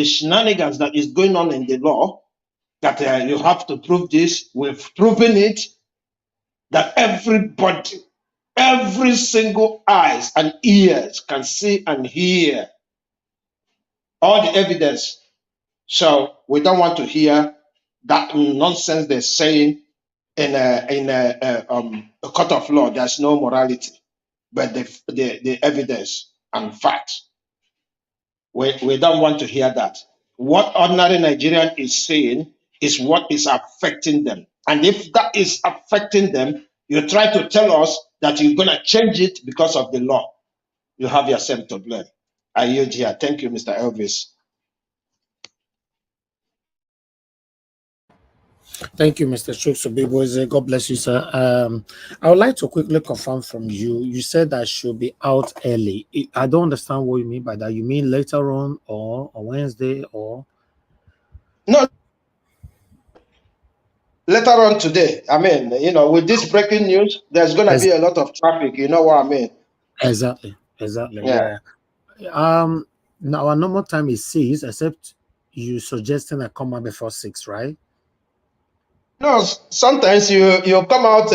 [SPEAKER 7] shenanigans that is going on in the law, that you have to prove this. We've proven it, that everybody, every single eyes and ears can see and hear all the evidence. So we don't want to hear that nonsense they're saying in a court of law. There's no morality, but the evidence and facts. We don't want to hear that. What ordinary Nigerian is saying is what is affecting them. And if that is affecting them, you try to tell us that you're going to change it because of the law. You have yourself to blame. I yield here. Thank you, Mr. Elvis.
[SPEAKER 6] Thank you, Mr. Shuksubibu. God bless you, sir. I would like to quickly confirm from you. You said I should be out early. I don't understand what you mean by that. You mean later on or on Wednesday or?
[SPEAKER 7] No. Later on today. I mean, with this breaking news, there's going to be a lot of traffic. You know what I mean?
[SPEAKER 6] Exactly. Yeah. Now our normal time is 6, except you suggesting I come out before 6, right?
[SPEAKER 7] No, sometimes you come out,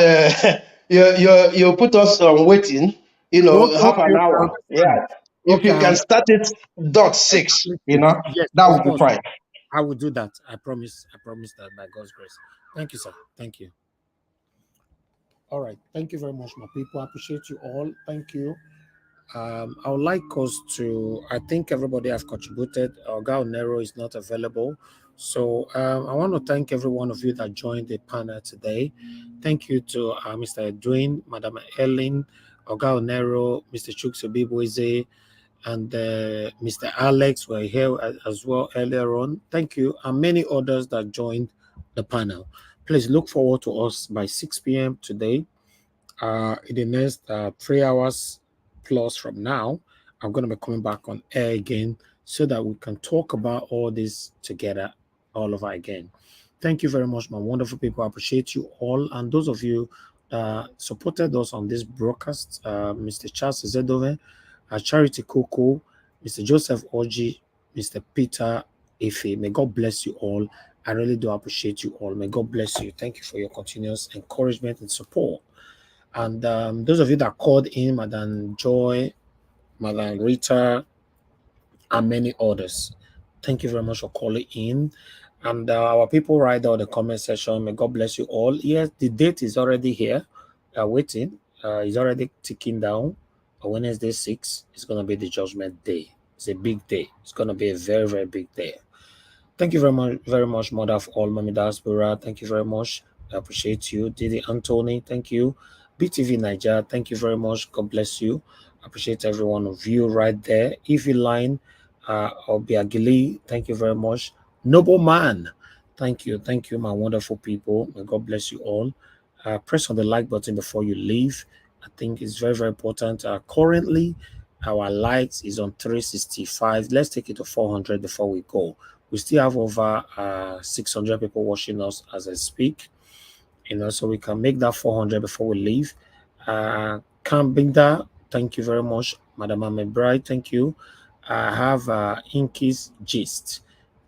[SPEAKER 7] you put us on waiting, half an hour. Yeah. If you can start it .6,
[SPEAKER 6] yes,
[SPEAKER 7] that would be fine.
[SPEAKER 6] I will do that. I promise that by God's grace. Thank you, sir. Thank you. All right. Thank you very much, my people. I appreciate you all. Thank you. I would like us to, I think everybody have contributed. Oga Onero is not available. So I want to thank every one of you that joined the panel today. Thank you to Mr. Edwin, Madam Ellen, Oga Onero, Mr. Shuksubibu, and Mr. Alex were here as well earlier on. Thank you. And many others that joined the panel. Please look forward to us by 6 p.m. today. In the next 3 hours plus from now, I'm going to be coming back on air again so that we can talk about all this together all over again. Thank you very much, my wonderful people. I appreciate you all. And those of you supported us on this broadcast, Mr. Charles Zedove, Charity Coco, Mr. Joseph Oji, Mr. Peter Ife. May God bless you all. I really do appreciate you all. May God bless you. Thank you for your continuous encouragement and support. And those of you that called in, Madam Joy, Madam Rita, and many others, thank you very much for calling in. And our people right there in the comment section, may God bless you all. Yes, the date is already here, waiting. It's already ticking down. Wednesday 6 is going to be the Judgment Day. It's a big day. It's going to be a very, very big day. Thank you very much, Mother of all, Mami Diaspora. Thank you very much. I appreciate you. Didi Anthony, thank you. BTV Niger, thank you very much. God bless you. I appreciate every one of you right there. Evie Line, Obiagili, thank you very much. Noble Man, thank you, my wonderful people. May God bless you all. Press on the like button before you leave. I think it's very, very important. Currently, our likes is on 365. Let's take it to 400 before we go. We still have over 600 people watching us as I speak. So we can make that 400 before we leave. Kambinda, thank you very much. Madam Amebride, thank you. I have Inky's Gist.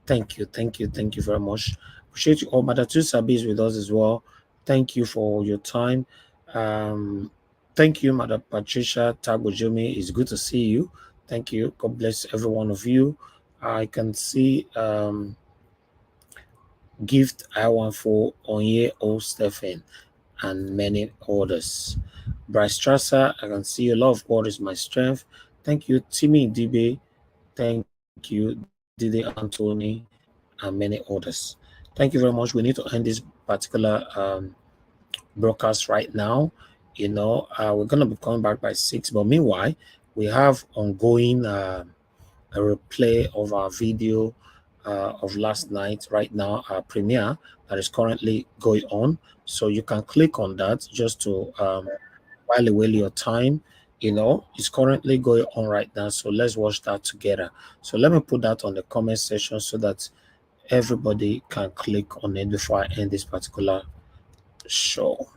[SPEAKER 6] Thank you very much. Appreciate you all. Mother Tusabi is with us as well. Thank you for your time. Thank you, Mother Patricia Tagojumi. It's good to see you. Thank you. God bless every one of you. I can see Gift I want for Onye O Stephen and many others. Bryce Strasser, I can see you. Love God is my strength. Thank you, Timmy Dibe. Thank you, Didi Anthony, and many others. Thank you very much. We need to end this particular broadcast right now. We're going to be coming back by 6, but meanwhile, we have ongoing a replay of our video of last night right now, our premiere that is currently going on. So you can click on that just to while away your time. It's currently going on right now. So let's watch that together. So let me put that on the comment section so that everybody can click on it before I end this particular show.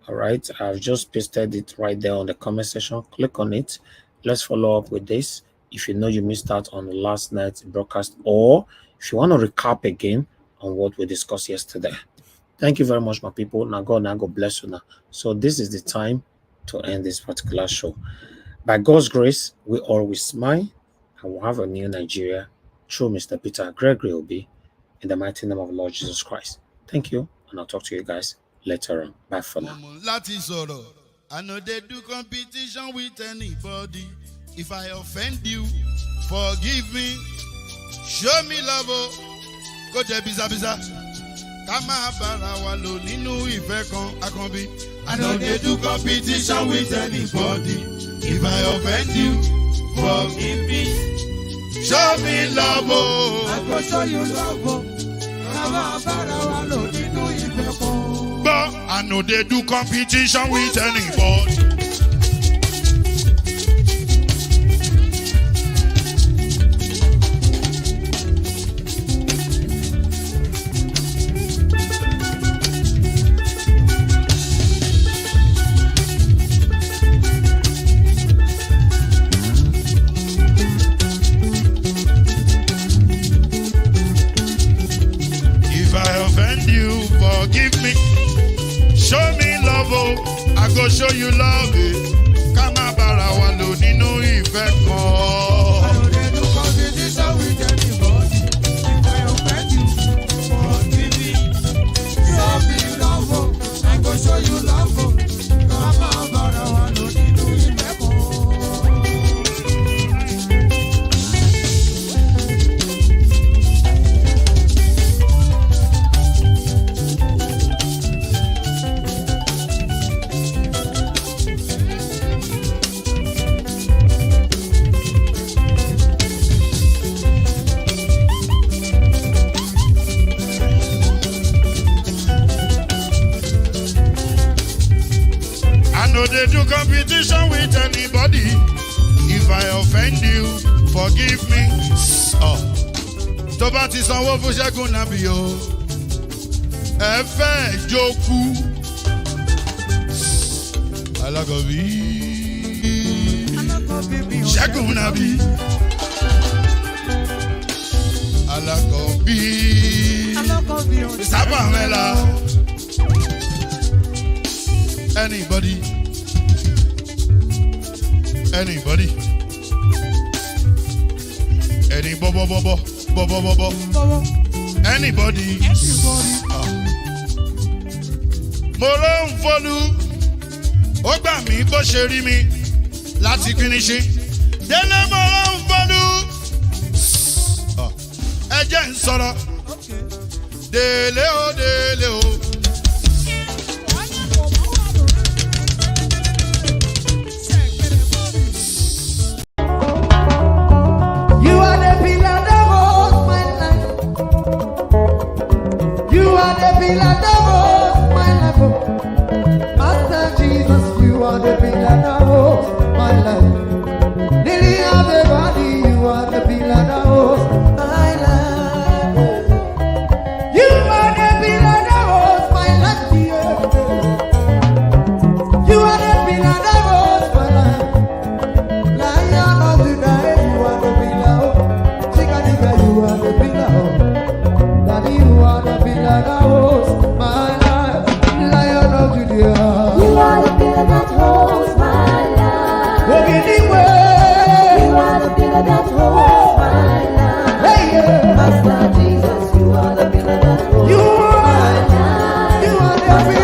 [SPEAKER 6] All right, I've just pasted it right there on the comment section. Click on it. Let's follow up with this. If you know you missed out on the last night's broadcast, or if you want to recap again on what we discussed yesterday. Thank you very much, my people. Now God bless you now. So this is the time to end this particular show. By God's grace, we all will smile and we'll have a new Nigeria through Mr. Peter Gregory Obi in the mighty name of Lord Jesus Christ. Thank you, and I'll talk to you guys later on. Bye for now.
[SPEAKER 2] I know they do competition with anybody. If I offend you, forgive me. Show me love, go to biza. Kama bara wa lo ninu ife kan akanbi. I know they do competition with anybody. If I offend you, forgive me. Show me love, I go show you love. Kama bara wa lo ninu ife kan. But I know they do competition with anybody. Forgive me, show me love, I go show you love. Kama bara wa lo ninu ife kan. I know they do competition with anybody. If I offend you, forgive me. Show me love, I go show you love. Kama bara wa lo ninu ife kan. know they do competition with anybody. If I offend you, forgive me. Oh, tó bá ti sanwó fún Ṣẹ́gun nàbí o. Ẹ fẹ́ jókòó. Alákọ̀bí. Ṣẹ́gun nàbí. Alákọ̀bí. Sábà mẹ́la. Anybody? Anybody? Any bobo bobo bobo bobo? Anybody? Mo ló ń folú, ó gbà mí bó ṣe rí mi láti finishi. Délé mo ló ń folú, ẹ jẹ́ ń sọ̀rọ̀. Délé o, délé o.
[SPEAKER 5] Pillar that holds my life. Master Jesus, you are the pillar that holds my life. Lily of the body, you are the pillar that holds my life. You are the pillar that holds my life, dear. You are the pillar that holds my life. Lion of the night, you are the pillar. Chicanica, you are the pillar. Daddy, you are the pillar that holds my life. Lion of Judea. You are the pillar that holds my life. Anyway. You are the pillar that holds my life. Hey, yeah. Master Jesus, you are the pillar that holds my life. You are the pillar.